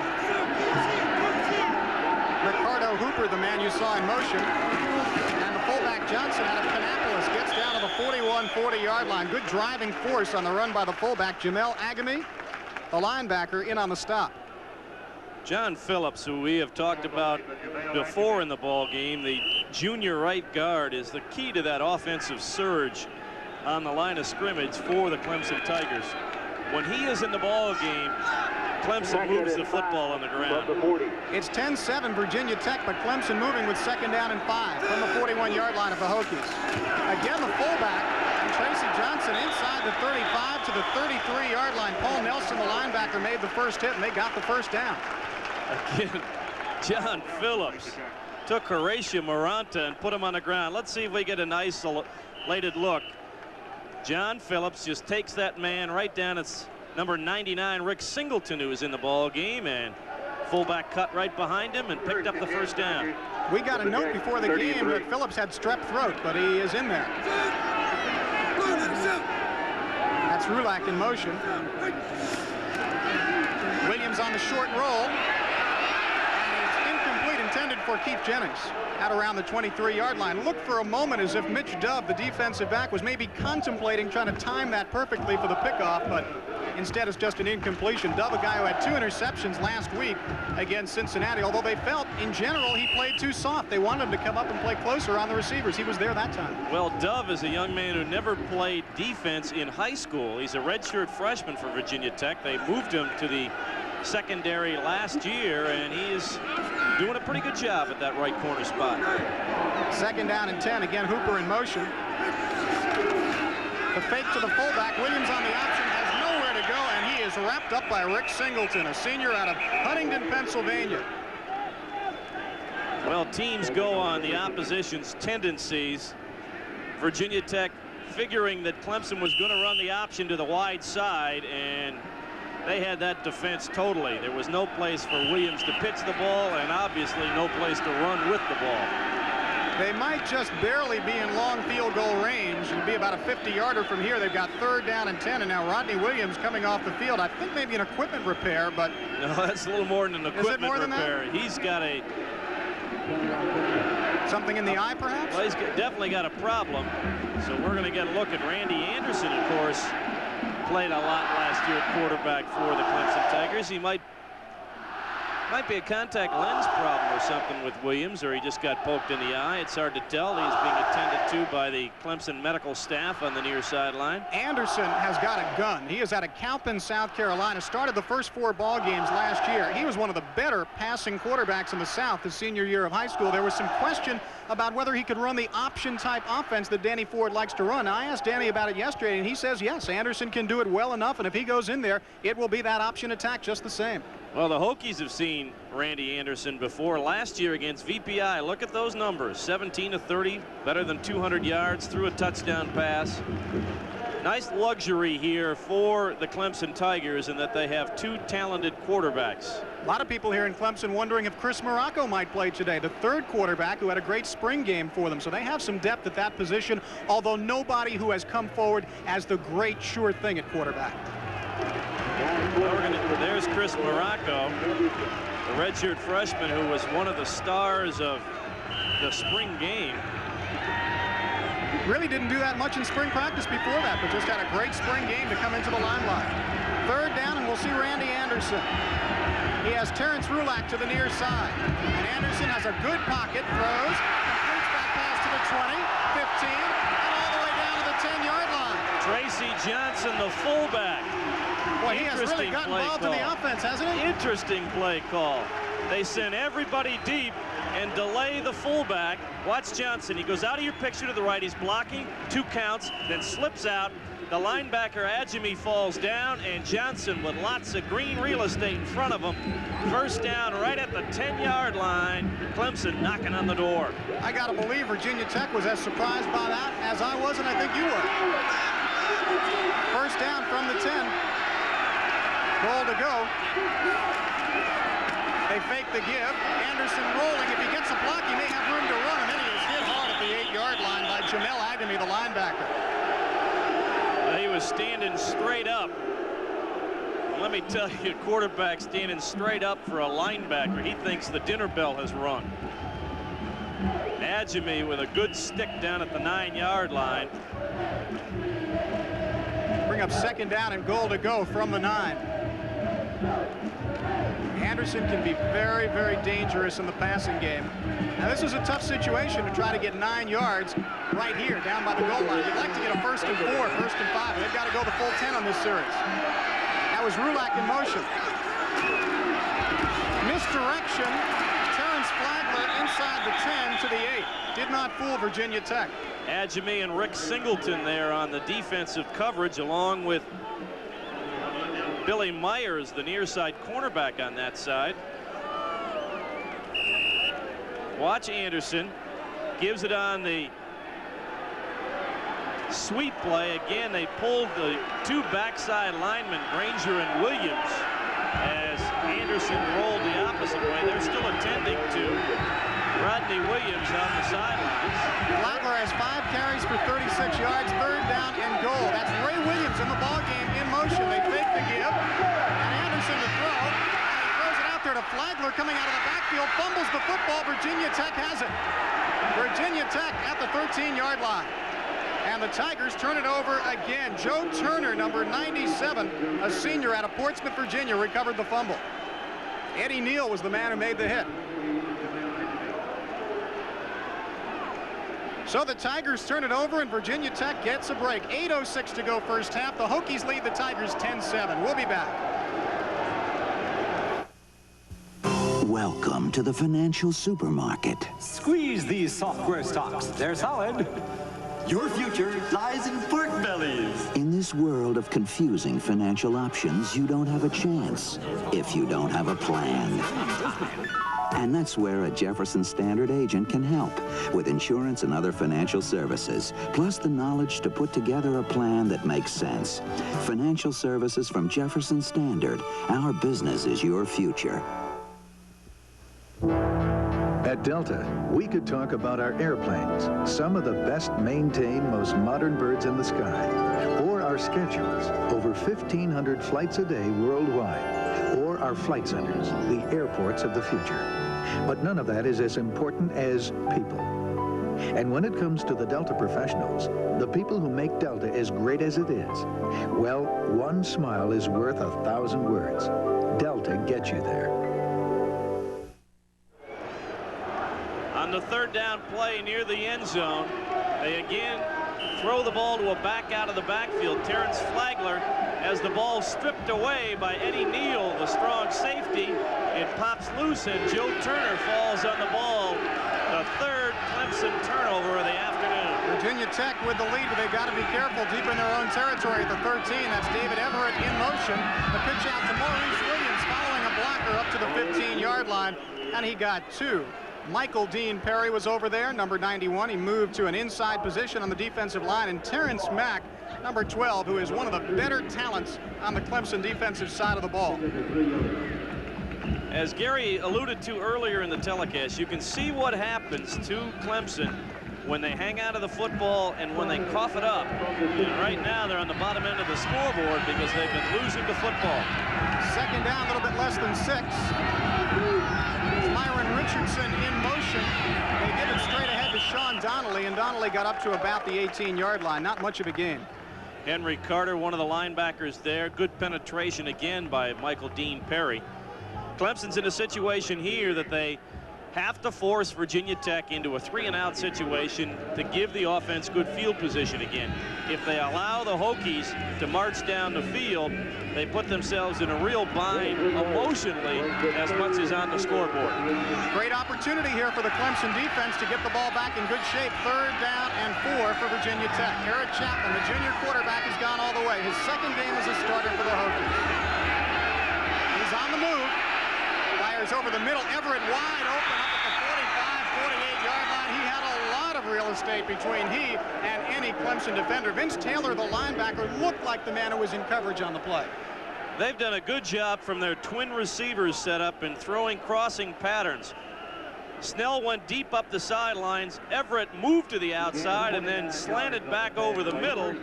Ricardo Hooper, the man you saw in motion. Fullback Johnson out of Kannapolis gets down to the 41, 40-yard line. Good driving force on the run by the fullback, Jamel Adjemi, the linebacker, in on the stop. John Phillips, who we have talked about before in the ball game, the junior right guard, is the key to that offensive surge on the line of scrimmage for the Clemson Tigers. When he is in the ball game, Clemson moves the football on the ground. It's 10-7 Virginia Tech, but Clemson moving with 2nd down and 5 from the 41-yard line of the Hokies. Again, the fullback, and Tracy Johnson inside the 35 to the 33-yard line. Paul Nelson, the linebacker, made the first hit, and they got the 1st down. Again, John Phillips took Horatio Maranta and put him on the ground. Let's see if we get an isolated look. John Phillips just takes that man right down. It's number 99, Rick Singleton, who is in the ball game, and fullback cut right behind him and picked up the 1st down. We got a note before the game that Phillips had strep throat, but he is in there. That's Flagler in motion. Williams on the short roll. And it's incomplete, intended for Keith Jennings out around the 23-yard line. Looked for a moment as if Mitch Dove, the defensive back, was maybe contemplating trying to time that perfectly for the pickoff, but instead it's just an incompletion. Dove, a guy who had 2 interceptions last week against Cincinnati, although they felt in general he played too soft. They wanted him to come up and play closer on the receivers. He was there that time. Well, Dove is a young man who never played defense in high school. He's a redshirt freshman for Virginia Tech. They moved him to the secondary last year, and he is doing a pretty good job at that right corner spot. 2nd down and 10. Again, Hooper in motion. The fake to the fullback. Williams on the option, has nowhere to go, and he is wrapped up by Rick Singleton, a senior out of Huntington, Pennsylvania. Well, teams go on the opposition's tendencies. Virginia Tech figuring that Clemson was going to run the option to the wide side, and they had that defense totally. There was no place for Williams to pitch the ball, and obviously no place to run with the ball. They might just barely be in long field goal range. It'll be about a 50-yarder from here. They've got 3rd down and 10, and now Rodney Williams coming off the field. I think maybe an equipment repair, but no, that's a little more than an equipment repair. He's got a something in the eye, perhaps. Well, he's definitely got a problem. So we're going to get a look at Randy Anderson, of course. Played a lot last year at quarterback for the Clemson Tigers. He might Might be a contact lens problem or something with Williams, or he just got poked in the eye. It's hard to tell. He is being attended to by the Clemson medical staff on the near sideline. Anderson has got a gun. He is out of Cowpen, South Carolina. Started the first 4 ball games last year. He was one of the better passing quarterbacks in the South his senior year of high school. There was some question about whether he could run the option-type offense that Danny Ford likes to run. Now, I asked Danny about it yesterday, and he says, yes, Anderson can do it well enough, and if he goes in there, it will be that option attack just the same. Well, the Hokies have seen Randy Anderson before. Last year against VPI, look at those numbers. 17 of 30, better than 200 yards, threw a touchdown pass. Nice luxury here for the Clemson Tigers in that they have 2 talented quarterbacks. A lot of people here in Clemson wondering if Chris Morocco might play today, the 3rd quarterback who had a great spring game for them. So they have some depth at that position, although nobody who has come forward as the great sure thing at quarterback. There's Chris Morocco, the redshirt freshman who was one of the stars of the spring game. Really didn't do that much in spring practice before that, but just had a great spring game to come into the limelight. 3rd down, and we'll see Randy Anderson. He has Terrence Flagler to the near side. And Anderson has a good pocket, throws, completes that pass to the 20, 15, and all the way down to the 10-yard line. Tracy Johnson, the fullback. Boy, he has really gotten involved in the offense, hasn't he? Interesting play call. They send everybody deep and delay the fullback. Watch Johnson. He goes out of your picture to the right. He's blocking, 2 counts, then slips out. The linebacker, Adjemi, falls down, and Johnson, with lots of green real estate in front of him, 1st down right at the 10-yard line. Clemson knocking on the door. I got to believe Virginia Tech was as surprised by that as I was, and I think you were. 1st down from the 10. Goal to go. They fake the give. Anderson rolling. If he gets a block, he may have room to run, and then he is hit hard at the 8-yard line by Jamel Adjemi, the linebacker. He was standing straight up. Let me tell you, quarterback standing straight up for a linebacker. He thinks the dinner bell has rung. Adjemi with a good stick down at the 9-yard line. Bring up 2nd down and goal to go from the 9. Anderson can be very, very dangerous in the passing game. Now, this is a tough situation to try to get 9 yards right here down by the goal line. You'd like to get a 1st and 4, 1st and 5. They've got to go the full 10 on this series. That was Flagler in motion. Misdirection. Terrence Flagler inside the 10 to the 8. Did not fool Virginia Tech. Adjemi and Rick Singleton there on the defensive coverage, along with Billy Myers, the near side cornerback on that side. Watch Anderson. Gives it on the sweep play. Again, they pulled the 2 backside linemen, Granger and Williams, as Anderson rolled the opposite way. They're still attending to Rodney Williams on the sidelines. Flagler has 5 carries for 36 yards, 3rd down and goal. That's Ray Williams in the ballgame in motion. They fake the give, and Anderson to throw. And he throws it out there to Flagler coming out of the backfield, fumbles the football. Virginia Tech has it. Virginia Tech at the 13-yard line. And the Tigers turn it over again. Joe Turner, number 97, a senior out of Portsmouth, Virginia, recovered the fumble. Eddie Neal was the man who made the hit. So the Tigers turn it over, and Virginia Tech gets a break. 8:06 to go 1st half. The Hokies lead the Tigers 10-7. We'll be back. Welcome to the financial supermarket. Squeeze these software stocks. They're solid. Your future lies in pork bellies. In this world of confusing financial options, you don't have a chance if you don't have a plan. And that's where a Jefferson Standard agent can help with insurance and other financial services, plus the knowledge to put together a plan that makes sense. Financial services from Jefferson Standard. Our business is your future. At Delta, we could talk about our airplanes, some of the best maintained, most modern birds in the sky, or our schedules, over 1,500 flights a day worldwide, or our flight centers, the airports of the future. But none of that is as important as people. And when it comes to the Delta professionals, the people who make Delta as great as it is, well, one smile is worth 1,000 words. Delta gets you there. the third down play near the end zone. They again throw the ball to a back out of the backfield. Terrence Flagler, as the ball stripped away by Eddie Neal, the strong safety. It pops loose, and Joe Turner falls on the ball. The third Clemson turnover of the afternoon. Virginia Tech with the lead, but they've got to be careful deep in their own territory at the 13. That's David Everett in motion. The pitch out to Maurice Williams following a blocker up to the 15-yard line, and he got 2. Michael Dean Perry was over there, number 91. He moved to an inside position on the defensive line, and Terrence Mack, number 12, who is one of the better talents on the Clemson defensive side of the ball. As Gary alluded to earlier in the telecast, you can see what happens to Clemson when they hang out of the football and when they cough it up. And right now they're on the bottom end of the scoreboard because they've been losing the football. Second down, a little bit less than 6. Myron Richardson in motion. They give it straight ahead to Sean Donnelly, and Donnelly got up to about the 18-yard line. Not much of a gain. Henry Carter, one of the linebackers there. Good penetration again by Michael Dean Perry. Clemson's in a situation here that they have to force Virginia Tech into a 3-and-out situation to give the offense good field position again. If they allow the Hokies to march down the field, they put themselves in a real bind emotionally as much as on the scoreboard. Great opportunity here for the Clemson defense to get the ball back in good shape. 3rd down and 4 for Virginia Tech. Eric Chapman, the junior quarterback, has gone all the way. His second game as a starter for the Hokies. He's on the move. Fires over the middle. Everett wide open up at the 45, 48-yard line. He had a lot of real estate between he and any Clemson defender. Vince Taylor, the linebacker, looked like the man who was in coverage on the play. They've done a good job from their twin receivers set up in throwing crossing patterns. Snell went deep up the sidelines. Everett moved to the outside and then slanted back over the middle,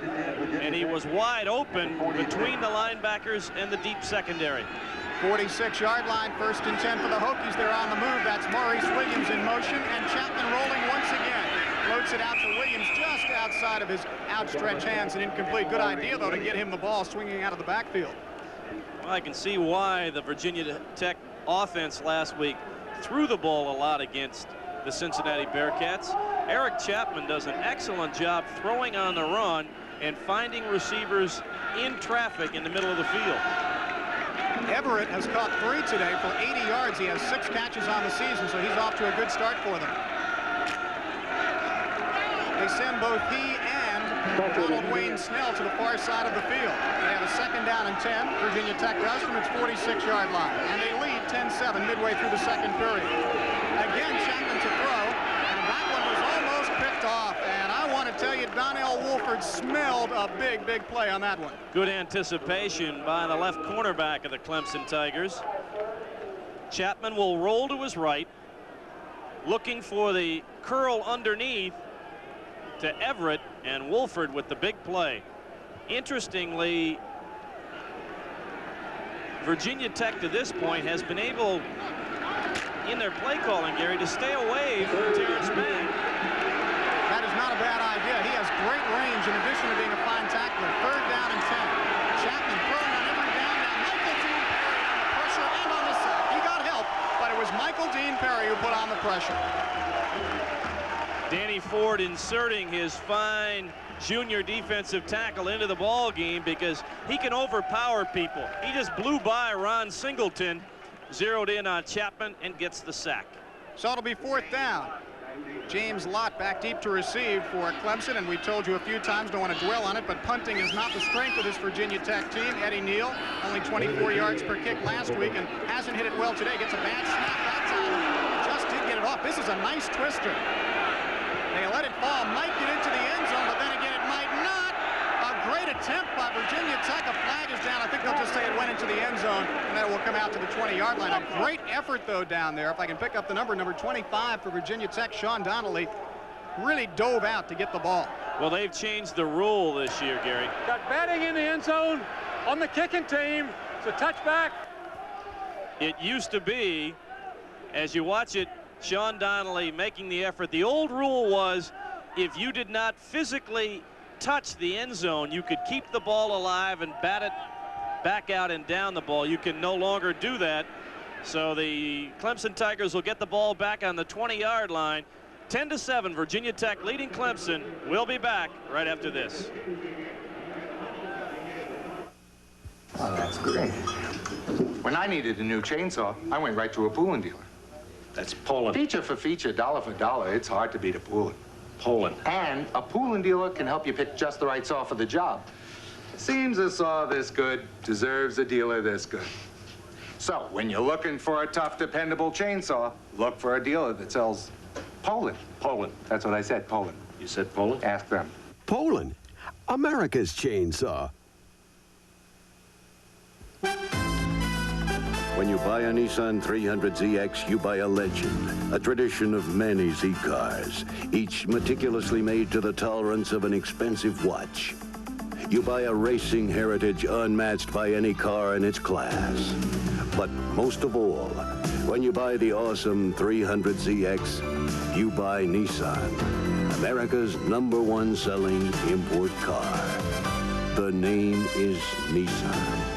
and he was wide open between the linebackers and the deep secondary. 46-yard line, 1st and 10 for the Hokies. They're on the move. That's Maurice Williams in motion, and Chapman rolling once again. Floats it out to Williams just outside of his outstretched hands, and incomplete. Good idea, though, to get him the ball swinging out of the backfield. Well, I can see why the Virginia Tech offense last week threw the ball a lot against the Cincinnati Bearcats. Eric Chapman does an excellent job throwing on the run and finding receivers in traffic in the middle of the field. Everett has caught 3 today for 80 yards. He has 6 catches on the season, so he's off to a good start for them. They send both he and Donald Wayne Snell to the far side of the field. They have a 2nd down and 10. Virginia Tech does from its 46-yard line. And they lead 10-7 midway through the 2nd period. Again, Chapman to throw, and that one was almost picked off. And I want to tell you, Donnell Wolford smelled a big, big play on that one. Good anticipation by the left cornerback of the Clemson Tigers. Chapman will roll to his right, looking for the curl underneath to Everett, and Wolford with the big play. Interestingly, Virginia Tech to this point has been able, in their play calling, Gary, to stay away from Terrence Mack. That is not a bad idea. He has great range in addition to being a fine tackler. 3rd down and 10. Chapman throwing on every down now. Michael Dean Perry on the pressure and on the sack. He got help, but it was Michael Dean Perry who put on the pressure. Danny Ford inserting his fine junior defensive tackle into the ball game because he can overpower people. He just blew by Ron Singleton, zeroed in on Chapman, and gets the sack. So it'll be 4th down. James Lott back deep to receive for Clemson, and we told you a few times, don't want to dwell on it, but punting is not the strength of this Virginia Tech team. Eddie Neal, only 24 yards per kick last week, and hasn't hit it well today. Gets a bad snap that time. Just did get it off. This is a nice twister. They let it fall, might get into the end zone, but then again it might not. A great attempt by Virginia Tech. A flag is down. I think they'll just say it went into the end zone, and then it will come out to the 20-yard line. A great effort, though, down there. If I can pick up the number 25 for Virginia Tech, Sean Donnelly really dove out to get the ball. Well, they've changed the rule this year, Gary. Got batting in the end zone on the kicking team. It's a touchback. It used to be, as you watch it, Sean Donnelly making the effort. The old rule was if you did not physically touch the end zone, you could keep the ball alive and bat it back out and down the ball. You can no longer do that. So the Clemson Tigers will get the ball back on the 20-yard line. 10-7, Virginia Tech leading Clemson. We'll be back right after this. Oh, that's great. When I needed a new chainsaw, I went right to a Poulin dealer. That's Poland. Feature for feature, dollar for dollar, it's hard to beat a Poulin. Poland. And a Poulin dealer can help you pick just the right saw for the job. Seems a saw this good deserves a dealer this good. So, when you're looking for a tough, dependable chainsaw, look for a dealer that sells Poland. Poland. That's what I said, Poland. You said Poland? Ask them. Poland, America's chainsaw. When you buy a Nissan 300ZX, you buy a legend, a tradition of many Z cars, each meticulously made to the tolerance of an expensive watch. You buy a racing heritage unmatched by any car in its class. But most of all, when you buy the awesome 300ZX, you buy Nissan, America's #1 selling import car. The name is Nissan.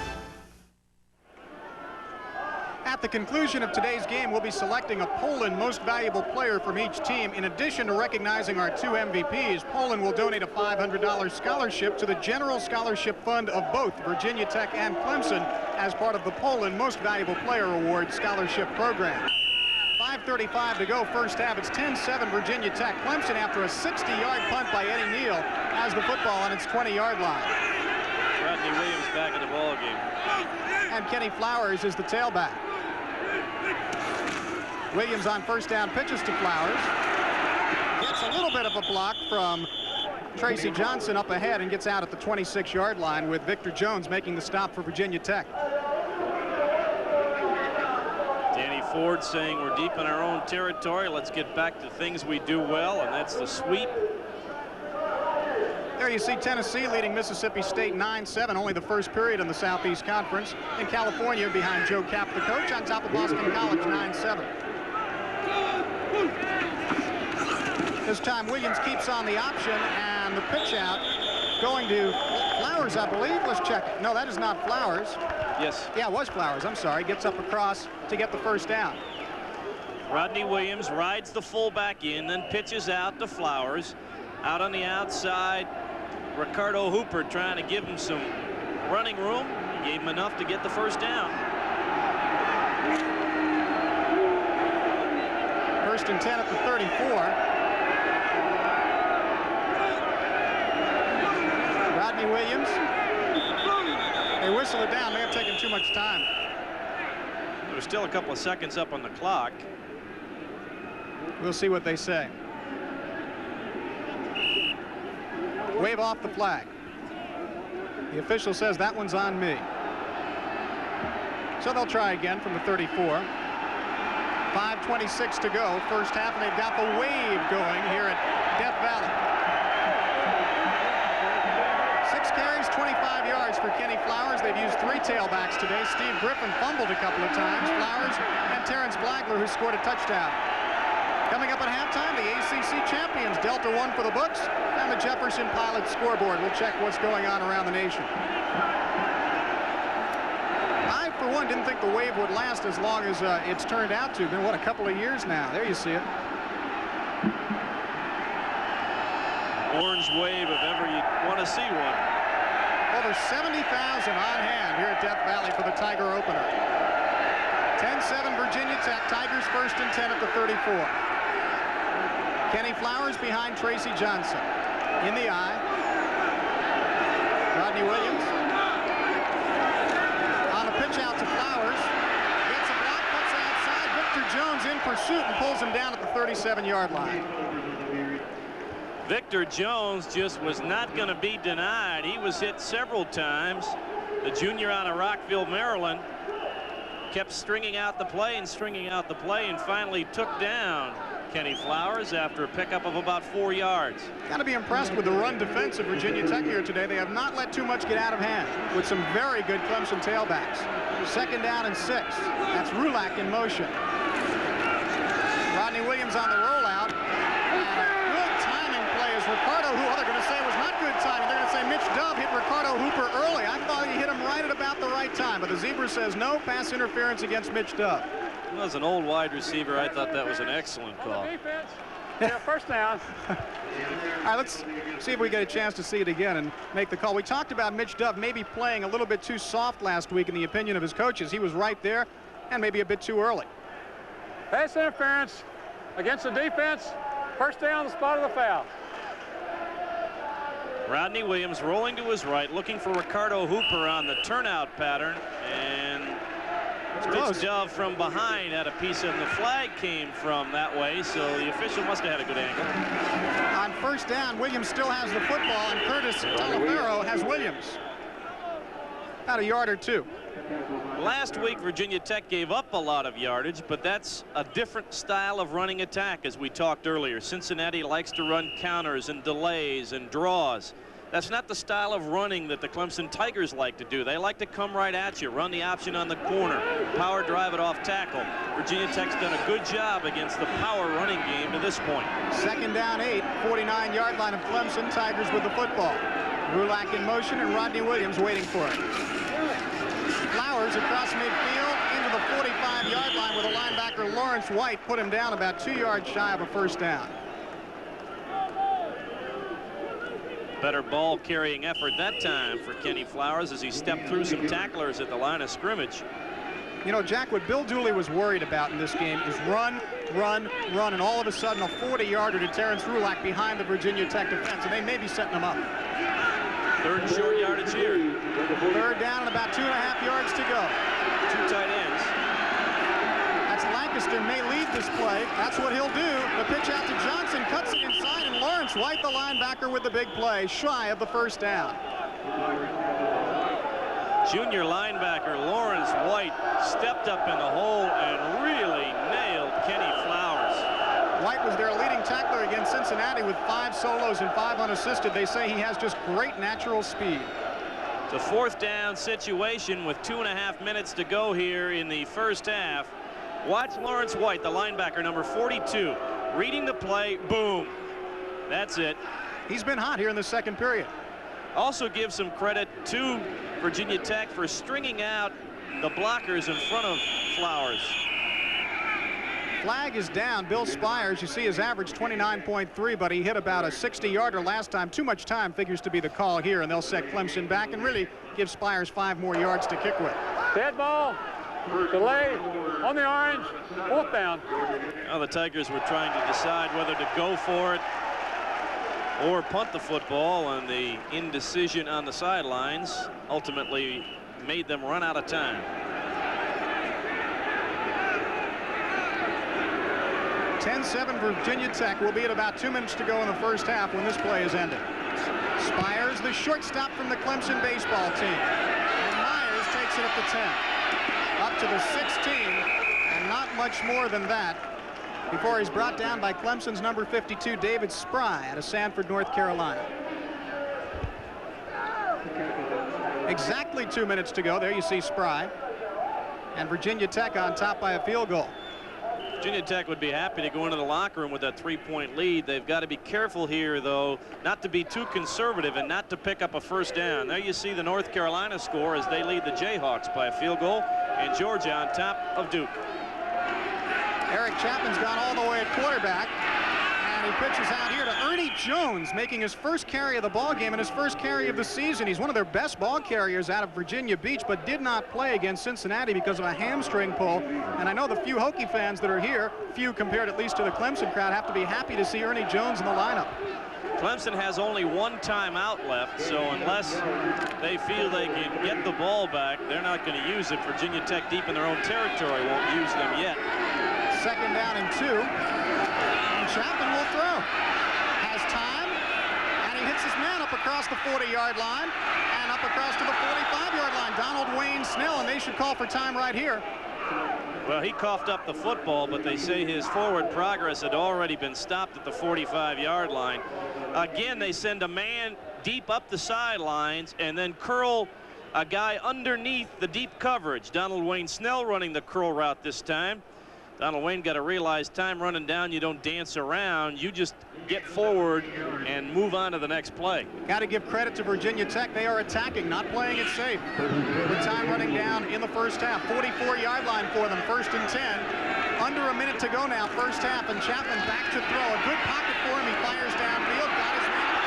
At the conclusion of today's game, we'll be selecting a Poland most valuable player from each team. In addition to recognizing our 2 MVPs, Poland will donate a $500 scholarship to the General Scholarship Fund of both Virginia Tech and Clemson as part of the Poland Most Valuable Player Award Scholarship Program. 5:35 to go, first half. It's 10-7 Virginia Tech. Clemson, after a 60-yard punt by Eddie Neal, has the football on its 20-yard line. Rodney Williams back in the ball game. And Kenny Flowers is the tailback. Williams on first down pitches to Flowers. Gets a little bit of a block from Tracy Johnson up ahead and gets out at the 26-yard line with Victor Jones making the stop for Virginia Tech. Danny Ford saying we're deep in our own territory. Let's get back to things we do well, and that's the sweep. There you see Tennessee leading Mississippi State 9-7, only the first period in the Southeast Conference. In California, behind Joe Kapp, the coach, on top of Boston College, 9-7. This time Williams keeps on the option, and the pitch out going to Flowers, I believe. Let's check. No, that is not Flowers. Yes. Yeah, it was Flowers. I'm sorry. Gets up across to get the first down. Rodney Williams rides the fullback in, then pitches out to Flowers. Out on the outside, Ricardo Hooper trying to give him some running room. He gave him enough to get the first down. First and 10 at the 34. Rodney Williams. They whistle it down. They have taken too much time. There's still a couple of seconds up on the clock. We'll see what they say. Wave off the flag. The official says that one's on me. So they'll try again from the 34. 5:26 to go, first half, and they've got the wave going here at Death Valley. 6 carries, 25 yards for Kenny Flowers. They've used 3 tailbacks today. Steve Griffin fumbled a couple of times. Flowers and Terrence Flagler, who scored a touchdown. Coming up at halftime, the ACC champions, Delta 1 for the books, and the Jefferson Pilot scoreboard. We'll check what's going on around the nation. I, for one, didn't think the wave would last as long as it's turned out to. Been, what, a couple of years now. There you see it. Orange wave if ever you want to see one. Over 70,000 on hand here at Death Valley for the Tiger opener. 10-7 Virginia Tech. Tigers first and 10 at the 34. Kenny Flowers behind Tracy Johnson. In the eye. Rodney Williams. On a pitch out to Flowers. Gets a block, puts outside. Victor Jones in pursuit and pulls him down at the 37-yard line. Victor Jones just was not going to be denied. He was hit several times. The junior out of Rockville, Maryland, kept stringing out the play and finally took down Kenny Flowers after a pickup of about 4 yards. Got to be impressed with the run defense of Virginia Tech here today. They have not let too much get out of hand with some very good Clemson tailbacks. Second down and 6. That's Rulak in motion. Rodney Williams on the rollout. And good timing play is Ricardo, who they're going to say was not good timing. They're going to say Mitch Dove hit Ricardo Hooper early. I thought he hit him right at about the right time, but the Zebra says no, pass interference against Mitch Dove. As an old wide receiver, I thought that was an excellent call. Yeah, first down. All right, let's see if we get a chance to see it again and make the call. We talked about Mitch Dove maybe playing a little bit too soft last week in the opinion of his coaches. He was right there and maybe a bit too early. Pass interference against the defense. First down on the spot of the foul. Rodney Williams rolling to his right, looking for Ricardo Hooper on the turnout pattern, and Mitch Dove from behind had a piece of the flag came from that way, so the official must have had a good angle. On first down, Williams still has the football, and Curtis Talifero has Williams. About a yard or two. Last week, Virginia Tech gave up a lot of yardage, but that's a different style of running attack, as we talked earlier. Cincinnati likes to run counters and delays and draws. That's not the style of running that the Clemson Tigers like to do. They like to come right at you, run the option on the corner, power drive it off tackle. Virginia Tech's done a good job against the power running game to this point. Second down 8, 49-yard line of Clemson. Tigers with the football. Rulak in motion and Rodney Williams waiting for it. Flowers across midfield into the 45-yard line with a linebacker, Lawrence White, put him down about 2 yards shy of a first down. Better ball carrying effort that time for Kenny Flowers as he stepped through some tacklers at the line of scrimmage. You know, Jack, what Bill Dooley was worried about in this game is run, run, run, and all of a sudden a 40-yarder to Terrence Rulak behind the Virginia Tech defense, and they may be setting him up. Third and short yardage here. Third down and about 2.5 yards to go. Two tight ends. That's Lancaster may lead this play. That's what he'll do. The pitch out to Johnson, cuts it inside, and Lawrence White, the linebacker, with the big play, shy of the first down. Junior linebacker Lawrence White stepped up in the hole and really nailed Kenny Flowers. White was their leading tackler against Cincinnati with 5 solos and 5 unassisted. They say he has just great natural speed. It's a fourth down situation with 2.5 minutes to go here in the first half. Watch Lawrence White, the linebacker, number 42, reading the play. Boom. That's it. He's been hot here in the second period. Also give some credit to Virginia Tech for stringing out the blockers in front of Flowers. Flag is down. Bill Spires, you see his average 29.3, but he hit about a 60-yarder last time. Too much time figures to be the call here, and they'll set Clemson back and really give Spires 5 more yards to kick with. Dead ball. Delay on the orange. Fourth down. Now the Tigers were trying to decide whether to go for it or punt the football, and the indecision on the sidelines ultimately made them run out of time. 10-7 Virginia Tech. Will be at about 2 minutes to go in the first half when this play is ended. Spires, the shortstop from the Clemson baseball team. And Myers takes it at the 10. Up to the 16, and not much more than that before he's brought down by Clemson's number 52, David Spry, out of Sanford, North Carolina. Exactly 2 minutes to go. There you see Spry. And Virginia Tech on top by a field goal. Virginia Tech would be happy to go into the locker room with that 3-point lead. They've got to be careful here, though, not to be too conservative and not to pick up a first down. There you see the North Carolina score as they lead the Jayhawks by a field goal, and Georgia on top of Duke. Eric Chapman's gone all the way at quarterback, and he pitches out here to Ernie Jones, making his first carry of the ball game and his first carry of the season. He's one of their best ball carriers out of Virginia Beach, but did not play against Cincinnati because of a hamstring pull. And I know the few Hokie fans that are here, few compared at least to the Clemson crowd, have to be happy to see Ernie Jones in the lineup. Clemson has only 1 timeout left, so unless they feel they can get the ball back, they're not going to use it. Virginia Tech, deep in their own territory, won't use them yet. Second down and 2. And Chapman will throw. Has time, and he hits his man up across the 40-yard line and up across to the 45-yard line. Donald Wayne Snell, and they should call for time right here. Well, he coughed up the football, but they say his forward progress had already been stopped at the 45-yard line. Again, they send a man deep up the sidelines and then curl a guy underneath the deep coverage. Donald Wayne Snell running the curl route this time. Donald Wayne got to realize time running down, you don't dance around. You just get forward and move on to the next play. Got to give credit to Virginia Tech. They are attacking, not playing it safe. With time running down in the first half. 44-yard line for them, 1st and 10. Under a minute to go now, first half, and Chapman back to throw. A good pocket for him. He fires downfield, got his man,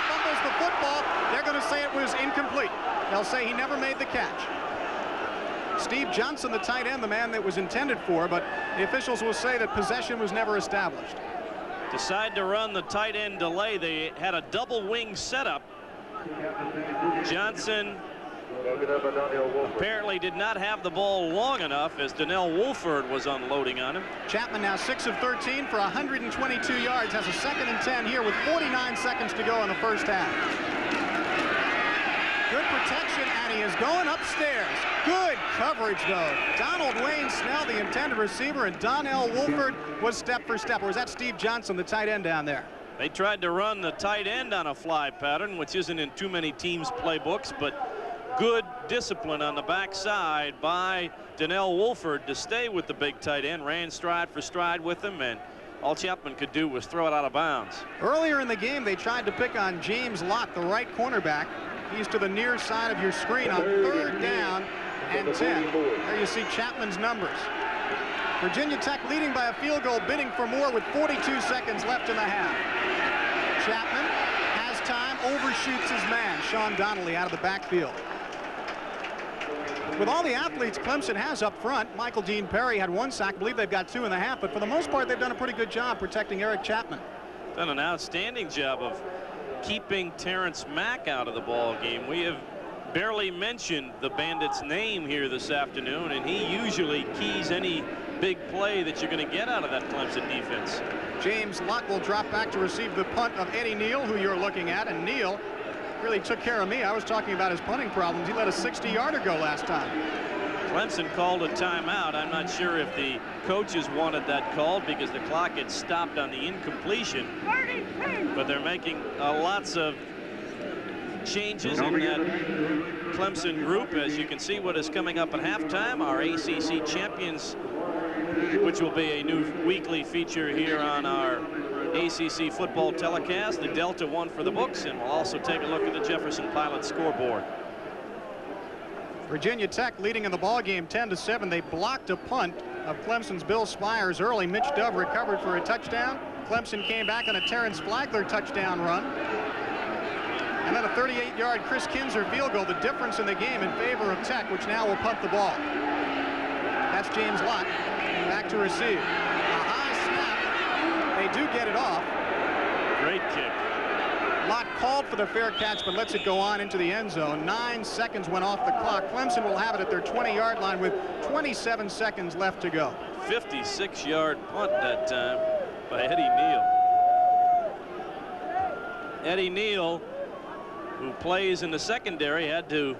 fumbles the football. They're going to say it was incomplete. They'll say he never made the catch. Steve Johnson, the tight end, the man that was intended for, but the officials will say that possession was never established. Decide to run the tight end delay. They had a double wing setup. Johnson apparently did not have the ball long enough as Donnell Wolford was unloading on him. Chapman now 6 of 13 for 122 yards. Has a 2nd and 10 here with 49 seconds to go in the first half. Good protection, and he is going upstairs. Good coverage, though. Donald Wayne Snell, the intended receiver, and Donnell Wolford was step for step. Or was that Steve Johnson, the tight end down there? They tried to run the tight end on a fly pattern, which isn't in too many teams' playbooks, but good discipline on the backside by Donnell Wolford to stay with the big tight end. Ran stride for stride with him, and all Chapman could do was throw it out of bounds. Earlier in the game, they tried to pick on James Lott, the right cornerback. He's to the near side of your screen on 3rd down and 10. There you see Chapman's numbers. Virginia Tech leading by a field goal, bidding for more with 42 seconds left in the half. Chapman has time, overshoots his man, Sean Donnelly, out of the backfield. With all the athletes Clemson has up front, Michael Dean Perry had 1 sack. I believe they've got 2.5, but for the most part, they've done a pretty good job protecting Eric Chapman. Done an outstanding job of keeping Terrence Mack out of the ball game. We have barely mentioned the Bandits' name here this afternoon, and he usually keys any big play that you're going to get out of that Clemson defense. James Lott will drop back to receive the punt of Eddie Neal, who you're looking at, and Neal really took care of me. I was talking about his punting problems. He let a 60-yarder go last time. Clemson called a timeout. I'm not sure if the coaches wanted that called because the clock had stopped on the incompletion, but they're making lots of changes in that Clemson group. As you can see, what is coming up at halftime, our ACC champions, which will be a new weekly feature here on our ACC football telecast. The Delta won for the books, and we'll also take a look at the Jefferson Pilot scoreboard. Virginia Tech leading in the ball game 10-7. They blocked a punt of Clemson's Bill Spires early. Mitch Dove recovered for a touchdown. Clemson came back on a Terrence Flagler touchdown run. And then a 38-yard Chris Kinzer field goal, the difference in the game in favor of Tech, which now will punt the ball. That's James Lott back to receive. A high snap. They do get it off. Great kick. Lott called for the fair catch, but lets it go on into the end zone. 9 seconds went off the clock. Clemson will have it at their 20-yard line with 27 seconds left to go. 56-yard punt that time by Eddie Neal. Eddie Neal, who plays in the secondary, had to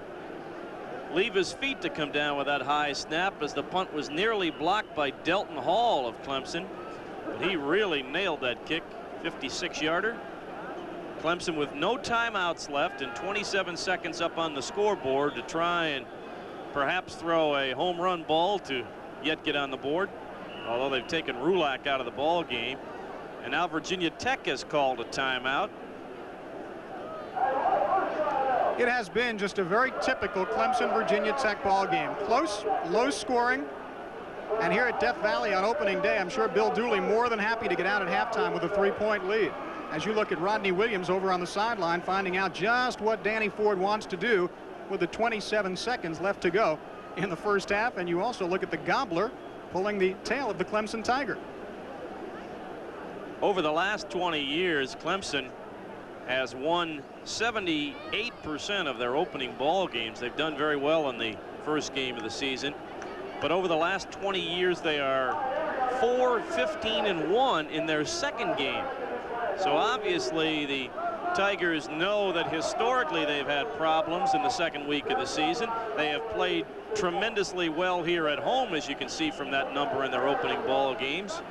leave his feet to come down with that high snap as the punt was nearly blocked by Delton Hall of Clemson. But he really nailed that kick. 56-yarder. Clemson with no timeouts left and 27 seconds up on the scoreboard to try and perhaps throw a home run ball to yet get on the board, although they've taken Rulak out of the ball game. And now Virginia Tech has called a timeout. It has been just a very typical Clemson Virginia Tech ball game. Close, low scoring. And here at Death Valley on opening day, I'm sure Bill Dooley more than happy to get out at halftime with a 3-point lead. As you look at Rodney Williams over on the sideline, finding out just what Danny Ford wants to do with the 27 seconds left to go in the first half. And you also look at the Gobbler pulling the tail of the Clemson Tiger. Over the last 20 years, Clemson has won 78% of their opening ball games. They've done very well in the first game of the season. But over the last 20 years, they are 4-15-1 in their second game. So obviously the Tigers know that historically they've had problems in the second week of the season. They have played tremendously well here at home, as you can see from that number in their opening ball games.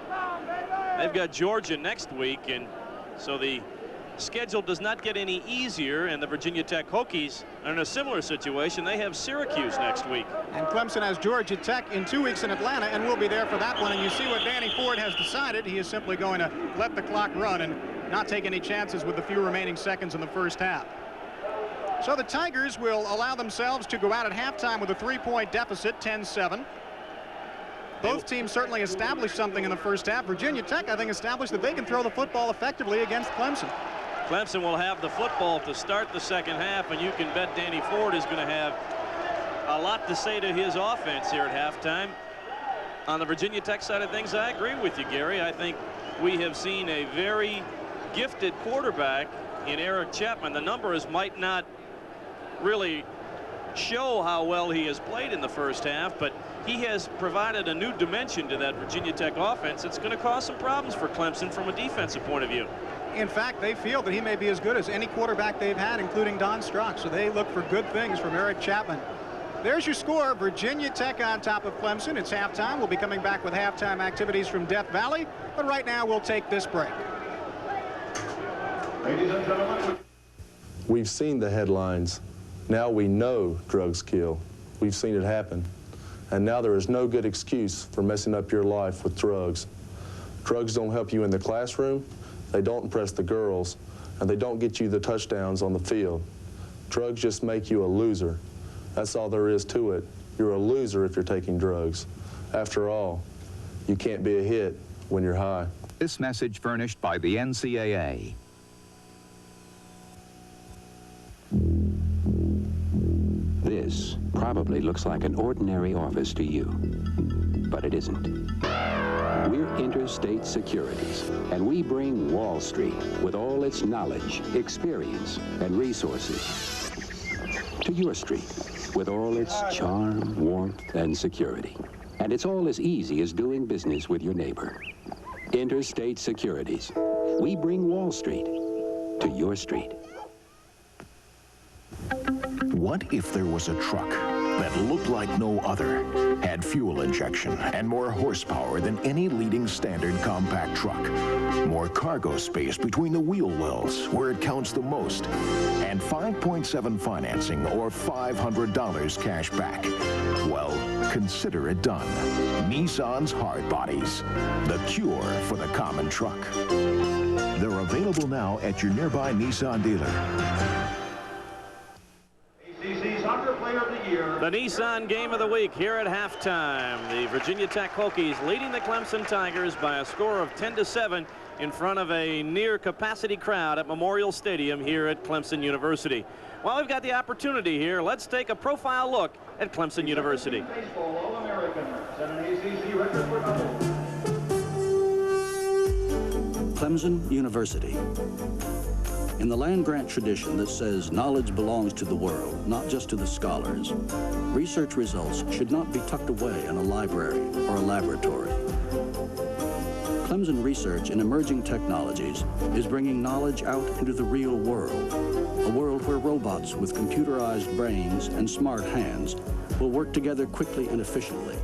They've got Georgia next week, and so the schedule does not get any easier, and the Virginia Tech Hokies are in a similar situation. They have Syracuse next week. And Clemson has Georgia Tech in 2 weeks in Atlanta, and we'll be there for that one. And you see what Danny Ford has decided. He is simply going to let the clock run and not take any chances with the few remaining seconds in the first half. So the Tigers will allow themselves to go out at halftime with a 3-point deficit, 10-7. Both teams certainly established something in the first half. Virginia Tech, I think, established that they can throw the football effectively against Clemson. Clemson will have the football to start the second half, and you can bet Danny Ford is going to have a lot to say to his offense here at halftime. On the Virginia Tech side of things, I agree with you, Gary. I think we have seen a very gifted quarterback in Eric Chapman. The numbers might not really show how well he has played in the first half, but he has provided a new dimension to that Virginia Tech offense. It's going to cause some problems for Clemson from a defensive point of view. In fact, they feel that he may be as good as any quarterback they've had, including Don Strock, so they look for good things from Eric Chapman. There's your score. Virginia Tech on top of Clemson. It's halftime. We'll be coming back with halftime activities from Death Valley, but right now we'll take this break. Ladies and gentlemen, we've seen the headlines. Now we know drugs kill. We've seen it happen. And now there is no good excuse for messing up your life with drugs. Drugs don't help you in the classroom, they don't impress the girls, and they don't get you the touchdowns on the field. Drugs just make you a loser. That's all there is to it. You're a loser if you're taking drugs. After all, you can't be a hit when you're high. This message furnished by the NCAA. This probably looks like an ordinary office to you, but it isn't. We're Interstate Securities, and we bring Wall Street with all its knowledge, experience, and resources to your street with all its charm, warmth, and security. And it's all as easy as doing business with your neighbor. Interstate Securities. We bring Wall Street to your street. What if there was a truck that looked like no other, had fuel injection, and more horsepower than any leading standard compact truck? More cargo space between the wheel wells, where it counts the most, and 5.7 financing or $500 cash back. Well, consider it done. Nissan's hard bodies, the cure for the common truck. They're available now at your nearby Nissan dealer. The Nissan Game of the Week here at halftime. The Virginia Tech Hokies leading the Clemson Tigers by a score of 10-7 in front of a near capacity crowd at Memorial Stadium here at Clemson University. While we've got the opportunity here, let's take a profile look at Clemson University. Clemson University. In the land-grant tradition that says knowledge belongs to the world, not just to the scholars, research results should not be tucked away in a library or a laboratory. Clemson research in emerging technologies is bringing knowledge out into the real world, a world where robots with computerized brains and smart hands will work together quickly and efficiently.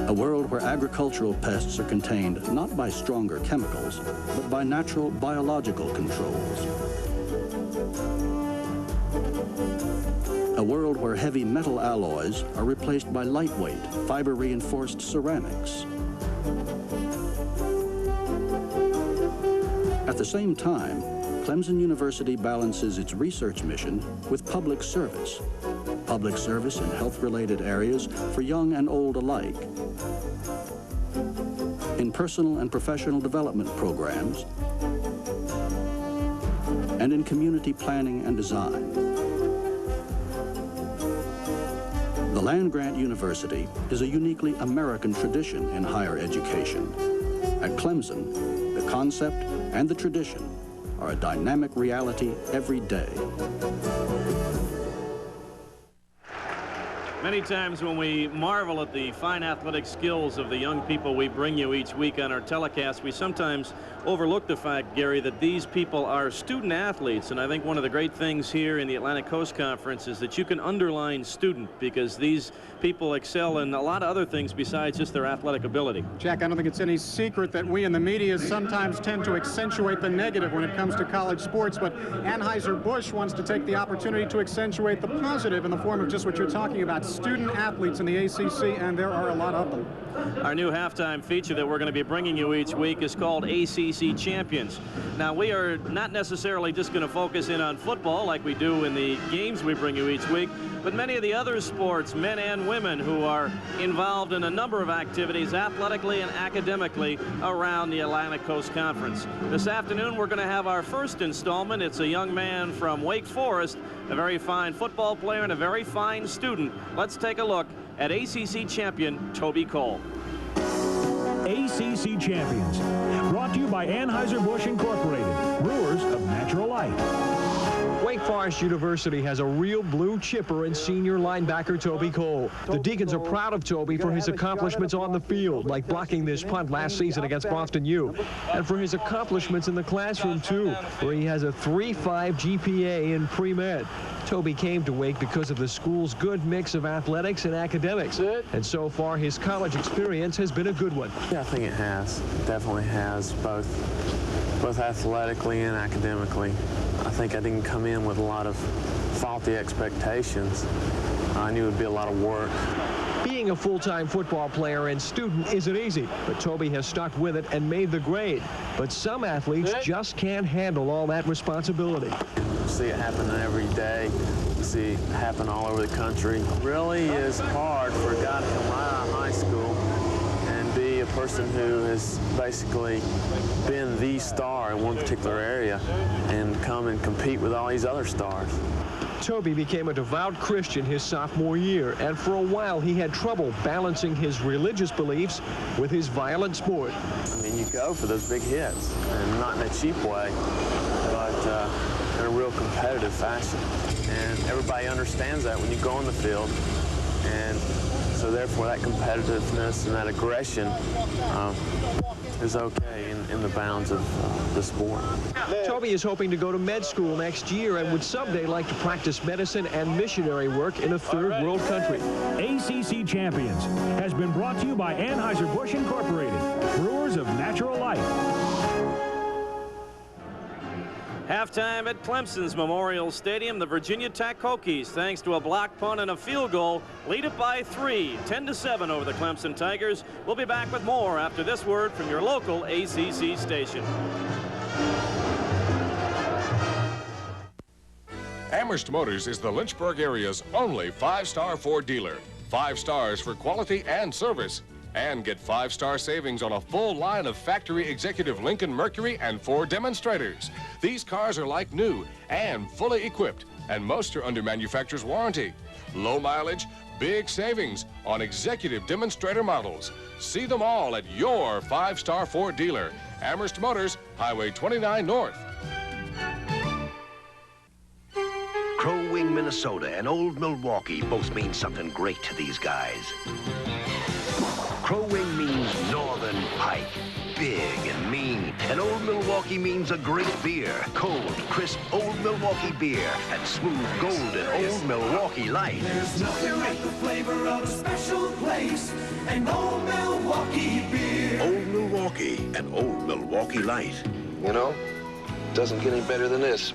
A world where agricultural pests are contained not by stronger chemicals, but by natural biological controls. A world where heavy metal alloys are replaced by lightweight, fiber-reinforced ceramics. At the same time, Clemson University balances its research mission with public service in health-related areas for young and old alike, in personal and professional development programs, and in community planning and design. The land-grant university is a uniquely American tradition in higher education. At Clemson, the concept and the tradition are a dynamic reality every day. Many times when we marvel at the fine athletic skills of the young people we bring you each week on our telecast, we sometimes overlook the fact, Gary, that these people are student athletes. And I think one of the great things here in the Atlantic Coast Conference is that you can underline student, because these people excel in a lot of other things besides just their athletic ability. Jack, I don't think it's any secret that we in the media sometimes tend to accentuate the negative when it comes to college sports, but Anheuser-Busch wants to take the opportunity to accentuate the positive in the form of just what you're talking about, student athletes in the ACC, and there are a lot of them. Our new halftime feature that we're going to be bringing you each week is called ACC Champions. Now, we are not necessarily just going to focus in on football like we do in the games we bring you each week, but many of the other sports, men and women, who are involved in a number of activities athletically and academically around the Atlantic Coast Conference. This afternoon, we're going to have our first installment. It's a young man from Wake Forest, a very fine football player and a very fine student. Let's take a look at ACC champion Toby Cole. ACC Champions, brought to you by Anheuser-Busch Incorporated, brewers of natural light. Wake Forest University has a real blue chipper in senior linebacker Toby Cole. The Deacons are proud of Toby for his accomplishments on the field, like blocking this punt last season against Boston U, and for his accomplishments in the classroom, too, where he has a 3.5 GPA in pre-med. Toby came to Wake because of the school's good mix of athletics and academics, and so far his college experience has been a good one. Yeah, I think it has. It definitely has, both athletically and academically. I think I didn't come in with a lot of faulty expectations. I knew it would be a lot of work. Being a full-time football player and student isn't easy, but Toby has stuck with it and made the grade. But some athletes just can't handle all that responsibility. You see it happen every day. You see it happen all over the country. It really is hard for a guy to come right out of high school and be a person who has basically been the star in one particular area and come and compete with all these other stars. Toby became a devout Christian his sophomore year, and for a while he had trouble balancing his religious beliefs with his violent sport. I mean, you go for those big hits, and not in a cheap way, but in a real competitive fashion. And everybody understands that when you go on the field. And so therefore that competitiveness and that aggression is okay in the bounds of the sport. Toby is hoping to go to med school next year and would someday like to practice medicine and missionary work in a third world country. ACC Champions has been brought to you by Anheuser-Busch Incorporated, brewers of natural light. Halftime at Clemson's Memorial Stadium, the Virginia Tech Hokies, thanks to a block punt and a field goal, lead it by 3, 10-7 over the Clemson Tigers. We'll be back with more after this word from your local ACC station. Amherst Motors is the Lynchburg area's only 5-star Ford dealer. 5 stars for quality and service. And get 5-star savings on a full line of factory executive Lincoln Mercury and Ford demonstrators. These cars are like new and fully equipped, and most are under manufacturer's warranty. Low mileage, big savings on executive demonstrator models. See them all at your 5-star Ford dealer. Amherst Motors, Highway 29 North. Crow Wing, Minnesota and Old Milwaukee both mean something great to these guys. Crow Wing means Northern Pike, big and mean. And Old Milwaukee means a great beer, cold, crisp Old Milwaukee beer, and smooth, golden Old Milwaukee Light. There's nothing like the flavor of a special place, and Old Milwaukee beer. Old Milwaukee and Old Milwaukee Light. You know, doesn't get any better than this.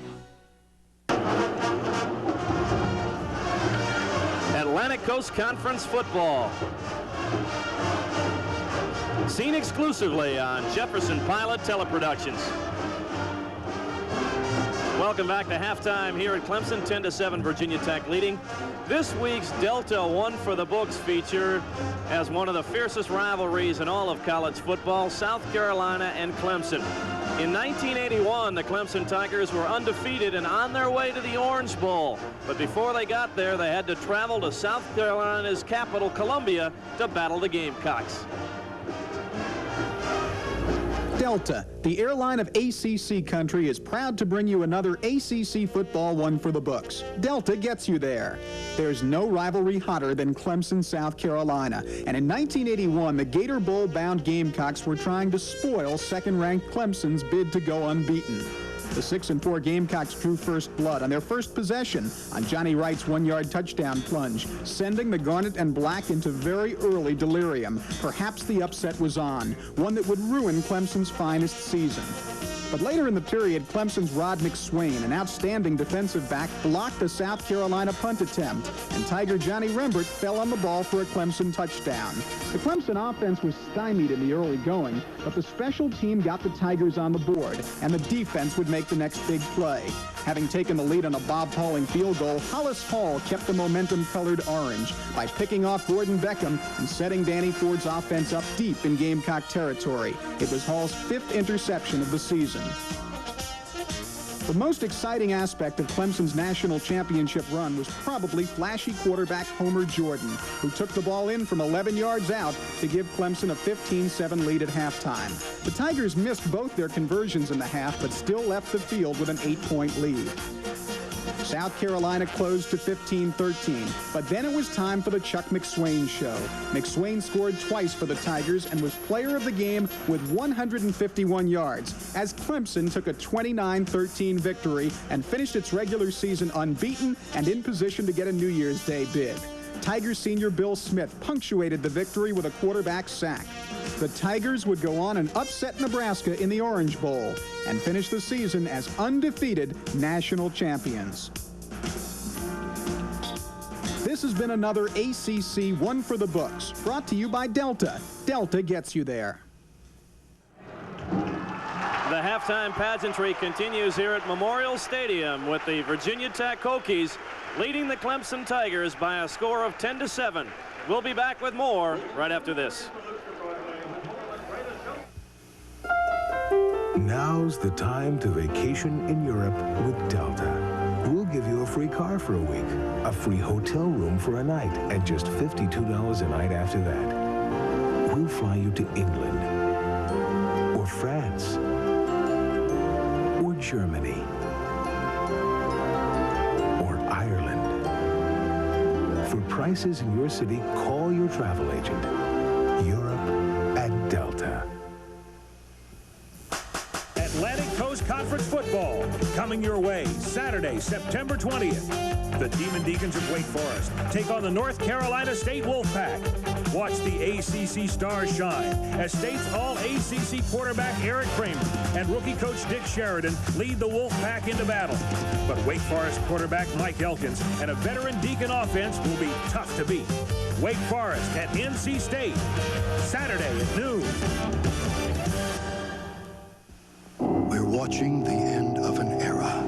Atlantic Coast Conference football. Seen exclusively on Jefferson Pilot Teleproductions. Welcome back to halftime here at Clemson, 10-7 Virginia Tech leading. This week's Delta One for the Books feature has one of the fiercest rivalries in all of college football, South Carolina and Clemson. In 1981, the Clemson Tigers were undefeated and on their way to the Orange Bowl. But before they got there, they had to travel to South Carolina's capital, Columbia, to battle the Gamecocks. Delta, the airline of ACC country, is proud to bring you another ACC football one for the books. Delta gets you there. There's no rivalry hotter than Clemson, South Carolina. And in 1981, the Gator Bowl-bound Gamecocks were trying to spoil second-ranked Clemson's bid to go unbeaten. The 6-4 Gamecocks drew first blood on their first possession on Johnny Wright's 1-yard touchdown plunge, sending the Garnet and Black into very early delirium. Perhaps the upset was on, one that would ruin Clemson's finest season. But later in the period, Clemson's Rod McSwain, an outstanding defensive back, blocked a South Carolina punt attempt, and Tiger Johnny Rembert fell on the ball for a Clemson touchdown. The Clemson offense was stymied in the early going, but the special team got the Tigers on the board, and the defense would make the next big play. Having taken the lead on a Bob Pauling field goal, Hollis Hall kept the momentum-colored orange by picking off Gordon Beckham and setting Danny Ford's offense up deep in Gamecock territory. It was Hall's 5th interception of the season. The most exciting aspect of Clemson's national championship run was probably flashy quarterback Homer Jordan, who took the ball in from 11 yards out to give Clemson a 15-7 lead at halftime. The Tigers missed both their conversions in the half, but still left the field with an 8-point lead. South Carolina closed to 15-13, but then it was time for the Chuck McSwain show. McSwain scored twice for the Tigers and was player of the game with 151 yards, as Clemson took a 29-13 victory and finished its regular season unbeaten and in position to get a New Year's Day bid. Tigers senior Bill Smith punctuated the victory with a quarterback sack. The Tigers would go on and upset Nebraska in the Orange Bowl and finish the season as undefeated national champions. This has been another ACC One for the Books, brought to you by Delta. Delta gets you there. The halftime pageantry continues here at Memorial Stadium with the Virginia Tech Hokies leading the Clemson Tigers by a score of 10-7. We'll be back with more right after this. Now's the time to vacation in Europe with Delta. We'll give you a free car for a week, a free hotel room for a night, and just $52 a night after that. We'll fly you to England, or France, or Germany, or Ireland. For prices in your city, call your travel agent. Europe at Delta. Atlantic Coast Conference football coming your way Saturday, September 20th. The Demon Deacons of Wake Forest take on the North Carolina State Wolfpack. Watch the ACC stars shine as State's all-ACC quarterback Eric Kramer and rookie coach Dick Sheridan lead the Wolfpack into battle. But Wake Forest quarterback Mike Elkins and a veteran Deacon offense will be tough to beat. Wake Forest at NC State, Saturday at noon. We're watching the end of an era.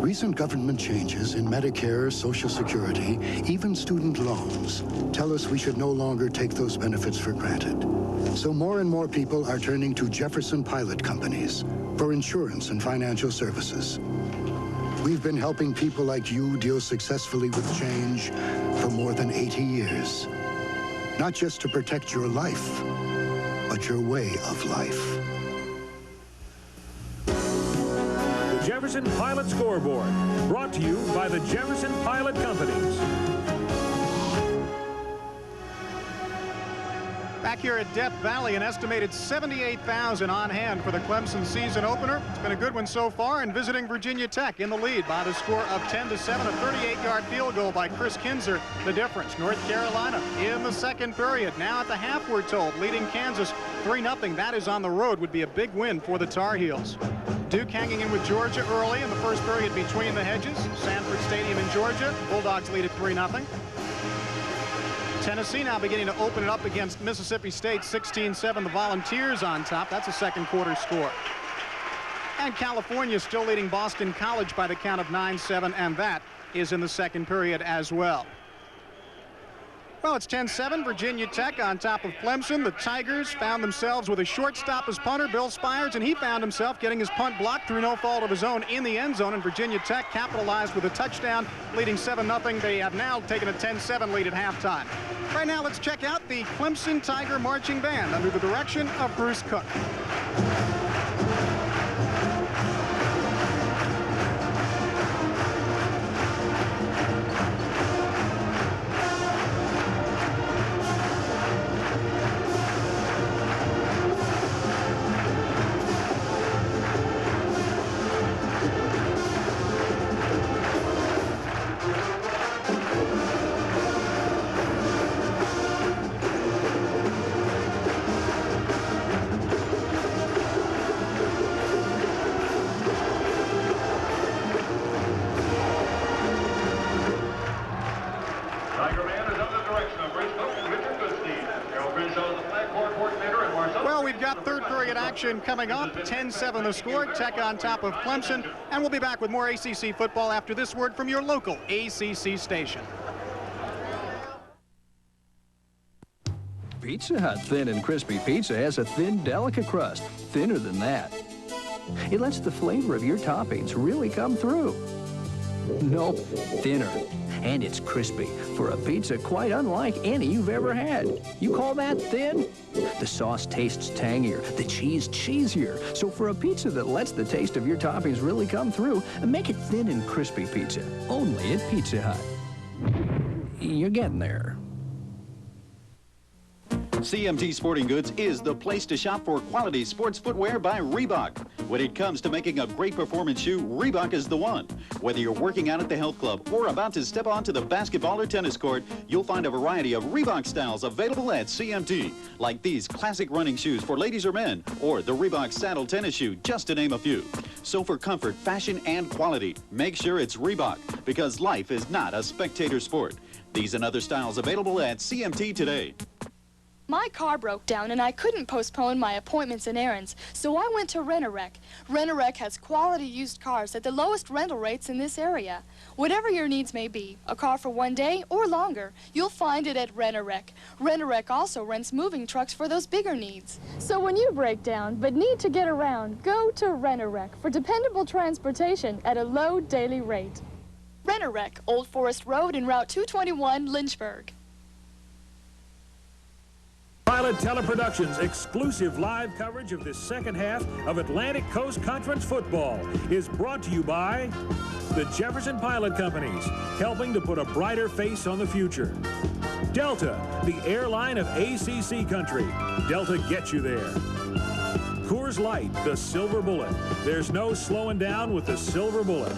Recent government changes in Medicare, Social Security, even student loans tell us we should no longer take those benefits for granted. So more and more people are turning to Jefferson Pilot Companies for insurance and financial services. We've been helping people like you deal successfully with change for more than 80 years. Not just to protect your life, but your way of life. Jefferson Pilot Scoreboard, brought to you by the Jefferson Pilot Companies. Back here at Death Valley, an estimated 78,000 on hand for the Clemson season opener. It's been a good one so far, and visiting Virginia Tech in the lead by the score of 10-7, a 38-yard field goal by Chris Kinzer. The difference, North Carolina in the second period. Now at the half, we're told, leading Kansas 3-0. That is on the road, would be a big win for the Tar Heels. Duke hanging in with Georgia early in the first period between the hedges. Sanford Stadium in Georgia. Bulldogs lead at 3-0. Tennessee now beginning to open it up against Mississippi State, 16-7. The Volunteers on top. That's a second quarter score. And California still leading Boston College by the count of 9-7, and that is in the second period as well. Well, it's 10-7, Virginia Tech on top of Clemson. The Tigers found themselves with a shortstop as punter, Bill Spires, and he found himself getting his punt blocked through no fault of his own in the end zone, and Virginia Tech capitalized with a touchdown, leading 7-0. They have now taken a 10-7 lead at halftime. Right now, let's check out the Clemson Tiger Marching Band under the direction of Bruce Cook. third period action coming up. 10-7 the score. Tech on top of Clemson. And we'll be back with more ACC football after this word from your local ACC station. Pizza Hut Thin and Crispy Pizza has a thin, delicate crust, thinner than that. It lets the flavor of your toppings really come through. No, thinner. And it's crispy for a pizza quite unlike any you've ever had. You call that thin? The sauce tastes tangier, the cheese cheesier. So for a pizza that lets the taste of your toppings really come through, make it thin and crispy pizza. Only at Pizza Hut. You're getting there. CMT Sporting Goods is the place to shop for quality sports footwear by Reebok. When it comes to making a great performance shoe, Reebok is the one. Whether you're working out at the health club or about to step onto the basketball or tennis court, you'll find a variety of Reebok styles available at CMT, like these classic running shoes for ladies or men, or the Reebok saddle tennis shoe, just to name a few. So for comfort, fashion, and quality, make sure it's Reebok, because life is not a spectator sport. These and other styles available at CMT today. My car broke down and I couldn't postpone my appointments and errands, so I went to Rent-A-Wreck. Rent-A-Wreck has quality used cars at the lowest rental rates in this area. Whatever your needs may be, a car for one day or longer, you'll find it at Rent-A-Wreck. Rent-A-Wreck also rents moving trucks for those bigger needs. So when you break down but need to get around, go to Rent-A-Wreck for dependable transportation at a low daily rate. Rent-A-Wreck, Old Forest Road and Route 221, Lynchburg. Pilot Teleproductions' exclusive live coverage of the second half of Atlantic Coast Conference football is brought to you by the Jefferson Pilot Companies, helping to put a brighter face on the future. Delta, the airline of ACC country. Delta gets you there. Coors Light, the silver bullet. There's no slowing down with the silver bullet.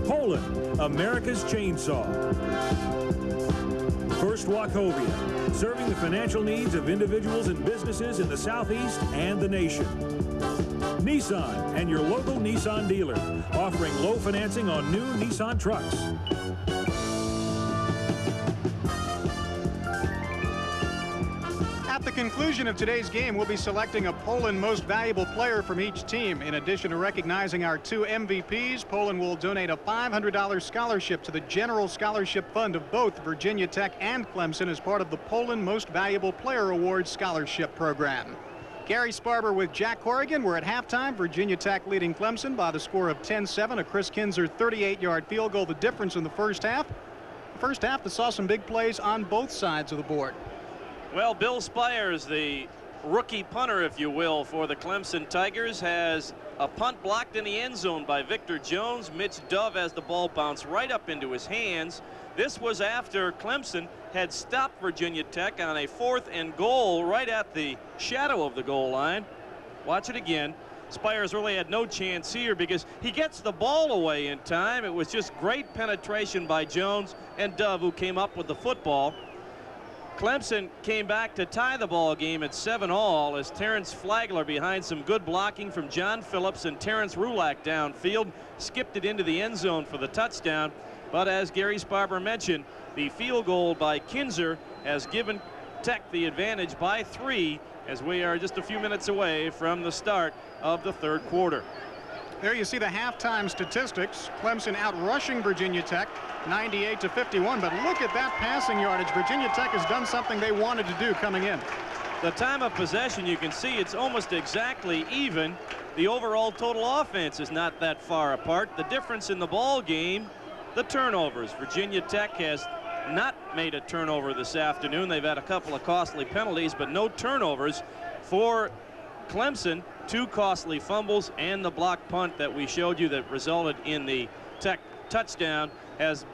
Poland, America's chainsaw. First Wachovia, serving the financial needs of individuals and businesses in the Southeast and the nation. Nissan and your local Nissan dealer, offering low financing on new Nissan trucks. At the conclusion of today's game, we'll be selecting a Poland most valuable player from each team. In addition to recognizing our two MVPs, Poland will donate a $500 scholarship to the General Scholarship Fund of both Virginia Tech and Clemson as part of the Poland Most Valuable Player Awards Scholarship Program. Gary Sparber with Jack Corrigan. We're at halftime. Virginia Tech leading Clemson by the score of 10-7. A Chris Kinzer 38-yard field goal, the difference in the first half. The first half that saw some big plays on both sides of the board. Well, Bill Spires, the rookie punter, if you will, for the Clemson Tigers, has a punt blocked in the end zone by Victor Jones. Mitch Dove has the ball bounce right up into his hands. This was after Clemson had stopped Virginia Tech on a 4th and goal right at the shadow of the goal line. Watch it again. Spires really had no chance here because he gets the ball away in time. It was just great penetration by Jones and Dove, who came up with the football. Clemson came back to tie the ball game at 7-all as Terrence Flagler, behind some good blocking from John Phillips and Terrence Rulak downfield, skipped it into the end zone for the touchdown. But as Gary Sparber mentioned, the field goal by Kinzer has given Tech the advantage by 3 as we are just a few minutes away from the start of the third quarter. There you see the halftime statistics. Clemson out rushing Virginia Tech 98-51, but look at that passing yardage. Virginia Tech has done something they wanted to do coming in. The time of possession, you can see it's almost exactly even. The overall total offense is not that far apart. The difference in the ball game, the turnovers. Virginia Tech has not made a turnover this afternoon. They've had a couple of costly penalties, but no turnovers for Clemson. 2 costly fumbles and the block punt that we showed you that resulted in the Tech touchdown has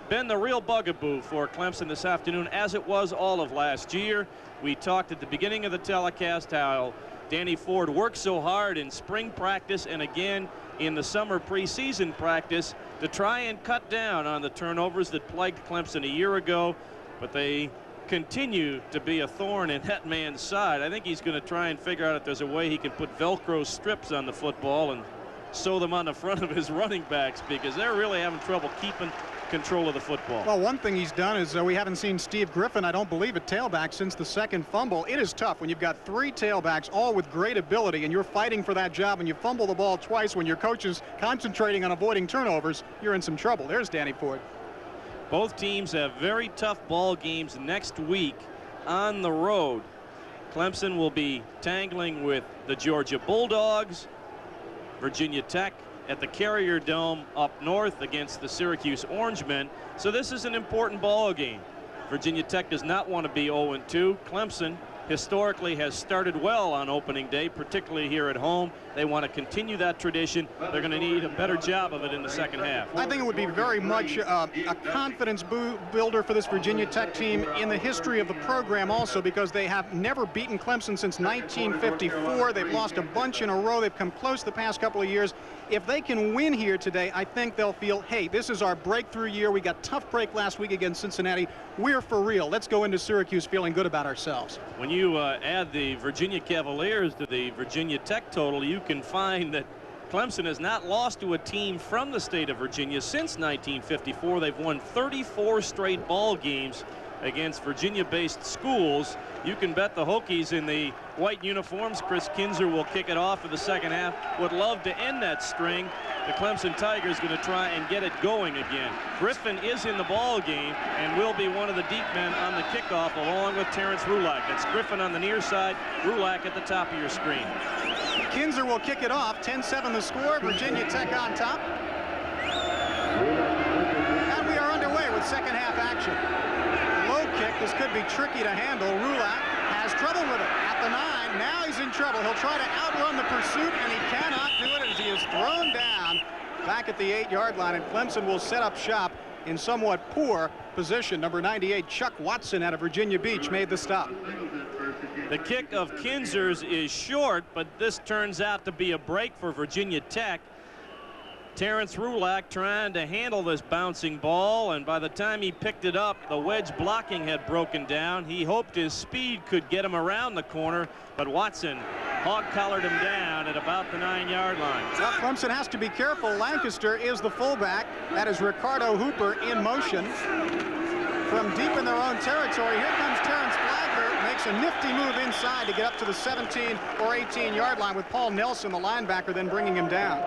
been the real bugaboo for Clemson this afternoon, as it was all of last year. We talked at the beginning of the telecast how Danny Ford worked so hard in spring practice and again in the summer preseason practice to try and cut down on the turnovers that plagued Clemson a year ago, but they continue to be a thorn in that man's side. I think he's going to try and figure out if there's a way he can put Velcro strips on the football and sew them on the front of his running backs, because they're really having trouble keeping control of the football. Well, one thing he's done is we haven't seen Steve Griffin, I don't believe, at tailback since the second fumble. It is tough when you've got 3 tailbacks, all with great ability, and you're fighting for that job, and you fumble the ball twice when your coach is concentrating on avoiding turnovers. You're in some trouble. There's Danny Ford. Both teams have very tough ball games next week on the road. Clemson will be tangling with the Georgia Bulldogs. Virginia Tech at the Carrier Dome up north against the Syracuse Orangemen. So this is an important ball game. Virginia Tech does not want to be 0-2. Clemson historically has started well on opening day, particularly here at home. They want to continue that tradition. They're going to need a better job of it in the second half. I think it would be very much a confidence builder for this Virginia Tech team in the history of the program also, because they have never beaten Clemson since 1954. They've lost a bunch in a row. They've come close the past couple of years. If they can win here today, I think they'll feel, hey, this is our breakthrough year. We got tough break last week against Cincinnati. We're for real. Let's go into Syracuse feeling good about ourselves. When you add the Virginia Cavaliers to the Virginia Tech total, you can find that Clemson has not lost to a team from the state of Virginia since 1954. They've won 34 straight ball games against Virginia-based schools. You can bet the Hokies in the white uniforms. Chris Kinzer will kick it off for the second half. Would love to end that string. The Clemson Tigers going to try and get it going again. Griffin is in the ball game and will be one of the deep men on the kickoff along with Terrence Rulak. That's Griffin on the near side, Rulak at the top of your screen. Kinzer will kick it off. 10-7 the score. Virginia Tech on top. And we are underway with second half action. Low kick. This could be tricky to handle. Rulak has trouble with it at the 9. Now he's in trouble. He'll try to outrun the pursuit, and he cannot do it as he is thrown down back at the 8-yard line. And Clemson will set up shop in somewhat poor position. Number 98, Chuck Watson out of Virginia Beach, made the stop. The kick of Kinzer's is short, but this turns out to be a break for Virginia Tech. Terrence Rulak trying to handle this bouncing ball, and by the time he picked it up, the wedge blocking had broken down. He hoped his speed could get him around the corner, but Watson hog-collared him down at about the 9-yard line. Well, Clemson has to be careful. Lancaster is the fullback. That is Ricardo Hooper in motion. From deep in their own territory, here comes Terrence Flagler. Makes a nifty move inside to get up to the 17 or 18-yard line with Paul Nelson, the linebacker, then bringing him down.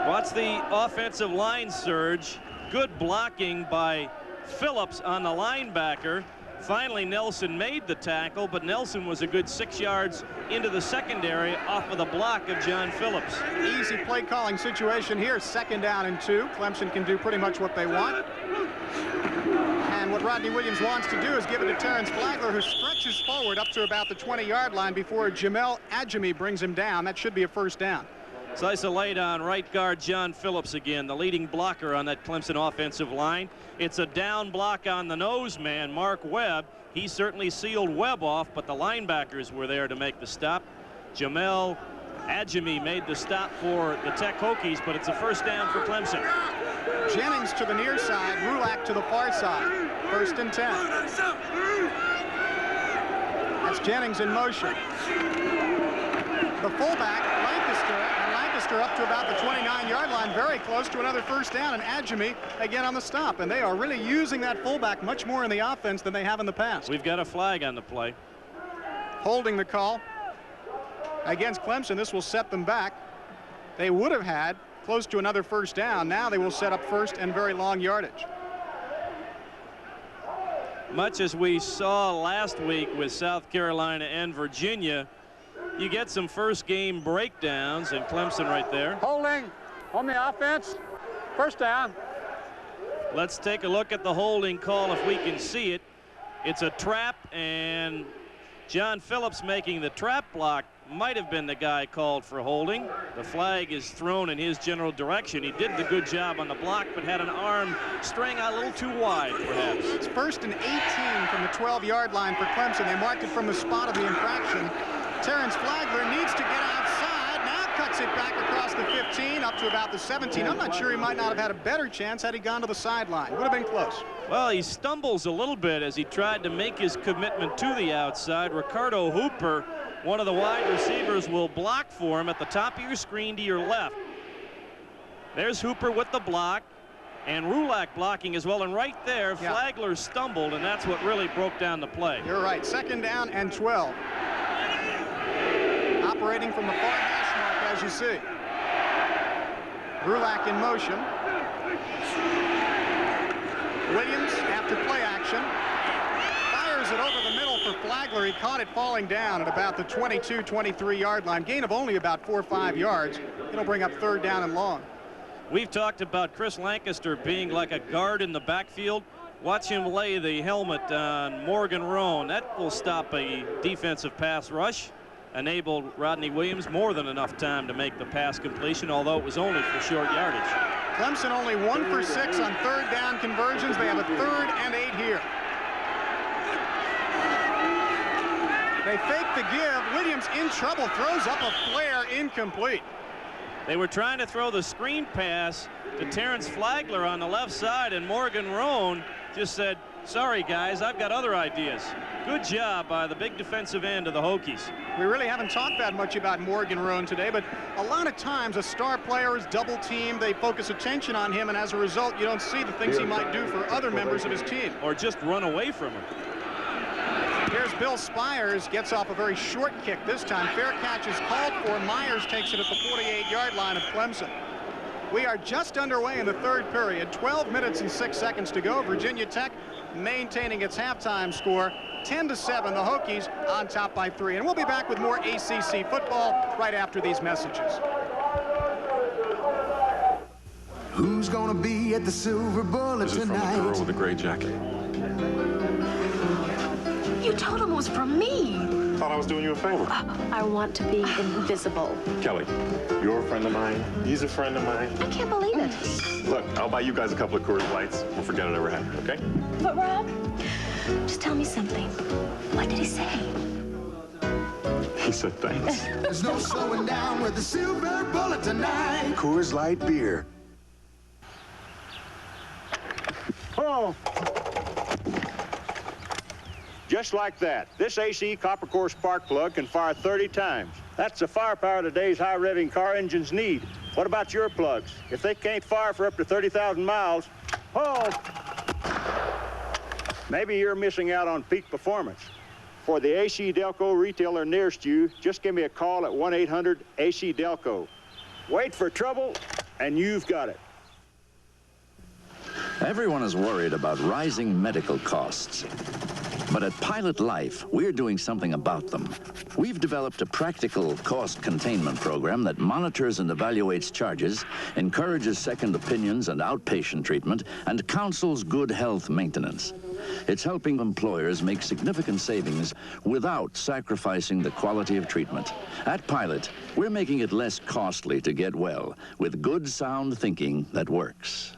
Watch the offensive line surge. Good blocking by Phillips on the linebacker. Finally, Nelson made the tackle, but Nelson was a good 6 yards into the secondary off of the block of John Phillips. Easy play calling situation here. 2nd down and 2. Clemson can do pretty much what they want. And what Rodney Williams wants to do is give it to Terrence Flagler, who stretches forward up to about the 20-yard line before Jamel Adjemi brings him down. That should be a first down. Slice of late on right guard John Phillips again, the leading blocker on that Clemson offensive line. It's a down block on the nose man, Mark Webb. He certainly sealed Webb off, but the linebackers were there to make the stop. Jamel Adjemi made the stop for the Tech Hokies, but it's a first down for Clemson. Jennings to the near side, Rulak to the far side. 1st and 10. That's Jennings in motion. The fullback, Lancaster up to about the 29-yard line, very close to another first down, and Adjemi again on the stop. And they are really using that fullback much more in the offense than they have in the past. We've got a flag on the play. Holding the call against Clemson. This will set them back. They would have had close to another first down. Now they will set up first and very long yardage. Much as we saw last week with South Carolina and Virginia, you get some first game breakdowns, and Clemson right there. Holding on the offense. First down. Let's take a look at the holding call if we can see it. It's a trap, and John Phillips making the trap block might have been the guy called for holding. The flag is thrown in his general direction. He did the good job on the block, but had an arm straying out a little too wide, perhaps. It's 1st and 18 from the 12-yard line for Clemson. They marked it from the spot of the infraction. Terrence Flagler needs to get outside. Now cuts it back across the 15 up to about the 17. I'm not sure he might not have had a better chance had he gone to the sideline. Would have been close. Well, he stumbles a little bit as he tried to make his commitment to the outside. Ricardo Hooper, one of the wide receivers, will block for him at the top of your screen to your left. There's Hooper with the block, and Rulak blocking as well. And right there, Flagler stumbled, and that's what really broke down the play. You're right. 2nd down and 12. Operating from the far hash mark, as you see. Rulak in motion. Williams, after play action, fires it over the middle for Flagler. He caught it falling down at about the 22, 23-yard line. Gain of only about 4 or 5 yards. It'll bring up 3rd down and long. We've talked about Chris Lancaster being like a guard in the backfield. Watch him lay the helmet on Morgan Roan. That will stop a defensive pass rush. Enabled Rodney Williams more than enough time to make the pass completion, although it was only for short yardage. Clemson only 1 for 6 on 3rd down conversions. They have a 3rd and 8 here. They fake the give. Williams in trouble, throws up a flare, incomplete. They were trying to throw the screen pass to Terrence Flagler on the left side, and Morgan Roan just said, sorry guys, I've got other ideas. Good job by the big defensive end of the Hokies. We really haven't talked that much about Morgan Roan today, but a lot of times a star player is double teamed. They focus attention on him, and as a result, you don't see the things he might do for other members of his team. Or just run away from him. Here's Bill Spires, gets off a very short kick this time. Fair catch is called for. Myers takes it at the 48-yard line of Clemson. We are just underway in the 3rd period. 12 minutes and 6 seconds to go. Virginia Tech maintaining its halftime score. 10-7, the Hokies on top by 3. And we'll be back with more ACC football right after these messages. Who's gonna be at the Silver Bullet This is tonight? from the girl with the gray jacket. You told him it was from me. Thought I was doing you a favor. I want to be invisible. Kelly, you're a friend of mine. He's a friend of mine. I can't believe it. Look, I'll buy you guys a couple of Coors Lights. We'll forget it ever happened, okay? But Rob, just tell me something. What did he say? He said thanks. There's no slowing down with the Silver Bullet tonight. Coors Light beer. Oh. Just like that, this AC copper core spark plug can fire 30 times. That's the firepower today's high-revving car engines need. What about your plugs? If they can't fire for up to 30,000 miles, oh, maybe you're missing out on peak performance. For the AC Delco retailer nearest you, just give me a call at 1-800-AC-DELCO. Wait for trouble, and you've got it. Everyone is worried about rising medical costs. But at Pilot Life, we're doing something about them. We've developed a practical cost containment program that monitors and evaluates charges, encourages second opinions and outpatient treatment, and counsels good health maintenance. It's helping employers make significant savings without sacrificing the quality of treatment. At Pilot, we're making it less costly to get well with good, sound thinking that works.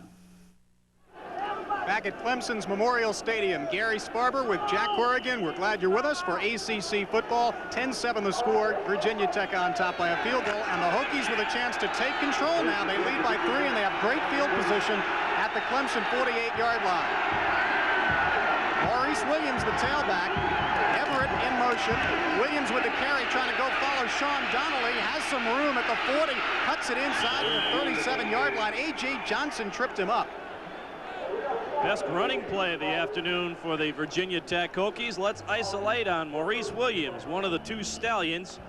Back at Clemson's Memorial Stadium, Gary Sparber with Jack Corrigan. We're glad you're with us for ACC football. 10-7 the score. Virginia Tech on top by a field goal. And the Hokies with a chance to take control now. They lead by 3, and they have great field position at the Clemson 48-yard line. Maurice Williams, the tailback. Everett in motion. Williams with the carry, trying to go follow Sean Donnelly. Has some room at the 40. Cuts it inside of the 37-yard line. A.J. Johnson tripped him up. Best running play of the afternoon for the Virginia Tech Hokies. Let's isolate on Maurice Williams, one of the 2 stallions.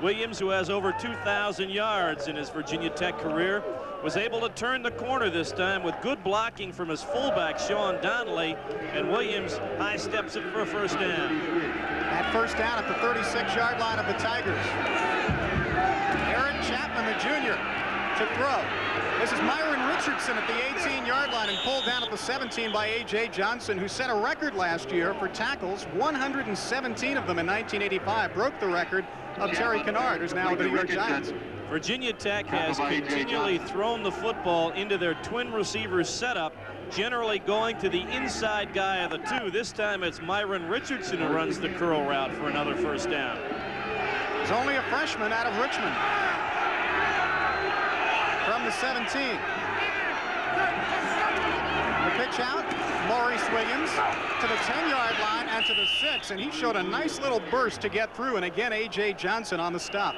Williams, who has over 2,000 yards in his Virginia Tech career, was able to turn the corner this time with good blocking from his fullback, Sean Donnelly, and Williams high steps it for a first down. At first down at the 36-yard line of the Tigers. Eric Chapman, the junior, to throw. This is Myron Richardson at the 18-yard line and pulled down at the 17 by A.J. Johnson, who set a record last year for tackles, 117 of them in 1985. Broke the record of Terry Kennard, who's now with the New York Giants. Virginia Tech has continually thrown the football into their twin receivers setup, generally going to the inside guy of the 2. This time it's Myron Richardson who runs the curl route for another first down. He's only a freshman out of Richmond. From the 17. The pitch out, Maurice Williams to the 10-yard line and to the 6, and he showed a nice little burst to get through, and again A.J. Johnson on the stop.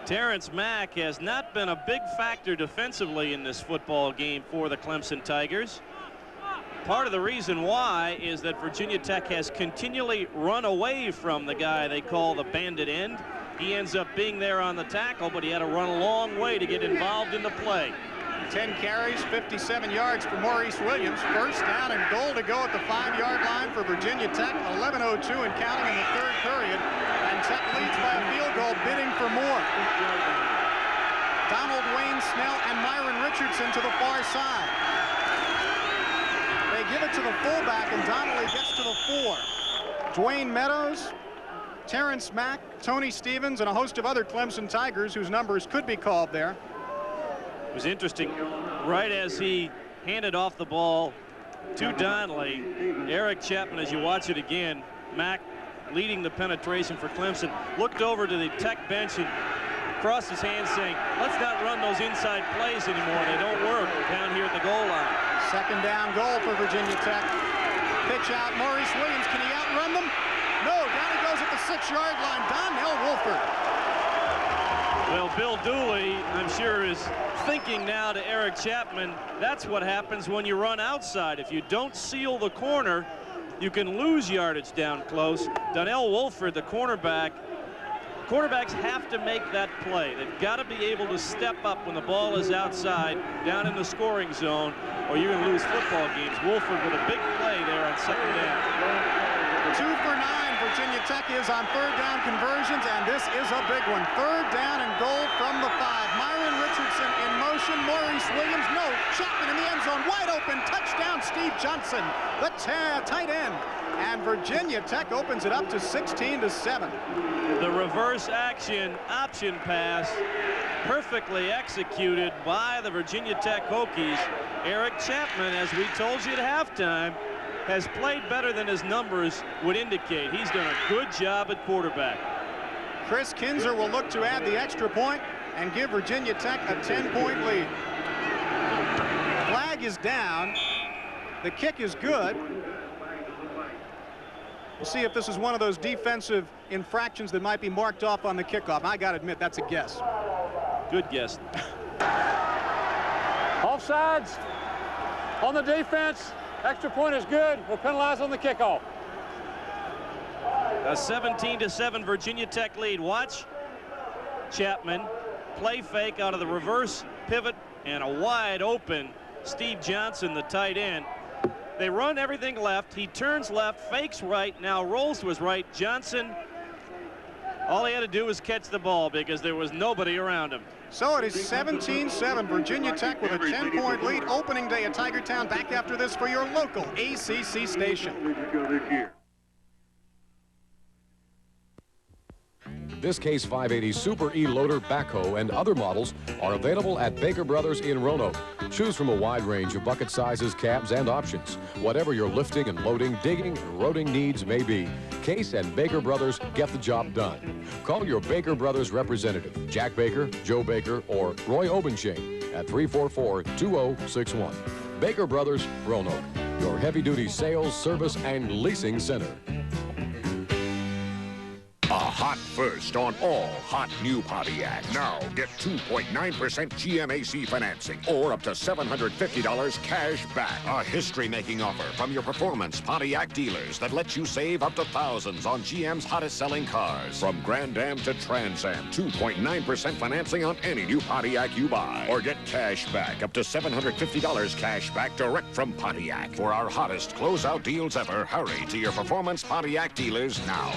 Terrence Mack has not been a big factor defensively in this football game for the Clemson Tigers. Part of the reason why is that Virginia Tech has continually run away from the guy they call the bandit end. He ends up being there on the tackle, but he had to run a long way to get involved in the play. 10 carries, 57 yards for Maurice Williams. First down and goal to go at the 5-yard line for Virginia Tech. 11:02 and counting in the third period. And Tech leads by a field goal, bidding for more. Donald Wayne Snell and Myron Richardson to the far side. They give it to the fullback, and Donnelly gets to the 4. Dwayne Meadows, Terrence Mack, Tony Stevens, and a host of other Clemson Tigers whose numbers could be called there. It was interesting, right as he handed off the ball to Donnelly, Eric Chapman, as you watch it again, Mack leading the penetration for Clemson, looked over to the Tech bench and crossed his hands saying, let's not run those inside plays anymore. They don't work down here at the goal line. Second down goal for Virginia Tech. Pitch out, Maurice Williams, can he outrun them? No, down he goes at the 6-yard line, Donnell Wolford. Well, Bill Dooley, I'm sure, is thinking now to Eric Chapman, that's what happens when you run outside. If you don't seal the corner, you can lose yardage down close. Donnell Wolford, the cornerback, quarterbacks have to make that play. They've got to be able to step up when the ball is outside, down in the scoring zone, or you're going to lose football games. Wolford with a big play there on second down. 2 for 9. Virginia Tech is on third down conversions, and this is a big one. Third down and goal from the 5. Myron Richardson in motion. Maurice Williams, no. Chapman in the end zone, wide open. Touchdown, Steve Johnson, the tight end. And Virginia Tech opens it up to 16-7. The reverse action option pass, perfectly executed by the Virginia Tech Hokies. Eric Chapman, as we told you at halftime, has played better than his numbers would indicate. He's done a good job at quarterback. Chris Kinzer will look to add the extra point and give Virginia Tech a 10-point lead. Flag is down. The kick is good. We'll see if this is one of those defensive infractions that might be marked off on the kickoff. I got to admit, that's a guess. Good guess. Offsides on the defense. Extra point is good. We'll penalize on the kickoff. A 17-7 Virginia Tech lead. Watch Chapman play fake out of the reverse pivot and a wide open Steve Johnson, the tight end. They run everything left. He turns left, fakes right, now rolls to his right. Johnson, all he had to do was catch the ball because there was nobody around him. So it is 17-7. Virginia Tech with a 10-point lead. Opening day at Tigertown. Back after this for your local ACC station. This Case 580 Super E Loader backhoe and other models are available at Baker Brothers in Roanoke. Choose from a wide range of bucket sizes, cabs, and options. Whatever your lifting and loading, digging, and roading needs may be, Case and Baker Brothers get the job done. Call your Baker Brothers representative, Jack Baker, Joe Baker, or Roy Obenchain at 344-2061. Baker Brothers, Roanoke, your heavy-duty sales, service, and leasing center. A hot first on all hot new Pontiac. Now get 2.9% GMAC financing or up to $750 cash back. A history-making offer from your Performance Pontiac dealers that lets you save up to thousands on GM's hottest selling cars. From Grand Am to Trans Am, 2.9% financing on any new Pontiac you buy. Or get cash back up to $750 cash back direct from Pontiac. For our hottest closeout deals ever, hurry to your Performance Pontiac dealers now.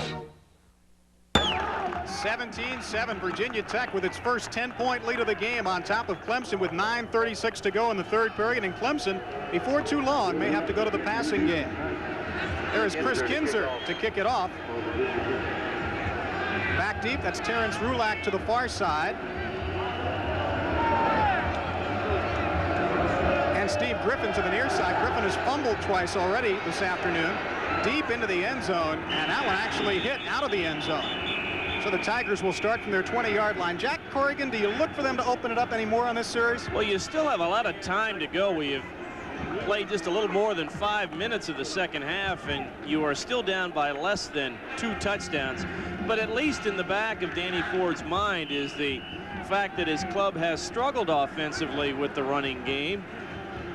17-7, Virginia Tech with its first 10-point lead of the game on top of Clemson with 9:36 to go in the third period. And Clemson, before too long, may have to go to the passing game. There is Chris Kinzer to kick it off. Back deep, that's Terrence Rulak to the far side. And Steve Griffin to the near side. Griffin has fumbled twice already this afternoon. Deep into the end zone, and that one actually hit out of the end zone. So the Tigers will start from their 20-yard line. Jack Corrigan, do you look for them to open it up any more on this series? Well, you still have a lot of time to go. We have played just a little more than 5 minutes of the second half, and you are still down by less than 2 touchdowns. But at least in the back of Danny Ford's mind is the fact that his club has struggled offensively with the running game.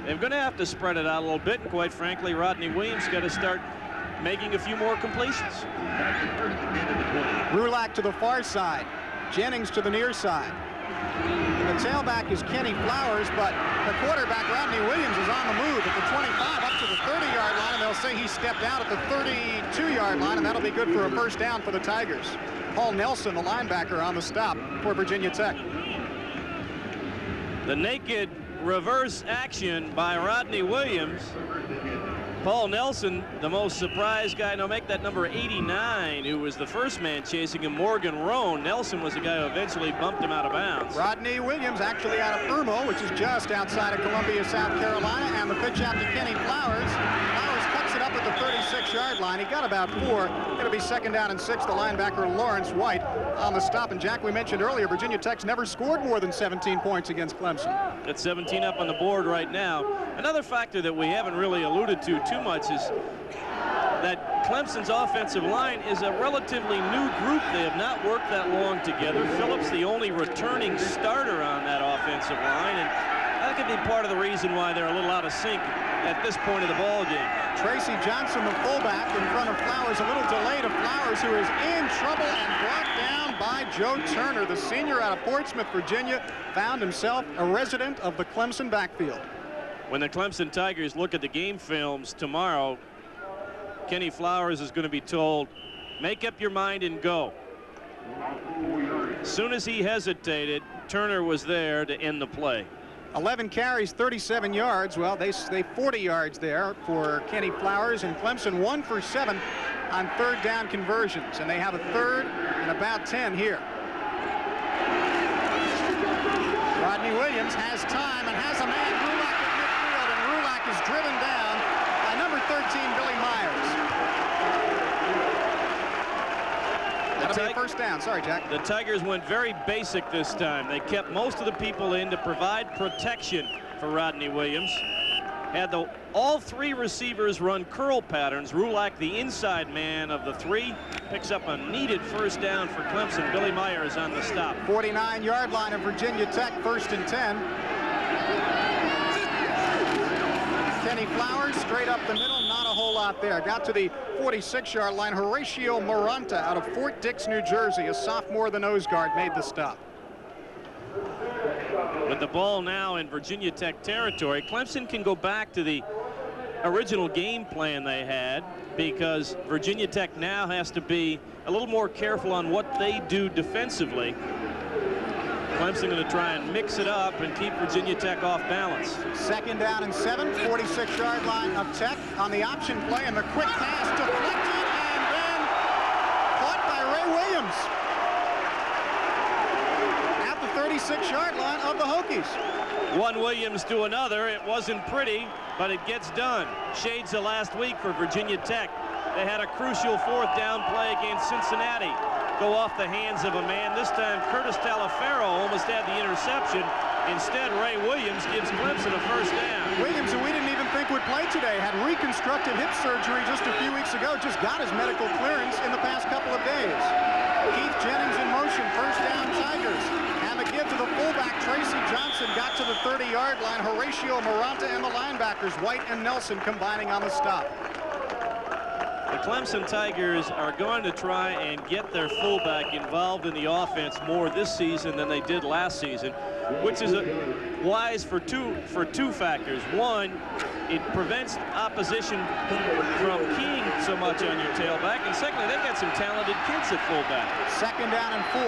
They're going to have to spread it out a little bit, and quite frankly, Rodney Williams got to start making a few more completions. Rulak to the far side. Jennings to the near side. The tailback is Kenny Flowers, but the quarterback, Rodney Williams, is on the move at the 25 up to the 30-yard line, and they'll say he stepped out at the 32-yard line, and that'll be good for a first down for the Tigers. Paul Nelson, the linebacker, on the stop for Virginia Tech. The naked reverse action by Rodney Williams. Paul Nelson, the most surprised guy. Now make that number 89, who was the first man chasing him, Morgan Roan. Nelson was the guy who eventually bumped him out of bounds. Rodney Williams actually out of Irmo, which is just outside of Columbia, South Carolina, and the pitch out to Kenny Flowers. Flowers cuts it up at the 36-yard line. He got about 4. It'll be second down and 6. The linebacker Lawrence White on the stop. And Jack, we mentioned earlier, Virginia Tech's never scored more than 17 points against Clemson. It's 17 up on the board right now. Another factor that we haven't really alluded to too much is that Clemson's offensive line is a relatively new group. They have not worked that long together. Phillips, the only returning starter on that offensive line, and that could be part of the reason why they're a little out of sync at this point of the ball game. Tracy Johnson, the fullback, in front of Flowers. A little delay to Flowers, who is in trouble and brought down by Joe Turner. The senior out of Portsmouth, Virginia, found himself a resident of the Clemson backfield. When the Clemson Tigers look at the game films tomorrow, Kenny Flowers is going to be told, make up your mind and go. As soon as he hesitated, Turner was there to end the play. 11 carries, 37 yards. Well, they 40 yards there for Kenny Flowers, and Clemson 1 for 7 on third down conversions, and they have a third and about 10 here. Rodney Williams has time and has a man, Rulak at midfield, and Rulak is driven down by number 13, Billy Myers. That'll be a first down. Sorry, Jack. The Tigers went very basic this time. They kept most of the people in to provide protection for Rodney Williams. Had all 3 receivers run curl patterns. Rulak, the inside man of the 3, picks up a needed first down for Clemson. Billy Myers on the stop. 49-yard line of Virginia Tech, first and 10. Kenny Flowers straight up the middle, not a whole lot there. Got to the 46-yard line. Horatio Moranta out of Fort Dix, New Jersey, a sophomore, the nose guard, made the stop. With the ball now in Virginia Tech territory, Clemson can go back to the original game plan they had, because Virginia Tech now has to be a little more careful on what they do defensively. Clemson going to try and mix it up and keep Virginia Tech off balance. Second down and 7, 46-yard line of Tech on the option play, and the quick pass deflected and then caught by Ray Williams at the 36-yard line of the Hokies. One Williams to another. It wasn't pretty, but it gets done. Shades of last week for Virginia Tech. They had a crucial fourth down play against Cincinnati. Go off the hands of a man. This time Curtis Talaferro almost had the interception. Instead, Ray Williams gives Clemson a first down. Williams, who we didn't even think would play today, had reconstructed hip surgery just a few weeks ago, just got his medical clearance in the past couple of days. Keith Jennings in motion, first down Tigers. And the give to the fullback, Tracy Johnson, got to the 30-yard line. Horatio Moranta and the linebackers, White and Nelson, combining on the stop. The Clemson Tigers are going to try and get their fullback involved in the offense more this season than they did last season, which is wise for two factors. One, it prevents opposition from keying so much on your tailback, and secondly, they've got some talented kids at fullback. Second down and 4.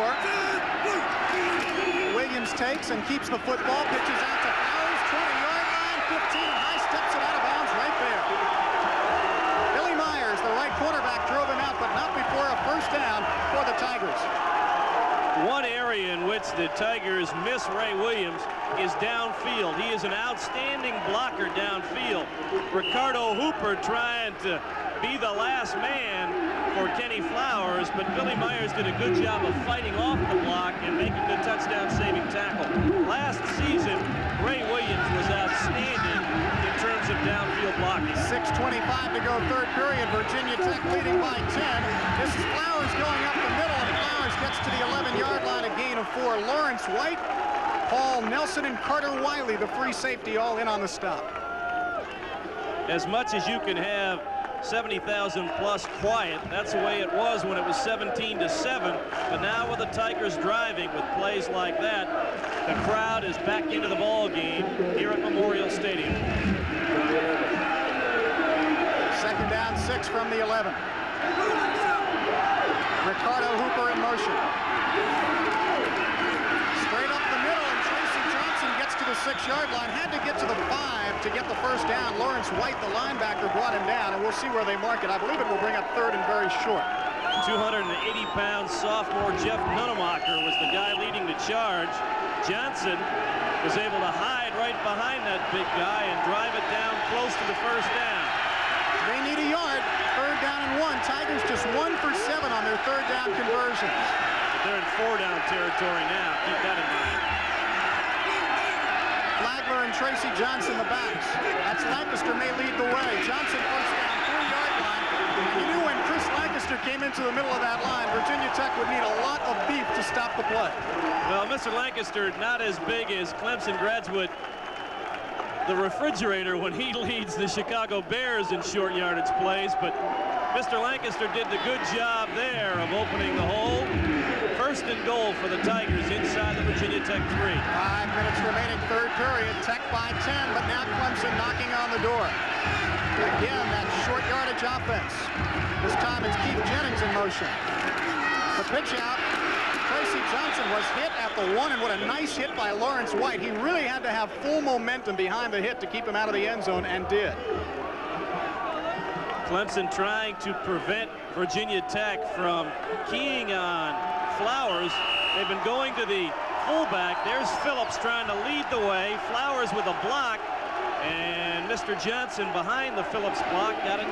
Williams takes and keeps the football, pitches out to Flowers, 20-yard line, 15, high steps it out of bounds right there. The right quarterback drove him out, but not before a first down for the Tigers. One area in which the Tigers miss Ray Williams is downfield. He is an outstanding blocker downfield. Ricardo Hooper trying to be the last man for Kenny Flowers, but Billy Myers did a good job of fighting off the block and making the touchdown-saving tackle. Last season, Ray Williams was outstanding in terms of downfield blocking. 6:25 to go, third period. Virginia Tech leading by 10. This is Flowers going up the middle, and Flowers gets to the 11-yard line, a gain of 4, Lawrence White, Paul Nelson, and Carter Wiley, the free safety, all in on the stop. As much as you can have 70,000 plus quiet, that's the way it was when it was 17-7. But now with the Tigers driving with plays like that, the crowd is back into the ball game here at Memorial Stadium. 2nd down, 6 from the 11. Ricardo Hooper in motion. Straight up the middle, and Tracy Johnson gets to the 6-yard line. Had to get to the 5 to get the first down. Lawrence White, the linebacker, brought him down, and we'll see where they mark it. I believe it will bring up 3rd and very short. 280-pound sophomore Jeff Nunnemacher was the guy leading the charge. Johnson was able to hide right behind that big guy and drive it down close to the first down. They need a yard. 3rd down and 1. Tigers just 1 for 7 on their 3rd down conversions. But they're in 4-down territory now. Keep that in mind. Flagler and Tracy Johnson the backs. That's Lancaster may lead the way. Johnson first down, 3-yard line. And you knew when Chris Lancaster came into the middle of that line, Virginia Tech would need a lot of beef to stop the play. Well, Mr. Lancaster, not as big as Clemson graduate, the refrigerator, when he leads the Chicago Bears in short yardage plays, but Mr. Lancaster did the good job there of opening the hole. 1st and goal for the Tigers inside the Virginia Tech 3. 5 minutes remaining, 3rd period. Tech by 10, but now Clemson knocking on the door. Again, that short yardage offense. This time it's Keith Jennings in motion. The pitch out. Tracy Johnson was hit at the 1, and what a nice hit by Lawrence White. He really had to have full momentum behind the hit to keep him out of the end zone, and did. Clemson trying to prevent Virginia Tech from keying on Flowers. They've been going to the fullback. There's Phillips trying to lead the way. Flowers with a block, and Mr. Johnson behind the Phillips block got it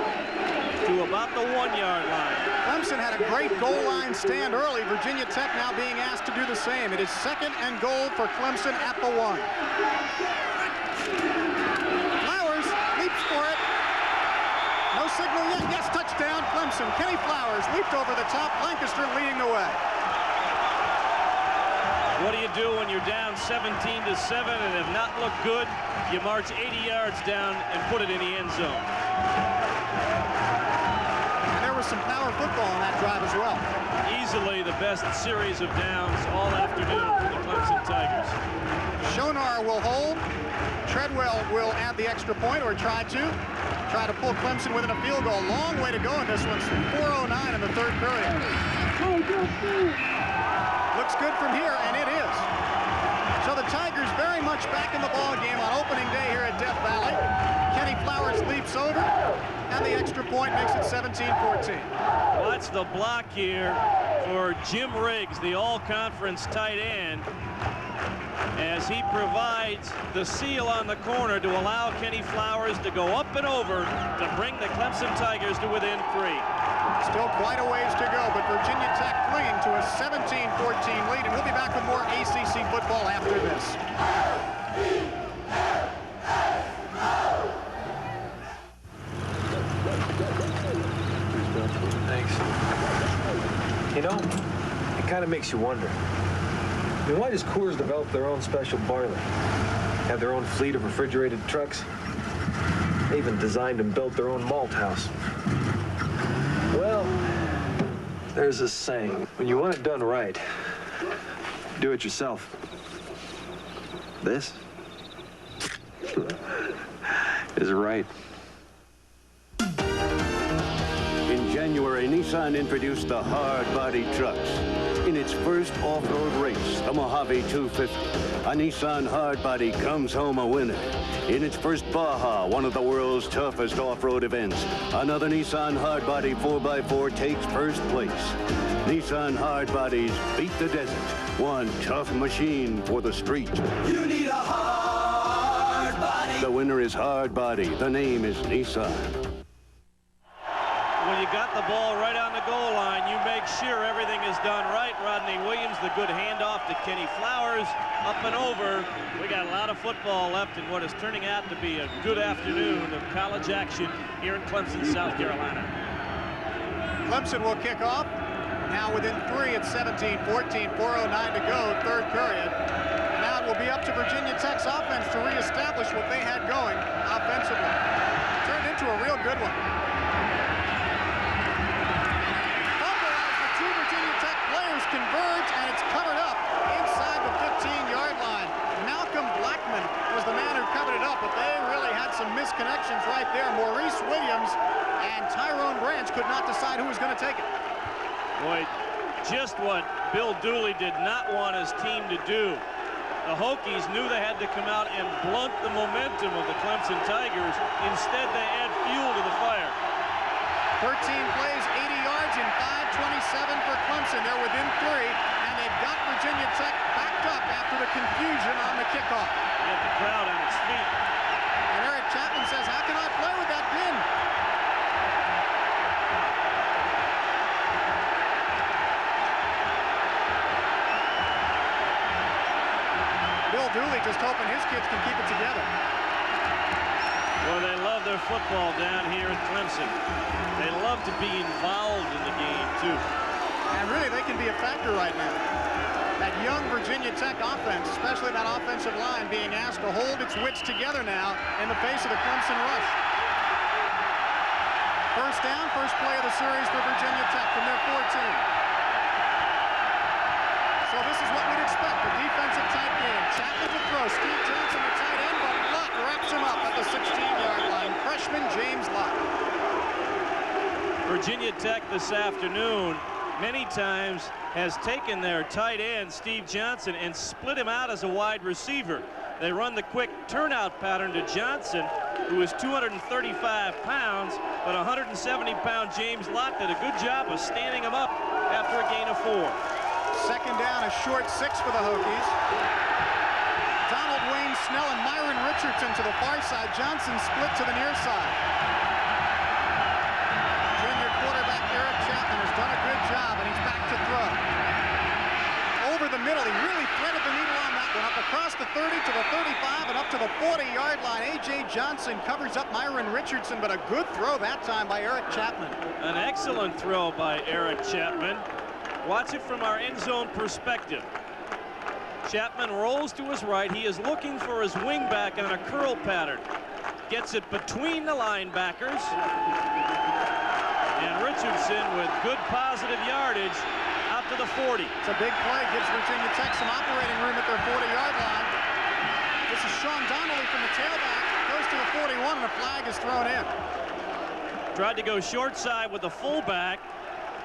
to about the 1-yard line. Clemson had a great goal line stand early. Virginia Tech now being asked to do the same. It is 2nd and goal for Clemson at the 1. Flowers leaps for it. No signal yet. Yes, touchdown Clemson. Kenny Flowers leaped over the top. Lancaster leading the way. What do you do when you're down 17-7 and have not looked good? You march 80 yards down and put it in the end zone. There was some power football on that drive as well. Easily the best series of downs all afternoon for the Clemson Tigers. Schonar will hold. Treadwell will add the extra point, or try to pull Clemson within a field goal. Long way to go in this one. 4:09 in the 3rd period. Looks good from here, and it is. So the Tigers very much back in the ball game on opening day here at Death Valley. Kenny Flowers leaps over, and the extra point makes it 17-14. Watch the block here for Jim Riggs, the all-conference tight end, as he provides the seal on the corner to allow Kenny Flowers to go up and over to bring the Clemson Tigers to within 3. Still quite a ways to go, but Virginia Tech clinging to a 17-14 lead, and we'll be back with more ACC football after this. Thanks. You know, it kind of makes you wonder. I mean, why does Coors develop their own special barley? Have their own fleet of refrigerated trucks? They even designed and built their own malt house. Well, there's this saying, when you want it done right, do it yourself. This is right. In January, Nissan introduced the hard-body trucks. In its first off-road race, the Mojave 250, a Nissan hardbody comes home a winner. In its first Baja, one of the world's toughest off-road events, another Nissan hardbody 4x4 takes first place. Nissan hardbodies beat the desert. One tough machine for the street. You need a hardbody. The winner is hardbody. The name is Nissan. When you got the ball right on the goal line, you make sure everything is done right. Rodney Williams, the good handoff to Kenny Flowers, up and over. We got a lot of football left in what is turning out to be a good afternoon of college action here in Clemson, South Carolina. Clemson will kick off, Now within 3 at 17-14, 4:09 to go, third period. Now it will be up to Virginia Tech's offense to reestablish what they had going offensively. Turned into a real good one. Fumble as the two Virginia Tech players converge, and it's covered up inside the 15-yard line. Malcolm Blackman was the man who covered it up, but they really had some misconnections right there. Maurice Williams and Tyrone Branch could not decide who was going to take it. Boy, just what Bill Dooley did not want his team to do. The Hokies knew they had to come out and blunt the momentum of the Clemson Tigers. Instead, they add fuel to the fire. 13 plays, 80 yards, and 5:27 for Clemson. They're within 3, and they've got Virginia Tech backed up after the confusion on the kickoff. Get the crowd on its feet. And Eric Chapman says, how can I play with that bin? Bill Dooley just hoping his kids can keep it together. Well, they love their football down here at Clemson. They love to be involved in the game, too. And really, they can be a factor right now. That young Virginia Tech offense, especially that offensive line, being asked to hold its wits together now in the face of the Clemson rush. First down, first play of the series for Virginia Tech from their 14. So this is what we'd expect, a defensive type game. Chapman to throw, Steve Johnson the tight end, but Lott wraps him up at the 16-yard line. Freshman James Lott. Virginia Tech this afternoon many times has taken their tight end, Steve Johnson, and split him out as a wide receiver. They run the quick turnout pattern to Johnson, who is 235 pounds, but 170-pound James Lott did a good job of standing him up after a gain of 4. Second down, a short 6 for the Hokies. Donald Wayne Snell and Myron Richardson to the far side. Johnson split to the near side. Junior quarterback Eric Chapman has done a good job, and he's back to throw. Over the middle, he really threaded the needle on that one. Up across the 30 to the 35 and up to the 40-yard line. A.J. Johnson covers up Myron Richardson, but a good throw that time by Eric Chapman. An excellent throw by Eric Chapman. Watch it from our end zone perspective. Chapman rolls to his right. He is looking for his wingback on a curl pattern. Gets it between the linebackers. And Richardson with good positive yardage out to the 40. It's a big play. Gives Virginia Tech some operating room at their 40-yard line. This is Sean Donnelly from the tailback. Goes to the 41, and a flag is thrown in. Tried to go short side with the fullback.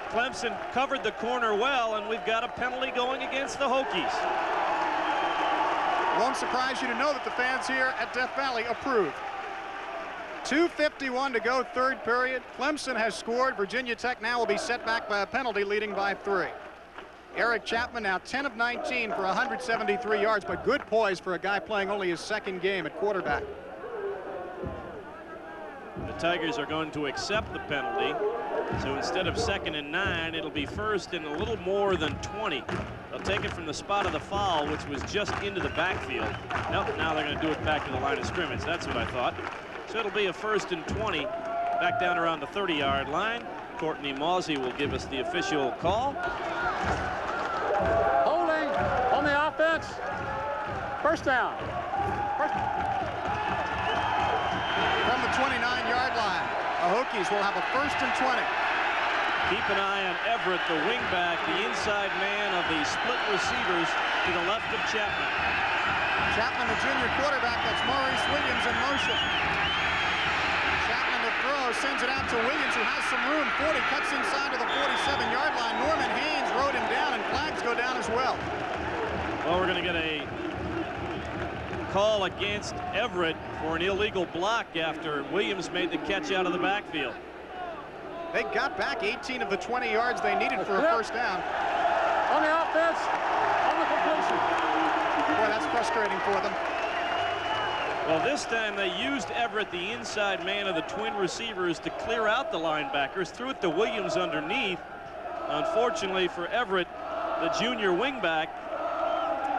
Clemson covered the corner well, and we've got a penalty going against the Hokies. Won't surprise you to know that the fans here at Death Valley approve. 2:51 to go, third period. Clemson has scored. Virginia Tech now will be set back by a penalty, leading by 3. Eric Chapman now 10 of 19 for 173 yards, but good poise for a guy playing only his second game at quarterback. The Tigers are going to accept the penalty. So instead of 2nd and 9, it'll be 1st and a little more than 20. They'll take it from the spot of the foul, which was just into the backfield. Nope, now they're going to do it back to the line of scrimmage. That's what I thought. So it'll be a 1st and 20 back down around the 30-yard line. Courtney Mawsey will give us the official call. Holding on the offense. First down. From the 29-yard line, the Hokies will have a 1st and 20. Keep an eye on Everett, the wingback, the inside man of the split receivers to the left of Chapman. Chapman, the junior quarterback, that's Maurice Williams in motion. Chapman to throw, sends it out to Williams, who has some room. 40 cuts inside to the 47-yard line. Norman Haynes rode him down, and flags go down as well. Well, we're going to get a call against Everett for an illegal block after Williams made the catch out of the backfield. They got back 18 of the 20 yards they needed for a first down. On the offense, on the completion. Boy, that's frustrating for them. Well, this time they used Everett, the inside man of the twin receivers, to clear out the linebackers, threw it to Williams underneath. Unfortunately for Everett, the junior wingback,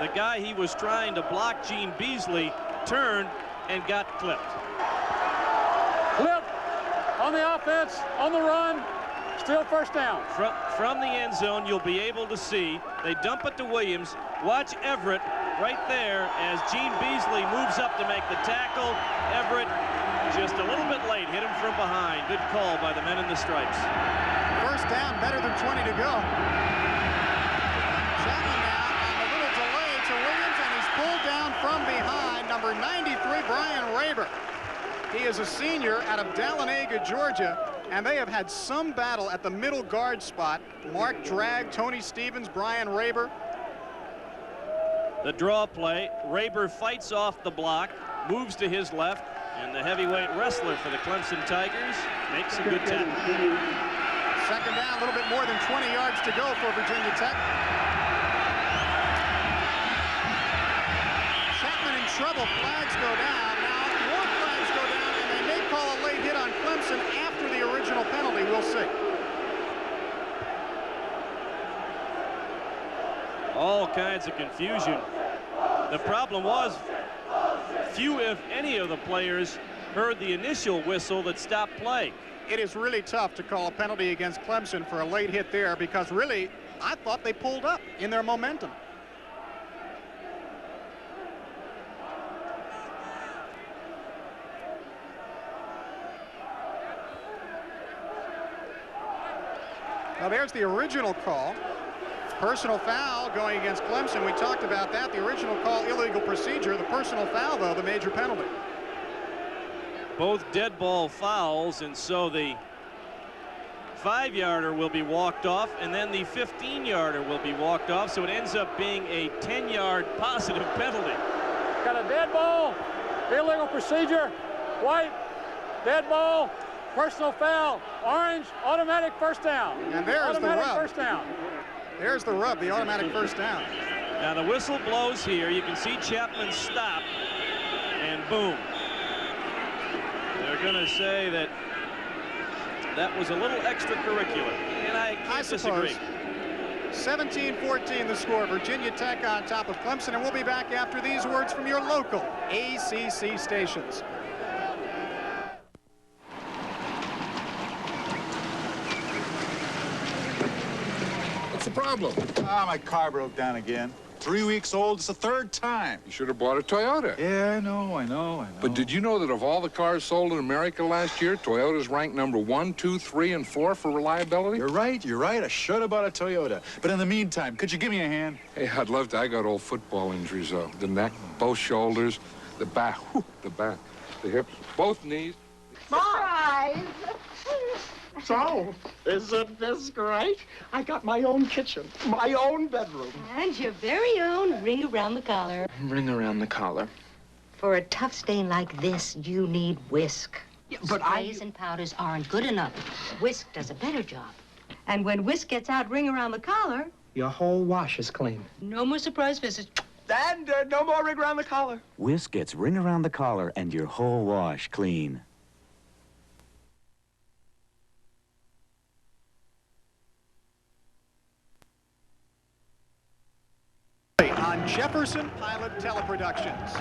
the guy he was trying to block, Gene Beasley, turned and got clipped. Clip on the offense, on the run, Still first down. From the end zone, you'll be able to see they dump it to Williams. Watch Everett right there as Gene Beasley moves up to make the tackle. Everett just a little bit late, hit him from behind. Good call by the men in the stripes. First down, better than 20 to go. Chapman now on a little delay to Williams, and he's pulled down from behind. Number 93, Brian Raber. He is a senior out of Dahlonega, Georgia, and they have had some battle at the middle guard spot. Mark Dragg, Tony Stevens, Brian Raber. The draw play, Raber fights off the block, moves to his left, and the heavyweight wrestler for the Clemson Tigers makes a good tackle. Second down, a little bit more than 20 yards to go for Virginia Tech. Chapman in trouble, flags go down. Now more flags go down, and they may call a late hit on Clemson after the original penalty. We'll see. All kinds of confusion. The problem was few, if any, of the players heard the initial whistle that stopped play. It is really tough to call a penalty against Clemson for a late hit there, because really, I thought they pulled up in their momentum. Now there's the original call. Personal foul going against Clemson. We talked about that. The original call, illegal procedure. The personal foul, though, the major penalty. Both dead ball fouls, and so the 5-yarder will be walked off, and then the 15-yarder will be walked off, so it ends up being a 10-yard positive penalty. Got a dead ball, illegal procedure, white, dead ball, personal foul, orange, automatic first down. And there's the rub. First down. There's the rub, the automatic first down. Now the whistle blows here. You can see Chapman stop, and boom. They're going to say that that was a little extracurricular, and I disagree. 17-14 the score. Virginia Tech on top of Clemson, and we'll be back after these words from your local ACC stations. What's the problem? Ah, my car broke down again. 3 weeks old. It's the third time. You should have bought a Toyota. Yeah, I know. But did you know that of all the cars sold in America last year, Toyota's ranked number 1, 2, 3, and 4 for reliability? You're right. I should have bought a Toyota. But in the meantime, could you give me a hand? Hey, I'd love to. I got old football injuries, though. The neck, both shoulders, the back, the hips, both knees. Surprise! So, isn't this great? I got my own kitchen, my own bedroom. And your very own ring around the collar. Ring around the collar. For a tough stain like this, you need whisk. Yeah, but sprays and powders aren't good enough. Whisk does a better job. And when whisk gets out ring around the collar... Your whole wash is clean. No more surprise visits. And no more ring around the collar. Whisk gets ring around the collar and your whole wash clean. On Jefferson Pilot Teleproductions.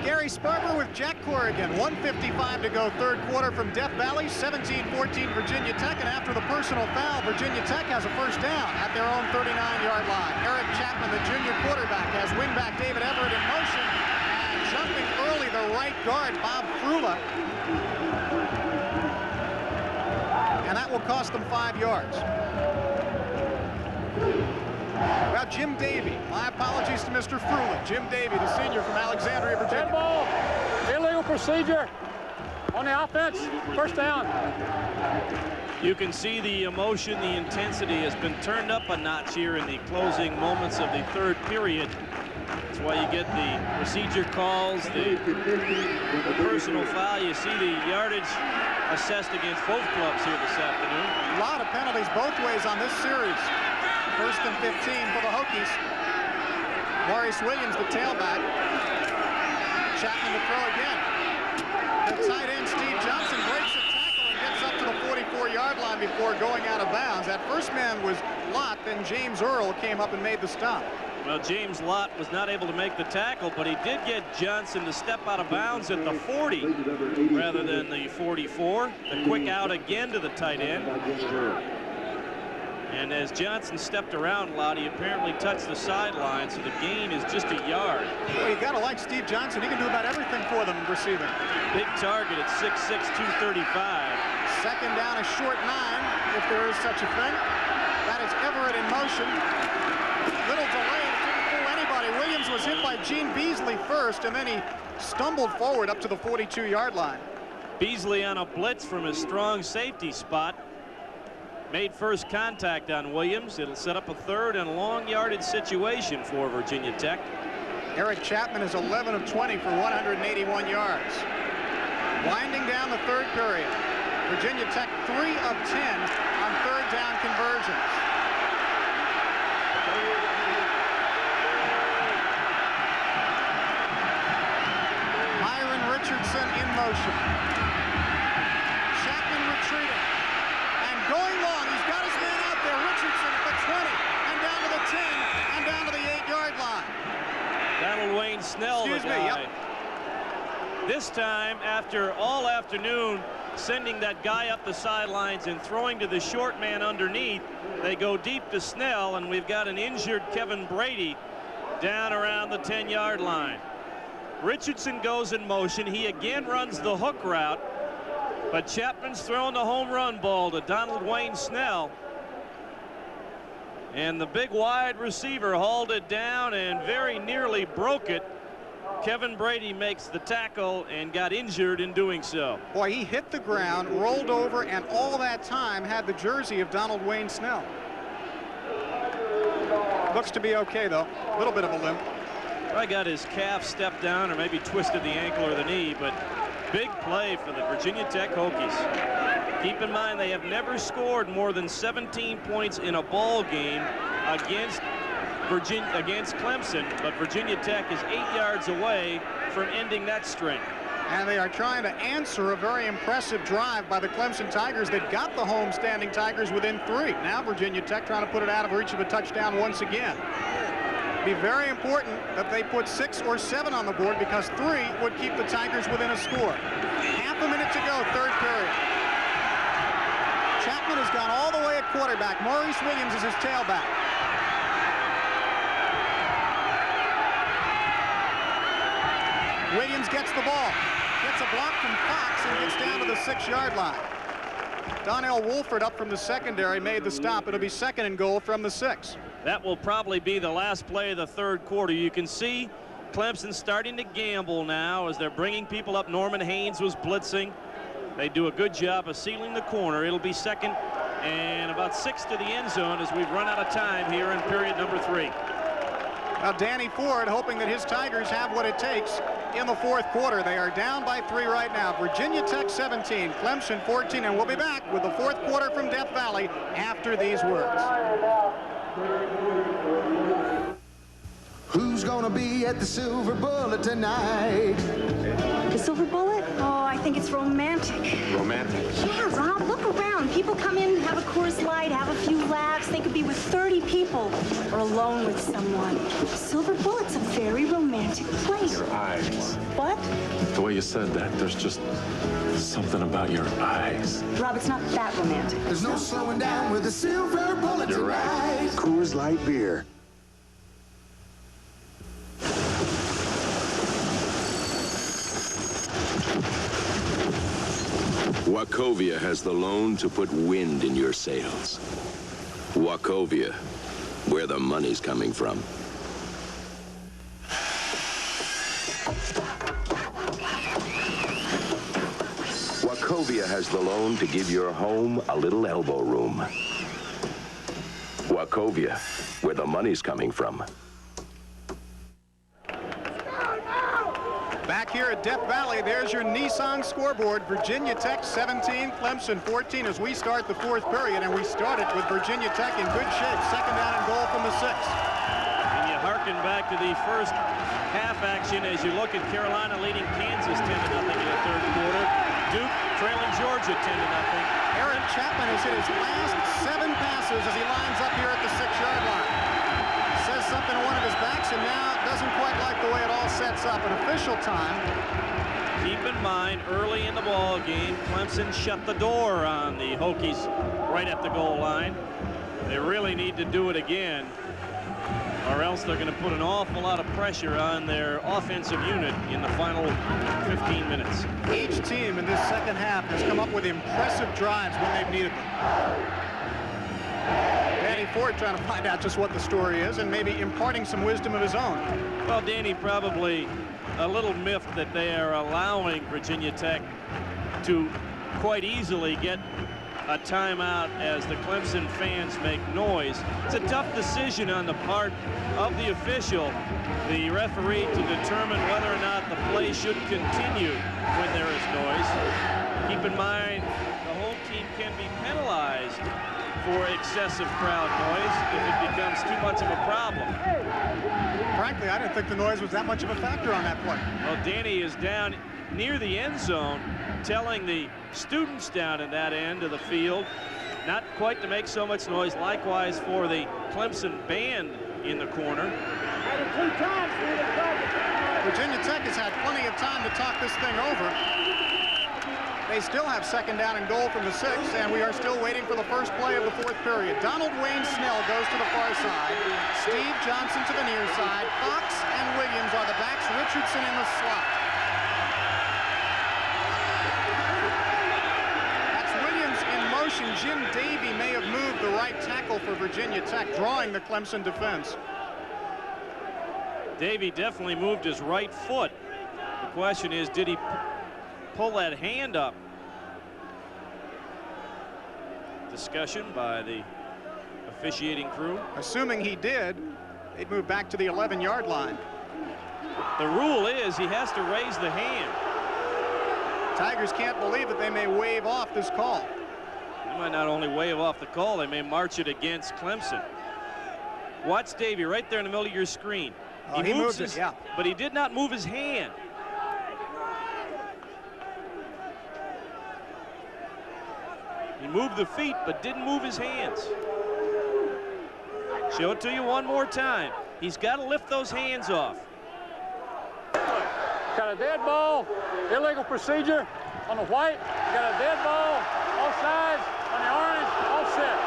Gary Sparber with Jack Corrigan. 1:55 to go, third quarter from Death Valley. 17-14 Virginia Tech, and after the personal foul, Virginia Tech has a first down at their own 39-yard line. Eric Chapman, the junior quarterback, has wingback David Everett in motion, and jumping early, the right guard, Bob Frula. And that will cost them 5 yards. Well, Jim Davey. My apologies to Mr. Frula. Jim Davey, the senior from Alexandria, Virginia. Dead ball. Illegal procedure on the offense. First down. You can see the emotion, the intensity has been turned up a notch here in the closing moments of the third period. That's why you get the procedure calls, the personal foul. You see the yardage assessed against both clubs here this afternoon. A lot of penalties both ways on this series. First and 15 for the Hokies. Maurice Williams, the tailback. Chapman to throw again. The tight end, Steve Johnson, breaks the tackle and gets up to the 44-yard line before going out of bounds. That first man was Lott, then James Earl came up and made the stop. Well, James Lott was not able to make the tackle, but he did get Johnson to step out of bounds at the 40 rather than the 44. The quick out again to the tight end. And as Johnson stepped around Lott, he apparently touched the sideline, so the gain is just a yard. Well, you got to like Steve Johnson. He can do about everything for them receiving. Big target at 6'6", 235. Second down, a short 9, if there is such a thing. That is Everett in motion. Little delay, it didn't fool anybody. Williams was hit by Gene Beasley first, and then he stumbled forward up to the 42-yard line. Beasley on a blitz from his strong safety spot. Made first contact on Williams. It'll set up a 3rd and long yardage situation for Virginia Tech. Eric Chapman is 11 of 20 for 181 yards. Winding down the 3rd period. Virginia Tech 3 of 10 on 3rd down conversions. Richardson in motion. Chapman retreating and going long. He's got his man out there. Richardson at the 20 and down to the 10 and down to the 8-yard line. Donald Wayne Snell, the guy. Yep. This time, after all afternoon sending that guy up the sidelines and throwing to the short man underneath, they go deep to Snell, and we've got an injured Kevin Brady down around the 10-yard line. Richardson goes in motion. He again runs the hook route, but Chapman's throwing the home run ball to Donald Wayne Snell. And the big wide receiver hauled it down and very nearly broke it. Kevin Brady makes the tackle and got injured in doing so. Boy, he hit the ground, rolled over, and all that time had the jersey of Donald Wayne Snell. Looks to be okay, though. A little bit of a limp. I got his calf stepped down or maybe twisted the ankle or the knee, but big play for the Virginia Tech Hokies. Keep in mind they have never scored more than 17 points in a ball game against Clemson, but Virginia Tech is 8 yards away from ending that string. And they are trying to answer a very impressive drive by the Clemson Tigers that got the home-standing Tigers within 3. Now Virginia Tech trying to put it out of reach of a touchdown once again. Be very important that they put 6 or 7 on the board, because 3 would keep the Tigers within a score. Half a minute to go, 3rd period. Chapman has gone all the way at quarterback. Maurice Williams is his tailback. Williams gets the ball, gets a block from Fox, and gets down to the 6-yard line. Donnell Wolford up from the secondary made the stop. It'll be 2nd and goal from the 6. That will probably be the last play of the 3rd quarter. You can see Clemson starting to gamble now as they're bringing people up. Norman Haynes was blitzing. They do a good job of sealing the corner. It'll be 2nd and about 6 to the end zone as we've run out of time here in period number 3. Now Danny Ford hoping that his Tigers have what it takes in the 4th quarter. They are down by 3 right now. Virginia Tech 17, Clemson 14, and we'll be back with the 4th quarter from Death Valley after these words. Who's gonna be at the Silver Bullet tonight? The Silver Bullet? Oh, I think it's romantic. Romantic? Yeah, Rob, look around. People come in, have a Coors Light, have a few laughs. They could be with 30 people or alone with someone. Silver Bullet's a very romantic place. Your eyes. What? The way you said that, there's just something about your eyes. Rob, it's not that romantic. There's no slowing down with the Silver Bullet You're tonight. right. Coors Light beer. Wachovia has the loan to put wind in your sails. Wachovia, where the money's coming from. Wachovia has the loan to give your home a little elbow room. Wachovia, where the money's coming from. Back here at Death Valley, there's your Nissan scoreboard. Virginia Tech 17, Clemson 14 as we start the 4th period, and we start it with Virginia Tech in good shape. 2nd down and goal from the 6. And you hearken back to the first half action as you look at Carolina leading Kansas 10-0 in the 3rd quarter. Duke trailing Georgia 10-0. Eric Chapman has hit his last 7 passes as he lines up here at the 6-yard line. Says something to one of his and now doesn't quite like the way it all sets up. An official time. Keep in mind, early in the ball game, Clemson shut the door on the Hokies right at the goal line. They really need to do it again, or else they're going to put an awful lot of pressure on their offensive unit in the final 15 minutes. Each team in this second half has come up with impressive drives when they've needed them. Danny Ford trying to find out just what the story is and maybe imparting some wisdom of his own. Well, Danny probably a little miffed that they are allowing Virginia Tech to quite easily get a timeout as the Clemson fans make noise. It's a tough decision on the part of the official, the referee, to determine whether or not the play should continue when there is noise. Keep in mind, the home team can be penalized for excessive crowd noise if it becomes too much of a problem. Frankly, I didn't think the noise was that much of a factor on that play. Well, Danny is down near the end zone, telling the students down in that end of the field not quite to make so much noise. Likewise for the Clemson band in the corner. Virginia Tech has had plenty of time to talk this thing over. They still have second down and goal from the 6, and we are still waiting for the first play of the 4th period. Donald Wayne Snell goes to the far side. Steve Johnson to the near side. Fox and Williams are the backs. Richardson in the slot. That's Williams in motion. Jim Davey may have moved the right tackle for Virginia Tech, drawing the Clemson defense. Davey definitely moved his right foot. The question is, did he pull that hand up? Discussion by the officiating crew. Assuming he did, they'd move back to the 11-yard line. The rule is he has to raise the hand. Tigers can't believe that they may wave off this call. They might not only wave off the call, they may march it against Clemson. Watch Davey right there in the middle of your screen. He moved it, yeah. But he did not move his hand. He moved the feet, but didn't move his hands. Show it to you one more time. He's got to lift those hands off. Got a dead ball, illegal procedure on the white. Got a dead ball, all sides, on the orange, all set,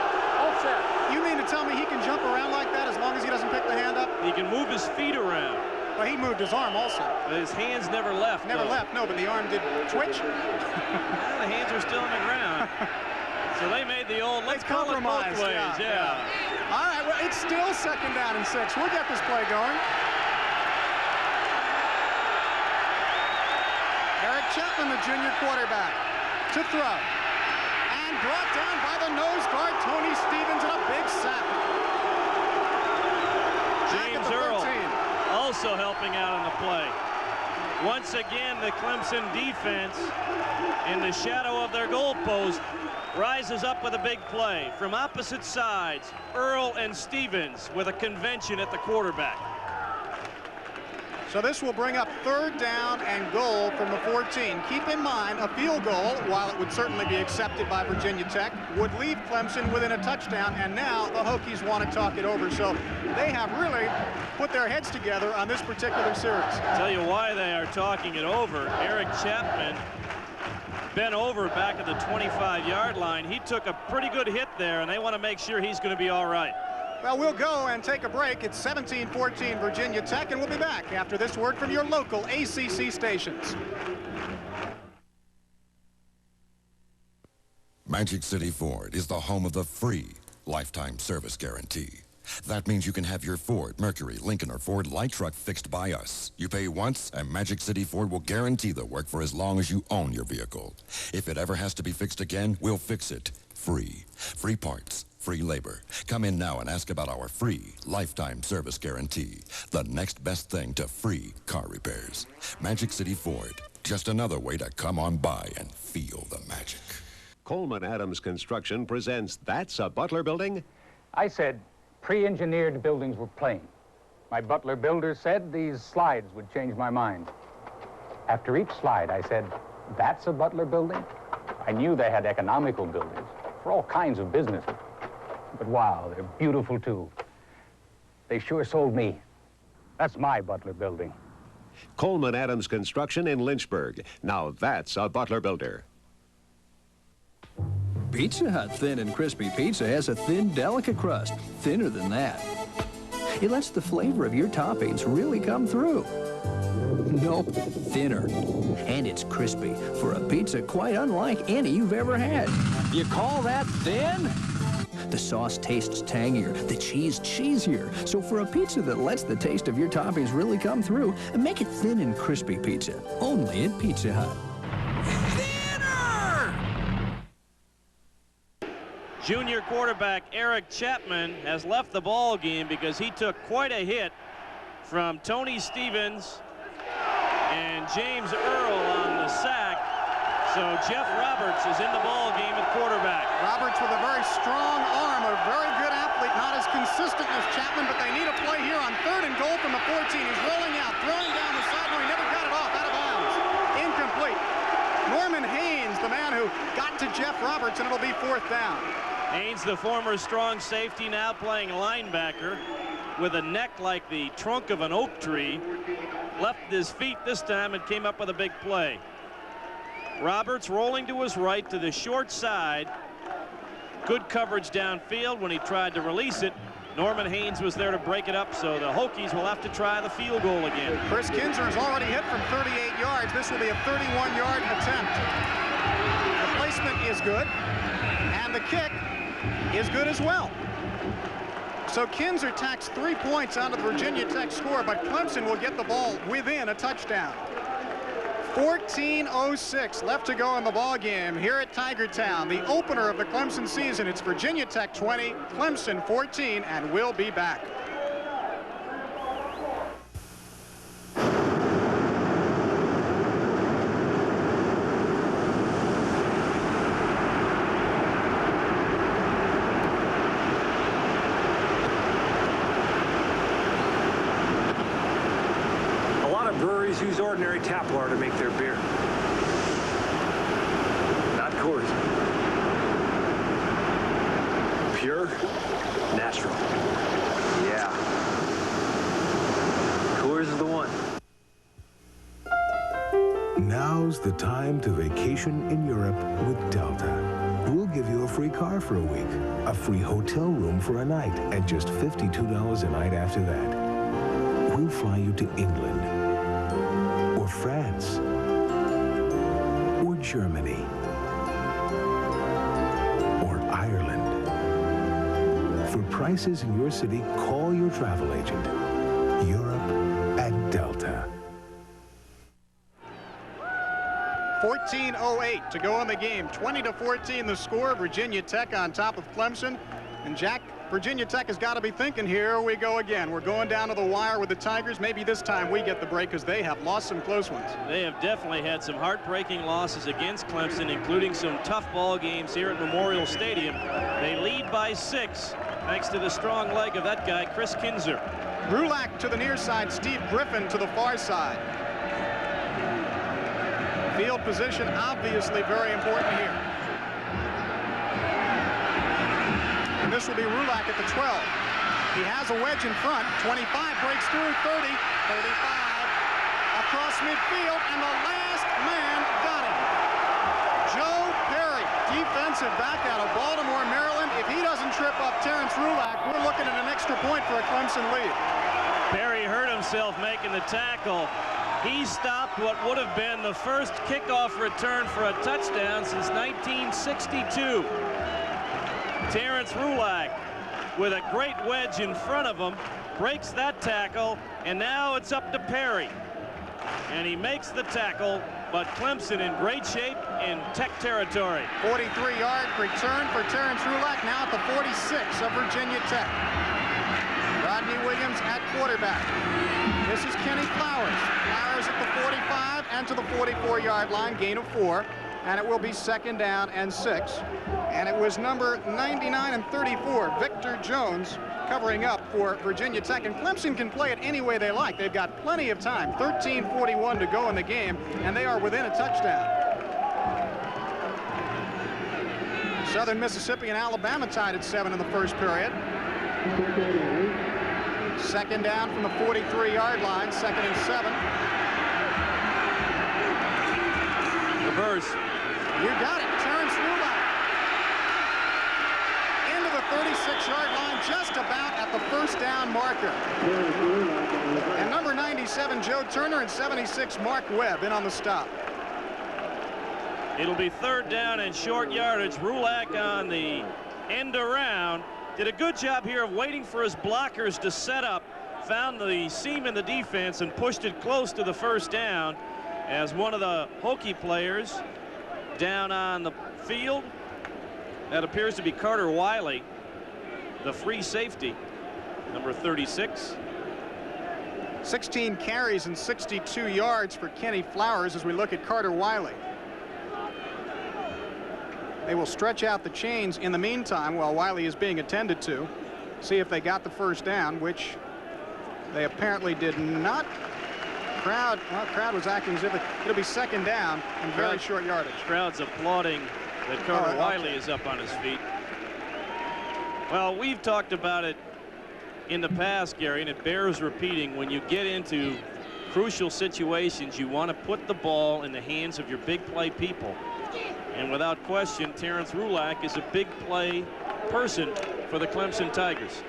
all set. You mean to tell me he can jump around like that as long as he doesn't pick the hand up? He can move his feet around. Well, he moved his arm also. But his hands never left. Never left, no, but the arm did twitch. Well, the hands are still on the ground. So they made the old, let's call it both ways, yeah. All right, well, it's still second down and 6. We'll get this play going. Eric Chapman, the junior quarterback, to throw. And brought down by the nose guard, Tony Stevens, in a big sack. James Earl also helping out on the play. Once again, the Clemson defense, in the shadow of their goalpost, rises up with a big play. From opposite sides, Earl and Stevens with a convention at the quarterback. So this will bring up 3rd down and goal from the 14. Keep in mind, a field goal, while it would certainly be accepted by Virginia Tech, would leave Clemson within a touchdown, and now the Hokies want to talk it over. So they have really put their heads together on this particular series. I'll tell you why they are talking it over. Eric Chapman bent over back at the 25-yard line. He took a pretty good hit there, and they want to make sure he's going to be all right. Well, we'll go and take a break. It's 17-14 Virginia Tech, and we'll be back after this word from your local ACC stations. Magic City Ford is the home of the free lifetime service guarantee. That means you can have your Ford, Mercury, Lincoln, or Ford light truck fixed by us. You pay once, and Magic City Ford will guarantee the work for as long as you own your vehicle. If it ever has to be fixed again, we'll fix it free. Free parts, free labor. Come in now and ask about our free lifetime service guarantee. The next best thing to free car repairs. Magic City Ford. Just another way to come on by and feel the magic. Coleman Adams Construction presents That's a Butler Building. I said pre-engineered buildings were plain. My Butler builder said these slides would change my mind. After each slide, I said, that's a Butler building? I knew they had economical buildings for all kinds of businesses. But wow, they're beautiful too. They sure sold me. That's my Butler building. Coleman Adams Construction in Lynchburg. Now that's a Butler builder. Pizza Hut Thin and Crispy Pizza has a thin, delicate crust, thinner than that. It lets the flavor of your toppings really come through. Nope, thinner. And it's crispy for a pizza quite unlike any you've ever had. You call that thin? The sauce tastes tangier, the cheese cheesier. So for a pizza that lets the taste of your toppings really come through, make it thin and crispy pizza. Only at Pizza Hut. Junior quarterback Eric Chapman has left the ball game because he took quite a hit from Tony Stevens and James Earl on the sack. So Jeff Roberts is in the ball game at quarterback. Roberts with a very strong arm, a very good athlete, not as consistent as Chapman, but they need a play here on 3rd and goal from the 14. He's rolling out, throwing down the sideline. He never got it off, out of bounds. Incomplete. Norman Haynes, the man who got to Jeff Roberts, and it'll be 4th down. Haynes, the former strong safety, now playing linebacker with a neck like the trunk of an oak tree. Left his feet this time and came up with a big play. Roberts rolling to his right to the short side. Good coverage downfield when he tried to release it. Norman Haynes was there to break it up, so the Hokies will have to try the field goal again. Chris Kinzer has already hit from 38 yards. This will be a 31-yard attempt. The placement is good, and the kick is good as well. So Kinzer tacks 3 points onto the Virginia Tech score, but Clemson will get the ball within a touchdown. 14:06 left to go in the ball game here at Tiger Town, the opener of the Clemson season. It's Virginia Tech 20, Clemson 14, and we'll be back. Use ordinary tap water to make their beer. Not Coors. Pure, natural. Yeah. Coors is the one. Now's the time to vacation in Europe with Delta. We'll give you a free car for a week, a free hotel room for a night, and just $52 a night after that. We'll fly you to England, or France, or Germany, or Ireland. For prices in your city, call your travel agent. Europe at Delta. 14:08 to go in the game. 20-14 the score. Virginia Tech on top of Clemson. And Jack, Virginia Tech has got to be thinking, here we go again. We're going down to the wire with the Tigers. Maybe this time we get the break because they have lost some close ones. They have definitely had some heartbreaking losses against Clemson, including some tough ball games here at Memorial Stadium. They lead by 6 thanks to the strong leg of that guy, Chris Kinzer. Brulac to the near side, Steve Griffin to the far side. Field position obviously very important here. And this will be Brulac at the 12. He has a wedge in front. 25 breaks through, 30, 35, across midfield, and the last man got him. Joe Perry, defensive back out of Baltimore, Maryland. If he doesn't trip up Terrence Brulac, we're looking at an extra point for a Clemson lead. Perry hurt himself making the tackle. He stopped what would have been the first kickoff return for a touchdown since 1962. Terrence Brulac, with a great wedge in front of him, breaks that tackle, and now it's up to Perry. And he makes the tackle, but Clemson in great shape in Tech territory. 43-yard return for Terrence Brulac, now at the 46 of Virginia Tech. Rodney Williams at quarterback. This is Kenny Flowers. Flowers at the 45 and to the 44-yard line, gain of 4. And it will be 2nd down and 6. And it was number 99 and 34, Victor Jones, covering up for Virginia Tech. And Clemson can play it any way they like. They've got plenty of time. 13:41 to go in the game, and they are within a touchdown. Southern Mississippi and Alabama tied at 7 in the first period. Second down from the 43-yard line, 2nd and 7. Reverse. You got it, Terrence Flagler. Into the 36-yard line, just about at the first down marker. And number 97, Joe Turner, and 76, Mark Webb, in on the stop. It'll be 3rd down and short yardage. Rulak on the end around. Did a good job here of waiting for his blockers to set up. Found the seam in the defense and pushed it close to the first down as one of the Hokie players down on the field. That appears to be Carter Wiley, the free safety, number 36. 16 carries and 62 yards for Kenny Flowers as we look at Carter Wiley. They will stretch out the chains in the meantime while Wiley is being attended to. See if they got the first down, which they apparently did not. Crowd was acting as if it'll be 2nd down and very short yardage. Crowd's applauding that Carter Wiley is up on his feet. Well, we've talked about it in the past, Gary, and it bears repeating. When you get into crucial situations, you want to put the ball in the hands of your big play people. And without question, Terrence Rulak is a big play person for the Clemson Tigers.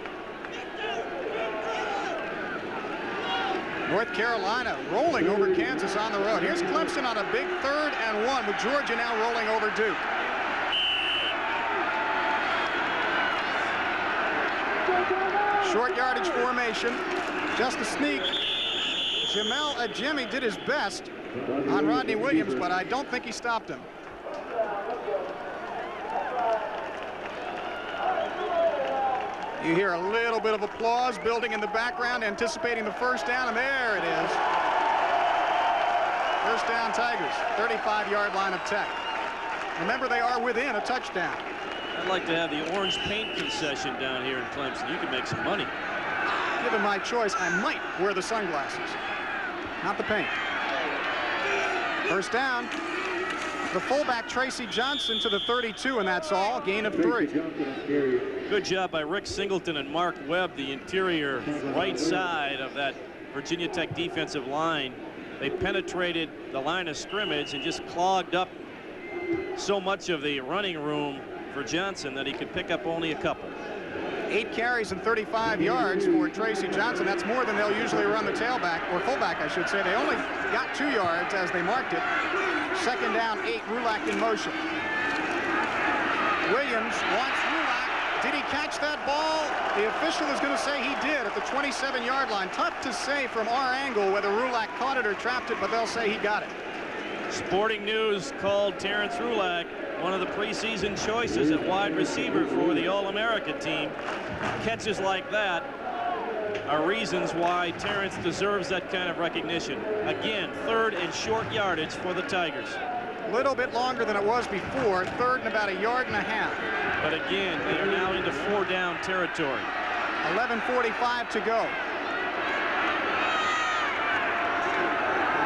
North Carolina rolling over Kansas on the road. Here's Clemson on a big 3rd and 1 with Georgia now rolling over Duke. Short yardage formation. Just a sneak. Jamel Adjemi did his best on Rodney Williams, but I don't think he stopped him. You hear a little bit of applause building in the background, anticipating the first down, and there it is. First down, Tigers, 35-yard line of Tech. Remember, they are within a touchdown. I'd like to have the orange paint concession down here in Clemson. You can make some money. Given my choice, I might wear the sunglasses, not the paint. First down. The fullback, Tracy Johnson, to the 32, and that's all. Gain of 3. Good job by Rick Singleton and Mark Webb, the interior right side of that Virginia Tech defensive line. They penetrated the line of scrimmage and just clogged up so much of the running room for Johnson that he could pick up only a couple. 8 carries and 35 yards for Tracy Johnson. That's more than they'll usually run the tailback, or fullback, I should say. They only got 2 yards as they marked it. 2nd down, 8, Rulak in motion. Williams wants Rulak. Did he catch that ball? The official is going to say he did at the 27-yard line. Tough to say from our angle whether Rulak caught it or trapped it, but they'll say he got it. Sporting News called Terrence Rulak one of the preseason choices at wide receiver for the All-America team. Catches like that are reasons why Terrence deserves that kind of recognition. Again, 3rd and short yardage for the Tigers. A little bit longer than it was before. 3rd and about 1.5 yards. But again, they are now into 4-down territory. 11:45 to go.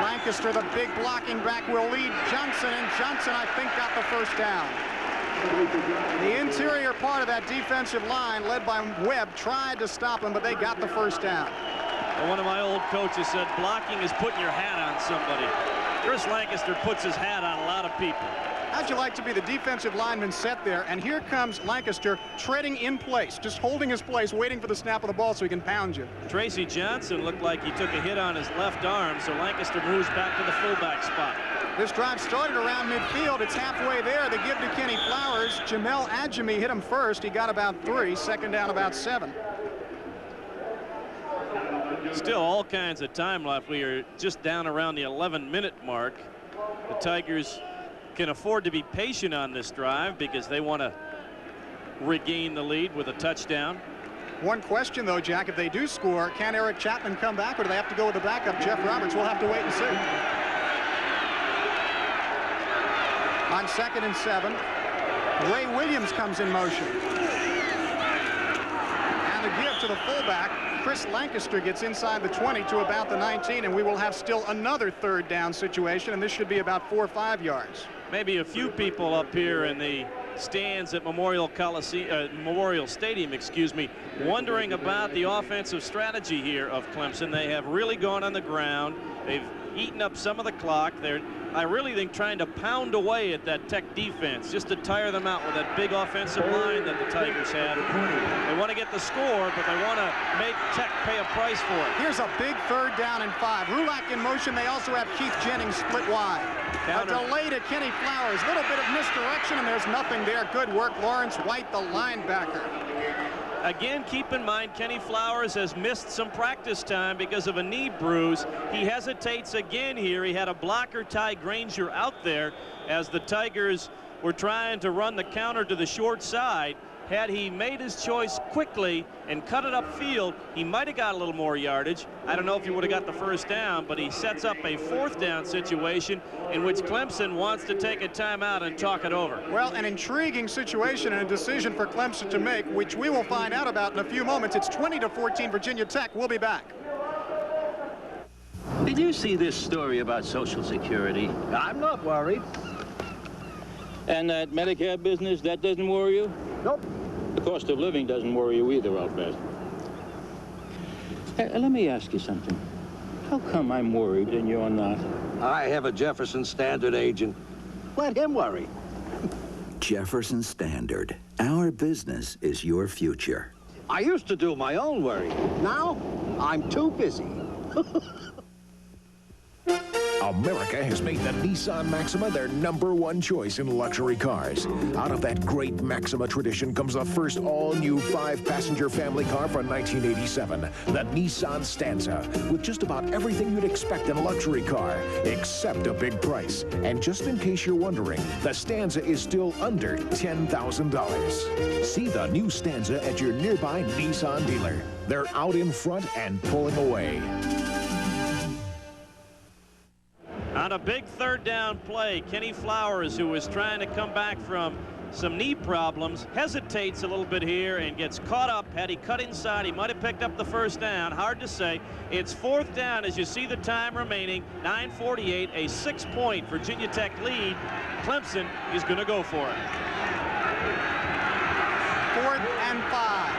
Lancaster, the big blocking back, will lead Johnson, and Johnson, I think, got the first down. The interior part of that defensive line, led by Webb, tried to stop him, but they got the first down. Well, one of my old coaches said blocking is putting your hat on somebody. Chris Lancaster puts his hat on a lot of people. How'd you like to be the defensive lineman set there, and here comes Lancaster treading in place, just holding his place, waiting for the snap of the ball so he can pound you. Tracy Johnson looked like he took a hit on his left arm, so Lancaster moves back to the fullback spot. This drive started around midfield. It's halfway there. They give to Kenny Flowers. Jamel Adjemi hit him first. He got about 3. 2nd down, about 7. Still all kinds of time left. We are just down around the 11-minute mark. The Tigers can afford to be patient on this drive because they want to regain the lead with a touchdown. One question, though, Jack, if they do score, can Eric Chapman come back, or do they have to go with the backup, Jeff Roberts? We'll have to wait and see. On 2nd and 7, Ray Williams comes in motion. And the give to the fullback, Chris Lancaster, gets inside the 20 to about the 19, and we will have still another 3rd down situation, and this should be about 4 or 5 yards. Maybe a few people up here in the stands at Memorial Stadium, excuse me, wondering about the offensive strategy here of Clemson. They have really gone on the ground. They've eaten up some of the clock. They're, I really think, trying to pound away at that Tech defense just to tire them out with that big offensive line that the Tigers have. They want to get the score, but they want to make Tech pay a price for it. Here's a big 3rd down and 5. Rulak in motion. They also have Keith Jennings split wide. Counter. A delay to Kenny Flowers. Little bit of misdirection, and there's nothing there. Good work, Lawrence White, the linebacker. Again, keep in mind, Kenny Flowers has missed some practice time because of a knee bruise. He hesitates again here. He had a blocker, Ty Granger, out there as the Tigers were trying to run the counter to the short side. Had he made his choice quickly and cut it upfield, he might have got a little more yardage. I don't know if he would have got the 1st down, but he sets up a 4th down situation in which Clemson wants to take a timeout and talk it over. Well, an intriguing situation and a decision for Clemson to make, which we will find out about in a few moments. It's 20-14 Virginia Tech. We'll be back. Did you see this story about Social Security? I'm not worried. And that Medicare business, that doesn't worry you? Nope. The cost of living doesn't worry you either, Alfred. Hey, let me ask you something. How come I'm worried and you're not? I have a Jefferson Standard agent. Let him worry. Jefferson Standard. Our business is your future. I used to do my own worry. Now, I'm too busy. America has made the Nissan Maxima their #1 choice in luxury cars. Out of that great Maxima tradition comes the first all-new 5-passenger family car from 1987, the Nissan Stanza, with just about everything you'd expect in a luxury car, except a big price. And just in case you're wondering, the Stanza is still under $10,000. See the new Stanza at your nearby Nissan dealer. They're out in front and pulling away. On a big 3rd down play, Kenny Flowers, who was trying to come back from some knee problems, hesitates a little bit here and gets caught up. Had he cut inside, he might have picked up the 1st down. Hard to say. It's 4th down as you see the time remaining. 9:48, a 6-point Virginia Tech lead. Clemson is going to go for it. 4th and 5.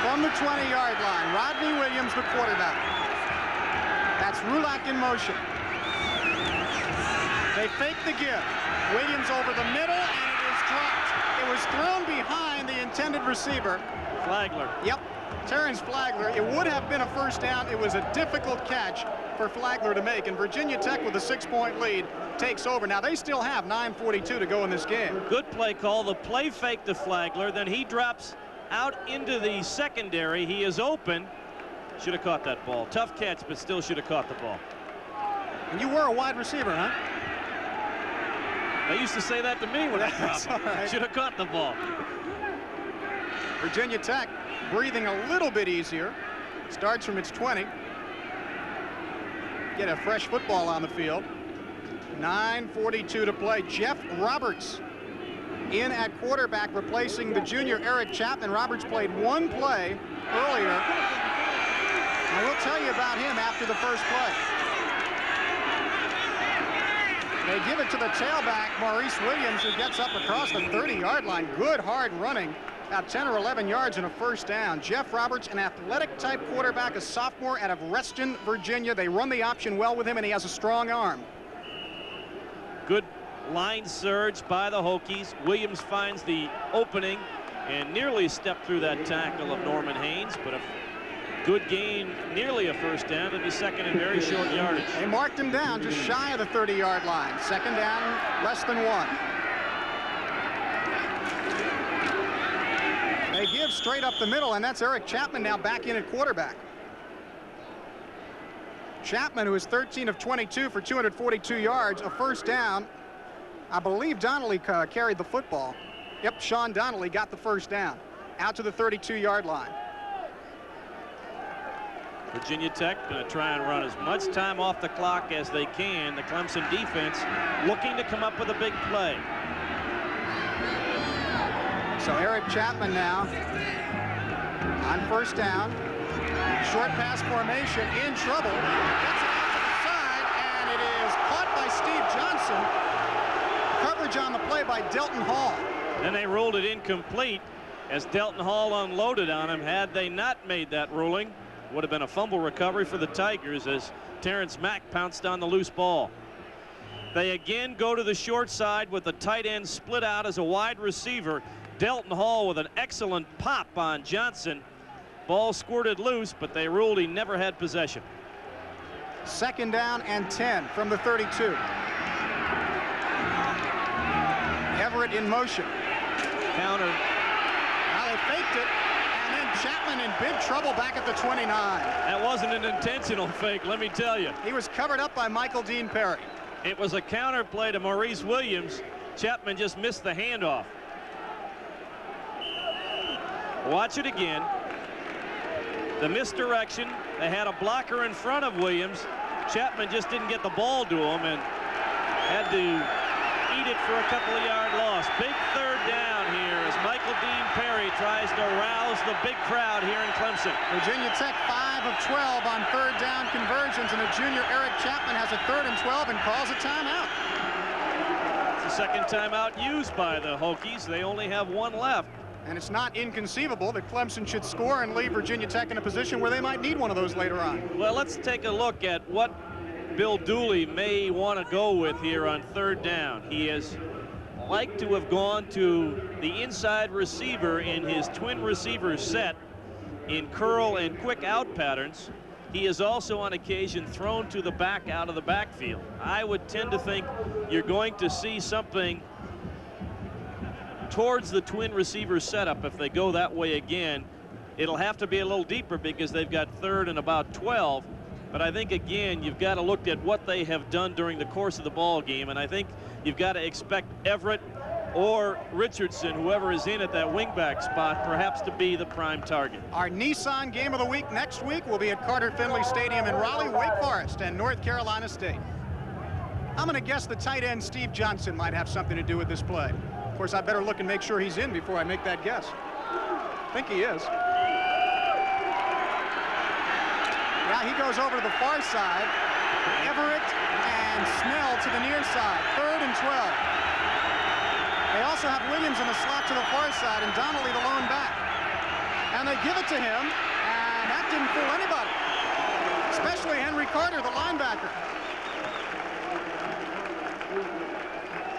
From the 20-yard line, Rodney Williams, the quarterback. That's Rulak in motion. They fake the give. Williams over the middle, and it is dropped. It was thrown behind the intended receiver. Flagler. Yep, Terrence Flagler. It would have been a 1st down. It was a difficult catch for Flagler to make, and Virginia Tech, with a 6-point lead, takes over. Now, they still have 9:42 to go in this game. Good play call. The play fake to Flagler. Then he drops out into the secondary. He is open. Should have caught that ball. Tough catch, but still should have caught the ball. And you were a wide receiver, huh? They used to say that to me when I dropped. Right. Should have caught the ball. Virginia Tech breathing a little bit easier. Starts from its 20. Get a fresh football on the field. 9:42 to play. Jeff Roberts in at quarterback, replacing the junior Eric Chapman. Roberts played 1 play earlier. And we'll tell you about him after the first play. They give it to the tailback, Maurice Williams, who gets up across the 30-yard line. Good hard running, about 10 or 11 yards and a 1st down. Jeff Roberts, an athletic-type quarterback, a sophomore out of Reston, Virginia. They run the option well with him, and he has a strong arm. Good line surge by the Hokies. Williams finds the opening and nearly stepped through that tackle of Norman Haynes, but a good gain, nearly a 1st down, to be 2nd and very short yardage. They marked him down just shy of the 30-yard line. 2nd down, less than 1. They give straight up the middle, and that's Eric Chapman now back in at quarterback. Chapman, who is 13 of 22 for 242 yards, a 1st down. I believe Donnelly carried the football. Yep, Sean Donnelly got the 1st down. Out to the 32-yard line. Virginia Tech going to try and run as much time off the clock as they can. The Clemson defense looking to come up with a big play. So Eric Chapman now on 1st down. Short pass formation, in trouble. Gets it out to the side, and it is caught by Steve Johnson. coverage on the play by Delton Hall. Then they ruled it incomplete as Delton Hall unloaded on him. Had they not made that ruling, would have been a fumble recovery for the Tigers as Terrence Mack pounced on the loose ball. They again go to the short side with the tight end split out as a wide receiver. Delton Hall with an excellent pop on Johnson. Ball squirted loose, but they ruled he never had possession. 2nd down and 10 from the 32. Everett in motion. Counter. Now they faked it, and then Chapman in big trouble back at the 29. That wasn't an intentional fake, let me tell you. He was covered up by Michael Dean Perry. It was a counter play to Maurice Williams. Chapman just missed the handoff. Watch it again. The misdirection. They had a blocker in front of Williams. Chapman just didn't get the ball to him and had to eat it for a couple of yard loss. Big 3rd down here as Michael Dean Perry tries to rouse the big crowd here in Clemson. Virginia Tech 5 of 12 on 3rd down conversions, and the junior Eric Chapman has a 3rd and 12 and calls a timeout. It's the 2nd timeout used by the Hokies. They only have 1 left. And it's not inconceivable that Clemson should score and leave Virginia Tech in a position where they might need one of those later on. Well, let's take a look at what Bill Dooley may want to go with here on 3rd down. He has liked to have gone to the inside receiver in his twin receiver set in curl and quick out patterns. He has also on occasion thrown to the back out of the backfield. I would tend to think you're going to see something towards the twin receiver setup if they go that way again. It'll have to be a little deeper because they've got 3rd and about 12. But I think, again, you've got to look at what they have done during the course of the ball game, and I think you've got to expect Everett or Richardson, whoever is in at that wingback spot, perhaps to be the prime target. Our Nissan game of the week next week will be at Carter Finley Stadium in Raleigh, Wake Forest, and North Carolina State. I'm going to guess the tight end Steve Johnson might have something to do with this play. Of course, I better look and make sure he's in before I make that guess. I think he is. Yeah, he goes over to the far side. Everett and Snell to the near side. 3rd and 12. They also have Williams in the slot to the far side and Donnelly the lone back. And they give it to him, and that didn't fool anybody, especially Henry Carter, the linebacker.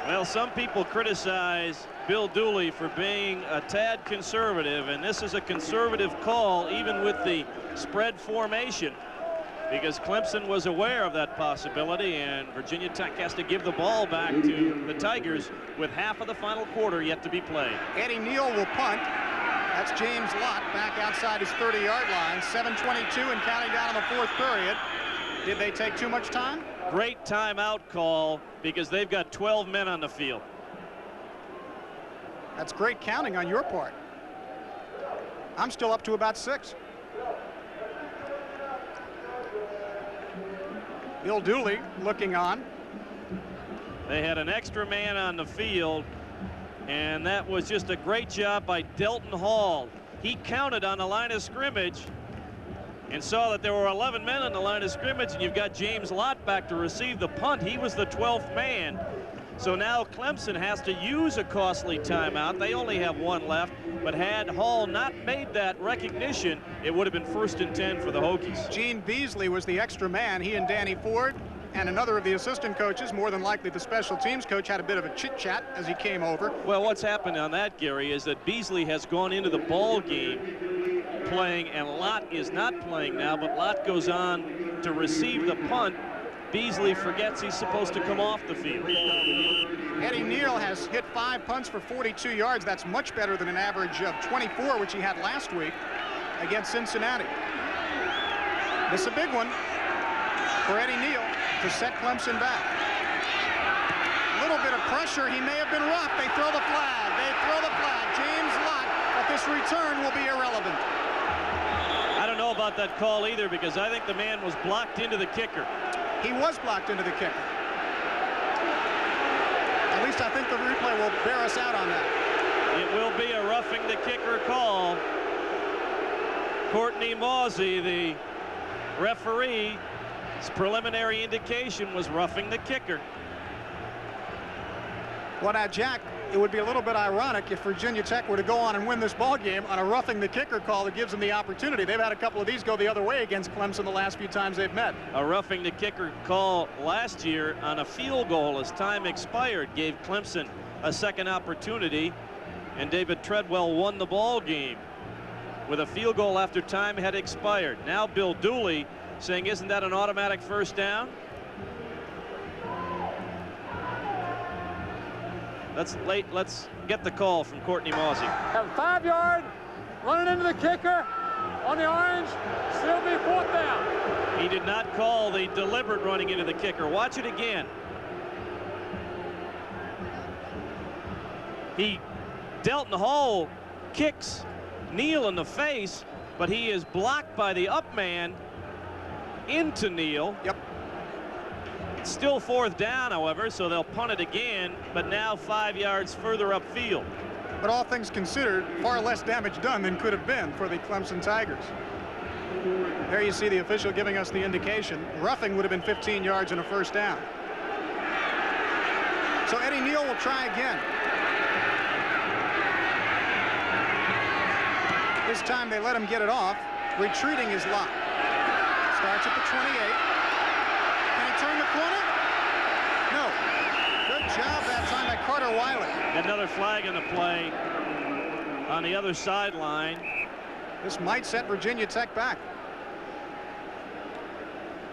Well, some people criticize Bill Dooley for being a tad conservative, and this is a conservative call even with the spread formation, because Clemson was aware of that possibility, and Virginia Tech has to give the ball back to the Tigers with half of the final quarter yet to be played. Eddie Neal will punt. That's James Lott back outside his 30-yard line. 7:22 and counting down in the 4th period. Did they take too much time? Great timeout call because they've got 12 men on the field. That's great counting on your part. I'm still up to about 6. Bill Dooley looking on. They had an extra man on the field, and that was just a great job by Delton Hall. He counted on the line of scrimmage and saw that there were 11 men on the line of scrimmage, and you've got James Lott back to receive the punt. He was the 12th man. So now Clemson has to use a costly timeout. They only have 1 left, but had Hall not made that recognition, it would have been 1st and 10 for the Hokies. Gene Beasley was the extra man. He and Danny Ford and another of the assistant coaches, more than likely the special teams coach, had a bit of a chit-chat as he came over. Well, what's happened on that, Gary, is that Beasley has gone into the ball game playing, and Lott is not playing now, but Lott goes on to receive the punt. Beasley forgets he's supposed to come off the field. Eddie Neal has hit 5 punts for 42 yards. That's much better than an average of 24, which he had last week against Cincinnati. This is a big one for Eddie Neal to set Clemson back. A little bit of pressure. He may have been rough. They throw the flag. They throw the flag. James Lott, but this return will be irrelevant. I don't know about that call either, because I think the man was blocked into the kicker. He was blocked into the kicker. At least I think the replay will bear us out on that. It will be a roughing the kicker call. Courtney Mawsey, the referee, his preliminary indication was roughing the kicker. Well, now, Jack, it would be a little bit ironic if Virginia Tech were to go on and win this ball game on a roughing the kicker call that gives them the opportunity. They've had a couple of these go the other way against Clemson the last few times they've met. A roughing the kicker call last year on a field goal as time expired gave Clemson a second opportunity, and David Treadwell won the ball game with a field goal after time had expired. Now Bill Dooley saying, isn't that an automatic first down? Let's get the call from Courtney Mawsey. Have 5 yard, running into the kicker on the orange, still be 4th down. He did not call the deliberate running into the kicker. Watch it again. Delton Hall kicks Neal in the face, but he is blocked by the up man into Neal. Yep. It's still 4th down, however, so they'll punt it again, but now 5 yards further upfield. But all things considered, far less damage done than could have been for the Clemson Tigers. There you see the official giving us the indication. Roughing would have been 15 yards and a first down. So Eddie Neal will try again. This time they let him get it off. Retreating is Lott. Starts at the 28. Can he turn the corner? No. Good job that time by Carter Wiley. Another flag in the play on the other sideline. This might set Virginia Tech back.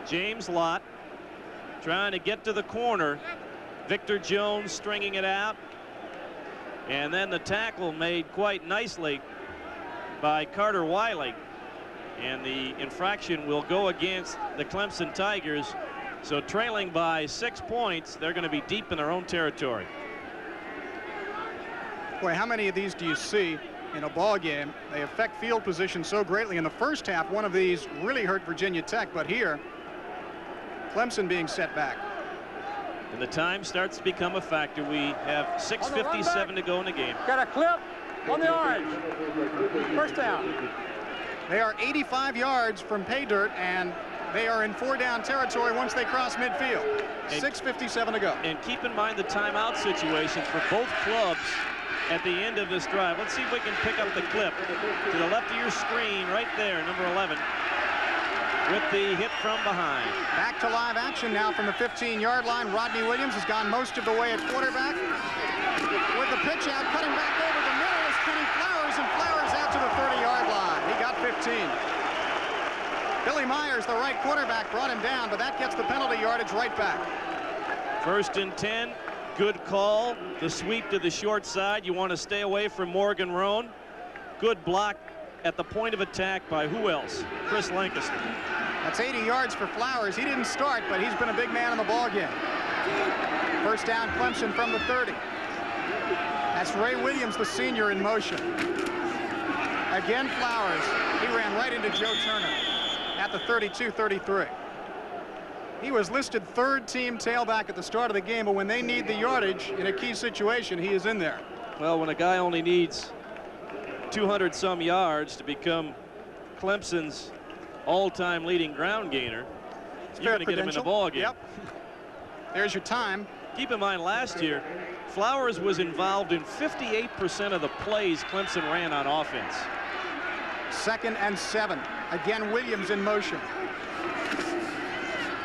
James Lott trying to get to the corner. Victor Jones stringing it out. And then the tackle made quite nicely by Carter Wiley. And the infraction will go against the Clemson Tigers. So trailing by 6 points, they're going to be deep in their own territory. Boy, how many of these do you see in a ball game? They affect field position so greatly. In the first half, one of these really hurt Virginia Tech, but here, Clemson being set back. And the time starts to become a factor. We have 6:57 to go in the game. Got a clip on the orange. First down. They are 85 yards from pay dirt, and they are in 4-down territory once they cross midfield. 6:57 to go. And keep in mind the timeout situation for both clubs at the end of this drive. Let's see if we can pick up the clip to the left of your screen right there, number 11, with the hit from behind. Back to live action now from the 15-yard line. Rodney Williams has gone most of the way at quarterback. With the pitch out, cutting back over the middle is Kenny Flowers, and Flowers out to the 30-yard line. He got 15. Billy Myers, the right quarterback, brought him down, but that gets the penalty yardage right back. 1st and 10. Good call. The sweep to the short side. You want to stay away from Morgan Roan. Good block at the point of attack by who else? Chris Lancaster. That's 80 yards for Flowers. He didn't start, but he's been a big man in the ball game. First down, Clemson from the 30. That's Ray Williams, the senior, in motion. Again, Flowers. He ran right into Joe Turner at the 32-33. He was listed 3rd team tailback at the start of the game, but when they need the yardage in a key situation, he is in there. Well, when a guy only needs 200-some yards to become Clemson's all-time leading ground gainer, you're going to get him in a ball game. Yep. There's your time. Keep in mind, last year, Flowers was involved in 58% of the plays Clemson ran on offense. 2nd and 7. Again, Williams in motion.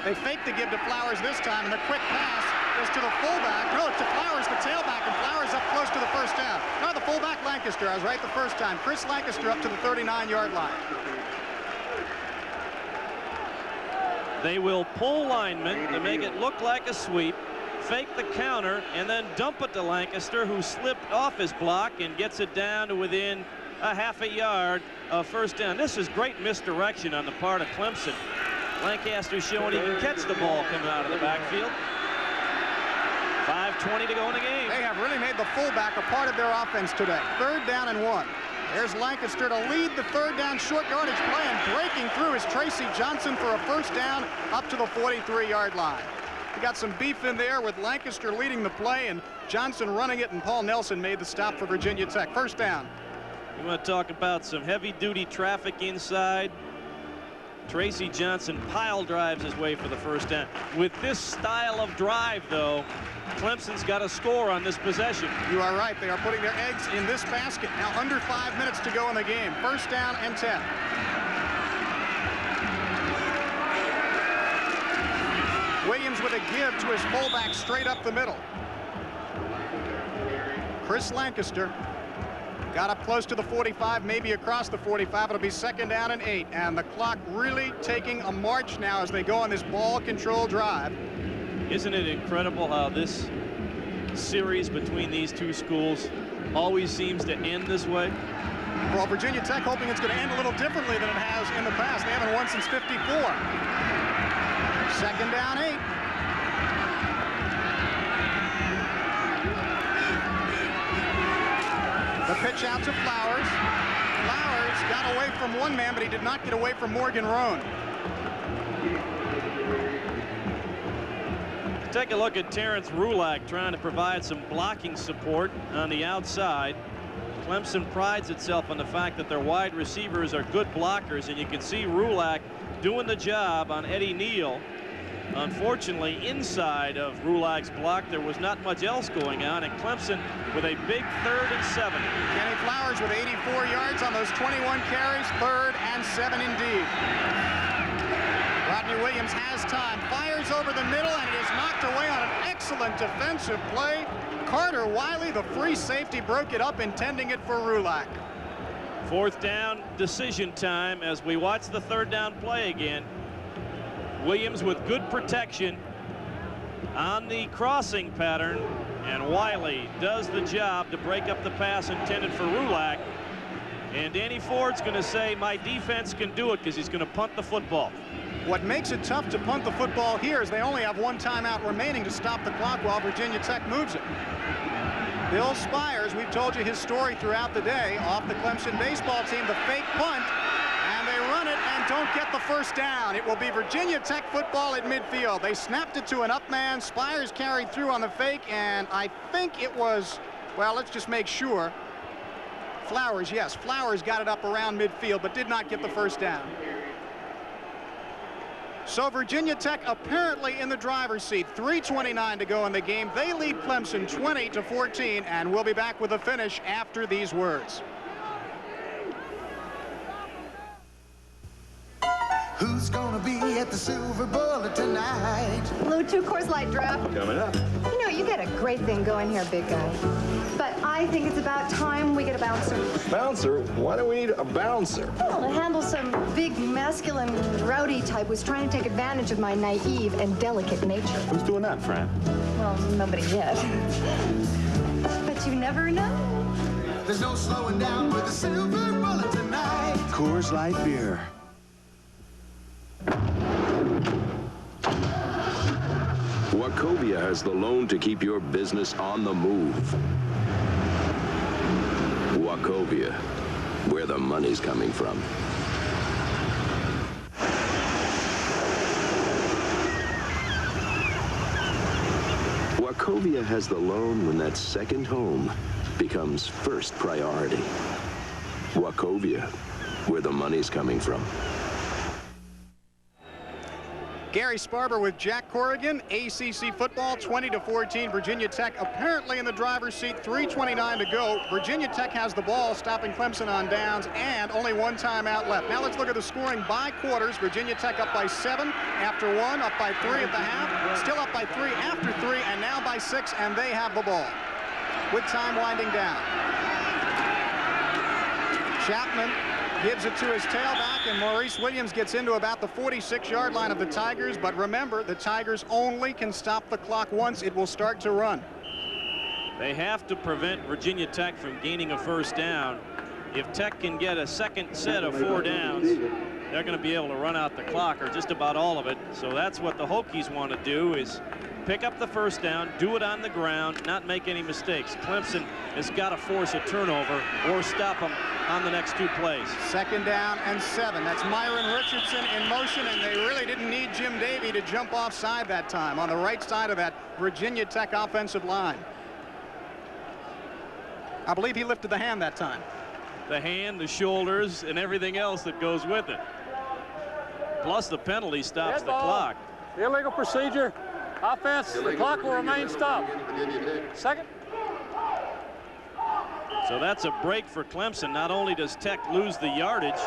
They fake the give to Flowers this time, and the quick pass is to the fullback. No, it's to Flowers, the tailback, and Flowers up close to the first down. No, the fullback, Lancaster. I was right the first time. Chris Lancaster up to the 39-yard line. They will pull linemen to make it look like a sweep, fake the counter, and then dump it to Lancaster, who slipped off his block and gets it down to within a half a yard of first down. This is great misdirection on the part of Clemson. Lancaster showing he can catch the ball coming out of the backfield. 5:20 to go in the game. They have really made the fullback a part of their offense today. 3rd down and 1. There's Lancaster to lead the 3rd down short yardage play, and breaking through is Tracy Johnson for a first down up to the 43-yard line. You got some beef in there with Lancaster leading the play and Johnson running it, and Paul Nelson made the stop for Virginia Tech. First down. You want to talk about some heavy-duty traffic inside. Tracy Johnson pile drives his way for the first down. With this style of drive, though, Clemson's got to score on this possession. You are right. They are putting their eggs in this basket. Now under 5 minutes to go in the game. First down and 10. Williams with a give to his fullback straight up the middle. Chris Lancaster got up close to the 45, maybe across the 45. It'll be second down and 8. And the clock really taking a march now as they go on this ball control drive. Isn't it incredible how this series between these two schools always seems to end this way? Well, Virginia Tech hoping it's going to end a little differently than it has in the past. They haven't won since '54. Second down 8. The pitch out to Flowers. Flowers got away from one man, but he did not get away from Morgan Roan. Take a look at Terrence Flagler trying to provide some blocking support on the outside. Clemson prides itself on the fact that their wide receivers are good blockers, and you can see Flagler doing the job on Eddie Neal. Unfortunately, inside of Flagler's block, there was not much else going on, and Clemson with a big 3rd and 7. Kenny Flowers with 84 yards on those 21 carries, 3rd and 7 indeed. Rodney Williams has time, fires over the middle, and it is knocked away on an excellent defensive play. Carter Wiley, the free safety, broke it up, intending it for Flagler. 4th down decision time as we watch the 3rd down play again. Williams with good protection on the crossing pattern, and Wiley does the job to break up the pass intended for Flagler. And Danny Ford's going to say, my defense can do it, because he's going to punt the football. What makes it tough to punt the football here is they only have one timeout remaining to stop the clock while Virginia Tech moves it. Bill Spires, we've told you his story throughout the day, off the Clemson baseball team, the fake punt, and they run it and don't get the first down. It will be Virginia Tech football at midfield. They snapped it to an up man. Spires carried through on the fake, and I think it was, well, let's just make sure. Flowers, yes, Flowers got it up around midfield, but did not get the first down. So Virginia Tech apparently in the driver's seat. 3:29 to go in the game. They lead Clemson 20-14, and we'll be back with a finish after these words. Who's gonna be at the Silver Bullet tonight? Blue 2 Coors Light draft. Coming up. You know, you got a great thing going here, big guy. But I think it's about time we get a bouncer. Bouncer? Why do we need a bouncer? Well, to handle some big, masculine, rowdy type who's trying to take advantage of my naive and delicate nature. Who's doing that, Fran? Well, nobody yet. But you never know. There's no slowing down with the Silver Bullet tonight. Coors Light beer. Wachovia has the loan to keep your business on the move. Wachovia, where the money's coming from. Wachovia has the loan when that second home becomes first priority. Wachovia, where the money's coming from. Gary Sparber with Jack Corrigan. ACC football 20-14. Virginia Tech apparently in the driver's seat. 3:29 to go. Virginia Tech has the ball, stopping Clemson on downs, and only one timeout left. Now let's look at the scoring by quarters. Virginia Tech up by 7 after 1, up by 3 at the half, still up by 3 after 3, and now by 6, and they have the ball with time winding down. Chapman gives it to his tailback, and Maurice Williams gets into about the 46-yard line of the Tigers. But remember, the Tigers only can stop the clock once it will start to run. They have to prevent Virginia Tech from gaining a first down. If Tech can get a second set of 4 downs, they're going to be able to run out the clock, or just about all of it. So that's what the Hokies want to do, is pick up the first down, do it on the ground, not make any mistakes. Clemson has got to force a turnover or stop them on the next 2 plays. Second down and 7. That's Myron Richardson in motion, and they really didn't need Jim Davey to jump offside that time on the right side of that Virginia Tech offensive line. I believe he lifted the hand that time. The hand, the shoulders, and everything else that goes with it. plus the penalty stops the clock. Illegal procedure. Offense, the clock will remain stopped. Second. So that's a break for Clemson. Not only does Tech lose the yardage,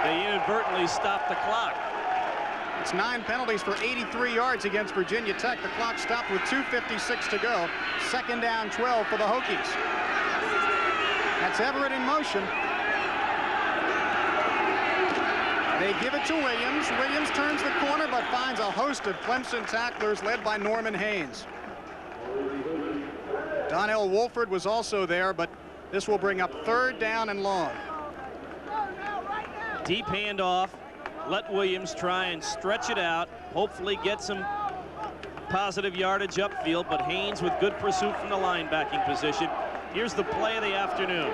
they inadvertently stop the clock. It's 9 penalties for 83 yards against Virginia Tech. The clock stopped with 2:56 to go. Second down 12 for the Hokies. That's Everett in motion. They give it to Williams. Williams turns the corner but finds a host of Clemson tacklers led by Norman Haynes. Donnell Wolford was also there, but this will bring up 3rd down and long. Deep handoff. Let Williams try and stretch it out. Hopefully get some positive yardage upfield, but Haynes with good pursuit from the linebacking position. Here's the play of the afternoon.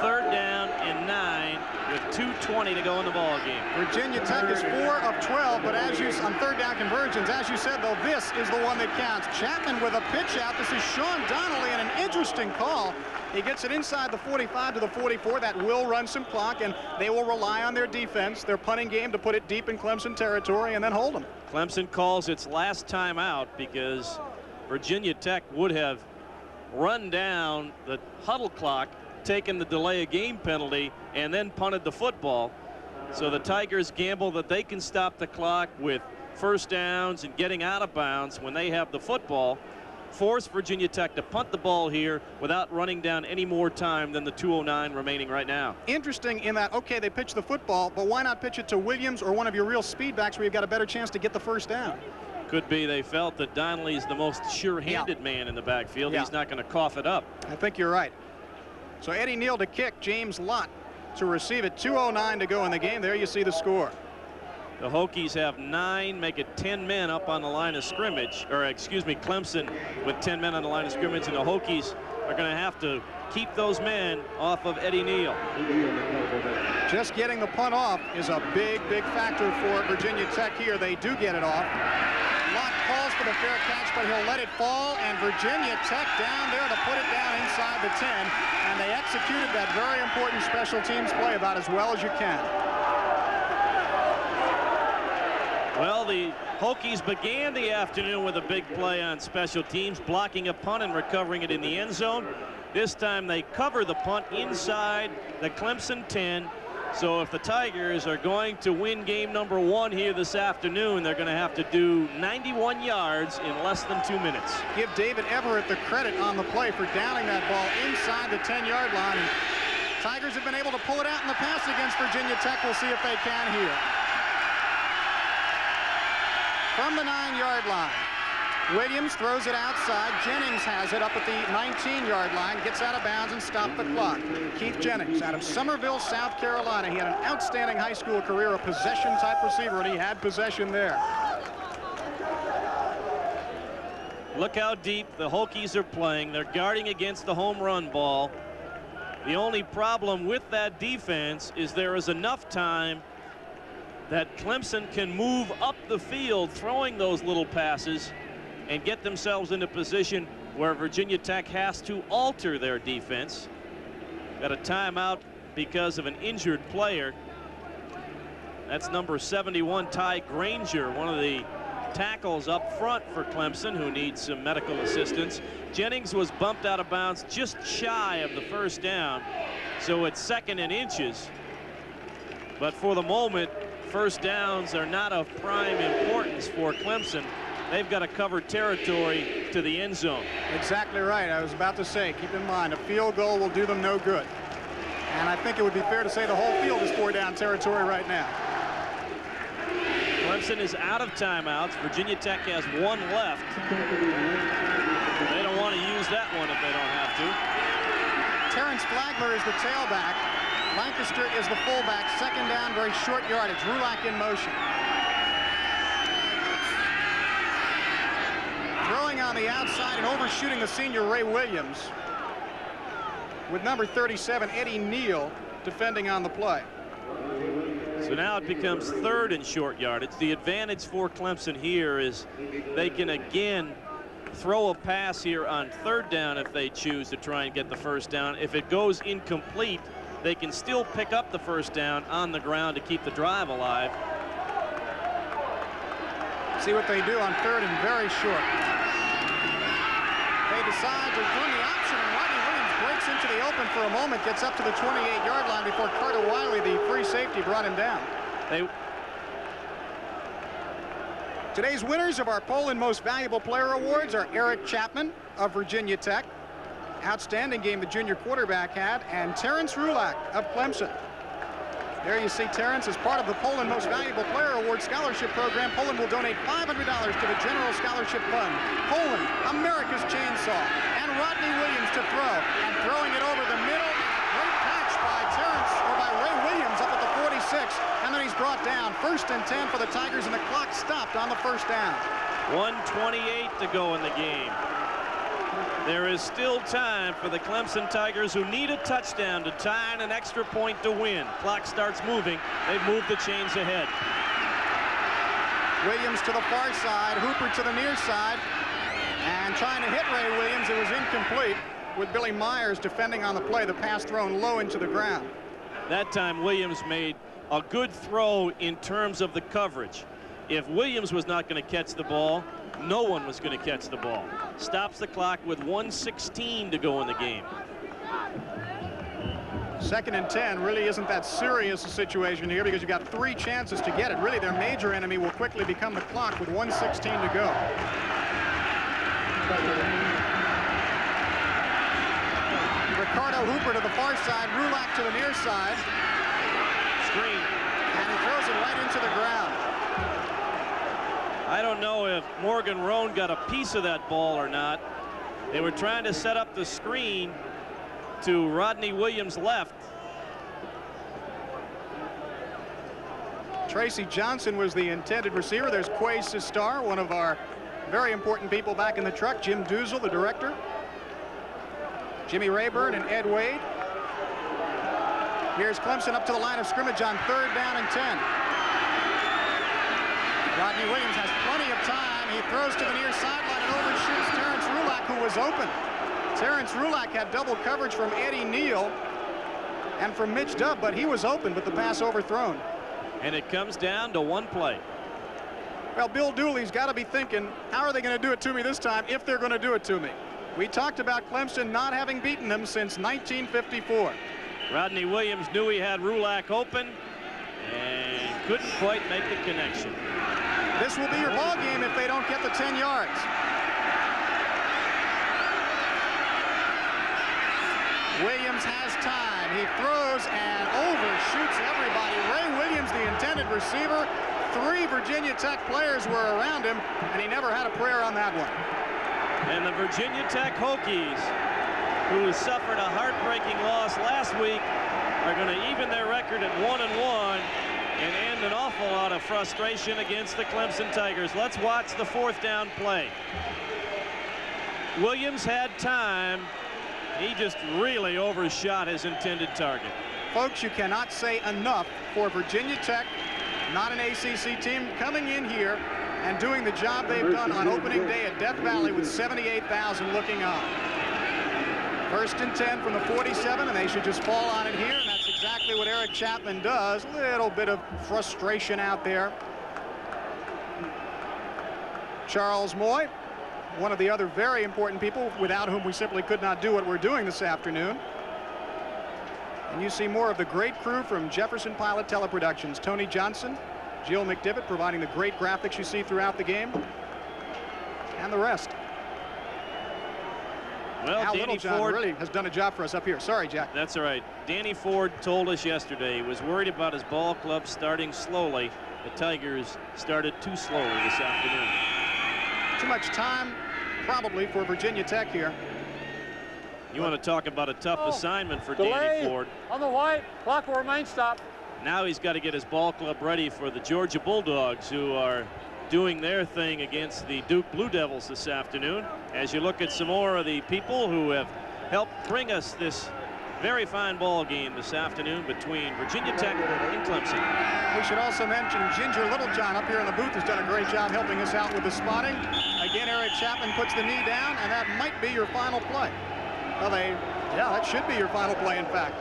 3rd down and 9 with 2:20 to go in the ball game. Virginia Tech is 4 of 12, but as you on 3rd down conversions, as you said, though, this is the one that counts. Chapman with a pitch out. This is Sean Donnelly, and an interesting call. He gets it inside the 45 to the 44. That will run some clock, and they will rely on their defense, their punting game, to put it deep in Clemson territory and then hold them. Clemson calls its last time out because Virginia Tech would have run down the huddle clock, taken the delay of game penalty, and then punted the football. So the Tigers gamble that they can stop the clock with first downs and getting out of bounds when they have the football, force Virginia Tech to punt the ball here without running down any more time than the 2:09 remaining right now. Interesting in that, okay, they pitch the football, but why not pitch it to Williams or one of your real speed backs where you've got a better chance to get the first down? Could be they felt that Donnelly is the most sure-handed man in the backfield. He's not going to cough it up. I think you're right. So Eddie Neal to kick, James Lott to receive it. 2:09 to go in the game. There you see the score. The Hokies have 9, make it 10 men up on the line of scrimmage, or excuse me, Clemson with 10 men on the line of scrimmage, and the Hokies are going to have to keep those men off of Eddie Neal. Just getting the punt off is a big factor for Virginia Tech here. They do get it off. Lott calls for the fair catch, but he'll let it fall, and Virginia Tech down there to put it down inside the 10, and they executed that very important special teams play about as well as you can. Well, the Hokies began the afternoon with a big play on special teams, blocking a punt and recovering it in the end zone. This time they cover the punt inside the Clemson 10. So if the Tigers are going to win game number 1 here this afternoon, they're going to have to do 91 yards in less than 2 minutes. Give David Everett the credit on the play for downing that ball inside the 10-yard line. And Tigers have been able to pull it out in the pass against Virginia Tech. We'll see if they can here. From the 9-yard line, Williams throws it outside. Jennings has it up at the 19-yard line, gets out of bounds and stopped the clock. Keith Jennings out of Summerville, South Carolina. He had an outstanding high school career, a possession-type receiver, and he had possession there. Look how deep the Hokies are playing. They're guarding against the home run ball. The only problem with that defense is there is enough time that Clemson can move up the field throwing those little passes and get themselves in a position where Virginia Tech has to alter their defense. Got a timeout because of an injured player. That's number 71, Ty Granger, one of the tackles up front for Clemson, who needs some medical assistance. Jennings was bumped out of bounds just shy of the first down, so it's 2nd and inches. But for the moment, first downs are not of prime importance for Clemson. They've got to cover territory to the end zone. Exactly right. I was about to say, keep in mind, a field goal will do them no good. And I think it would be fair to say the whole field is 4-down territory right now. Clemson is out of timeouts. Virginia Tech has 1 left. They don't want to use that one if they don't have to. Terrence Flagler is the tailback. Lancaster is the fullback. 2nd down, very short yardage. Rulak in motion. Throwing on the outside and overshooting the senior Ray Williams. With number 37, Eddie Neal, defending on the play. So now it becomes 3rd and short yardage. The advantage for Clemson here is they can again throw a pass here on 3rd down if they choose to try and get the first down. If it goes incomplete, they can still pick up the first down on the ground to keep the drive alive. See what they do on third and very short. They decide to run the option, and Rodney Williams breaks into the open for a moment, gets up to the 28-yard line before Carter Wiley, the free safety, brought him down. Today's winners of our Poland Most Valuable Player Awards are Eric Chapman of Virginia Tech. Outstanding game the junior quarterback had, and Terrence Flagler of Clemson. There you see Terrence as part of the Poland Most Valuable Player Award Scholarship Program. Poland will donate $500 to the General Scholarship Fund. Poland, America's chainsaw, and Rodney Williams to throw, and throwing it over the middle. Great catch by Terrence, or by Ray Williams up at the 46, and then he's brought down. 1st and 10 for the Tigers, and the clock stopped on the first down. 1:28 to go in the game. There is still time for the Clemson Tigers, who need a touchdown to tie and an extra point to win. Clock starts moving. They've moved the chains ahead. Williams to the far side, Hooper to the near side, and trying to hit Ray Williams. It was incomplete, with Billy Myers defending on the play. The pass thrown low into the ground. That time Williams made a good throw in terms of the coverage. If Williams was not going to catch the ball, no one was going to catch the ball. Stops the clock with 1:16 to go in the game. 2nd and 10 really isn't that serious a situation here, because you've got 3 chances to get it. Really, their major enemy will quickly become the clock with 1:16 to go. Ricardo Hooper to the far side, Rulak to the near side. Screen. And he throws it right into the ground. I don't know if Morgan Roan got a piece of that ball or not. They were trying to set up the screen to Rodney Williams' left. Tracy Johnson was the intended receiver. There's Quay Sistar, one of our very important people back in the truck. Jim Duzel, the director. Jimmy Rayburn and Ed Wade. Here's Clemson up to the line of scrimmage on 3rd down and 10. Rodney Williams has plenty of time. He throws to the near sideline and overshoots Terrence Rulak, who was open. Terrence Rulak had double coverage from Eddie Neal and from Mitch Dove, but he was open, but the pass overthrown. And it comes down to 1 play. Well, Bill Dooley's got to be thinking, how are they going to do it to me this time, if they're going to do it to me? We talked about Clemson not having beaten them since 1954. Rodney Williams knew he had Rulak open and couldn't quite make the connection. This will be your ball game if they don't get the 10 yards. Williams has time. He throws and overshoots everybody. Ray Williams, the intended receiver. 3 Virginia Tech players were around him, and he never had a prayer on that one. And the Virginia Tech Hokies, who suffered a heartbreaking loss last week, are going to even their record at 1-1 and end an awful lot of frustration against the Clemson Tigers. Let's watch the 4th down play. Williams had time. He just really overshot his intended target. Folks, you cannot say enough for Virginia Tech, not an ACC team, coming in here and doing the job they've done on opening day at Death Valley with 78,000 looking on. 1st and 10 from the 47, and they should just fall on it here, and that's exactly what Eric Chapman does. Little bit of frustration out there. Charles Moy, one of the other very important people without whom we simply could not do what we're doing this afternoon. And you see more of the great crew from Jefferson Pilot Teleproductions. Tony Johnson, Jill McDivitt providing the great graphics you see throughout the game, and the rest. Well, Al Danny Littlejohn Ford really has done a job for us up here. Sorry, Jack. That's all right. Danny Ford told us yesterday he was worried about his ball club starting slowly. The Tigers started too slowly this afternoon. Too much time, probably, for Virginia Tech here. You want to talk about a tough assignment for delay Danny Ford. On the white, clock will remain stopped. Now he's got to get his ball club ready for the Georgia Bulldogs, who are doing their thing against the Duke Blue Devils this afternoon. As you look at some more of the people who have helped bring us this very fine ball game this afternoon between Virginia Tech and Clemson. We should also mention Ginger Littlejohn up here in the booth has done a great job helping us out with the spotting. Again, Eric Chapman puts the knee down, and that might be your final play. Well, yeah, that should be your final play, in fact.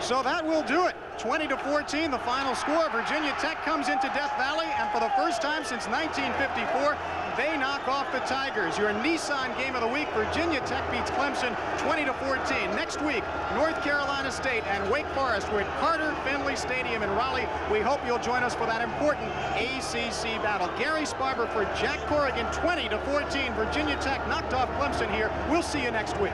So that will do it. 20-14, the final score. Virginia Tech comes into Death Valley, and for the first time since 1954, they knock off the Tigers. Your Nissan game of the week, Virginia Tech beats Clemson 20-14. Next week, North Carolina State and Wake Forest. We're at Carter Finley Stadium in Raleigh. We hope you'll join us for that important ACC battle. Gary Sparber for Jack Corrigan, 20-14. Virginia Tech knocked off Clemson here. We'll see you next week.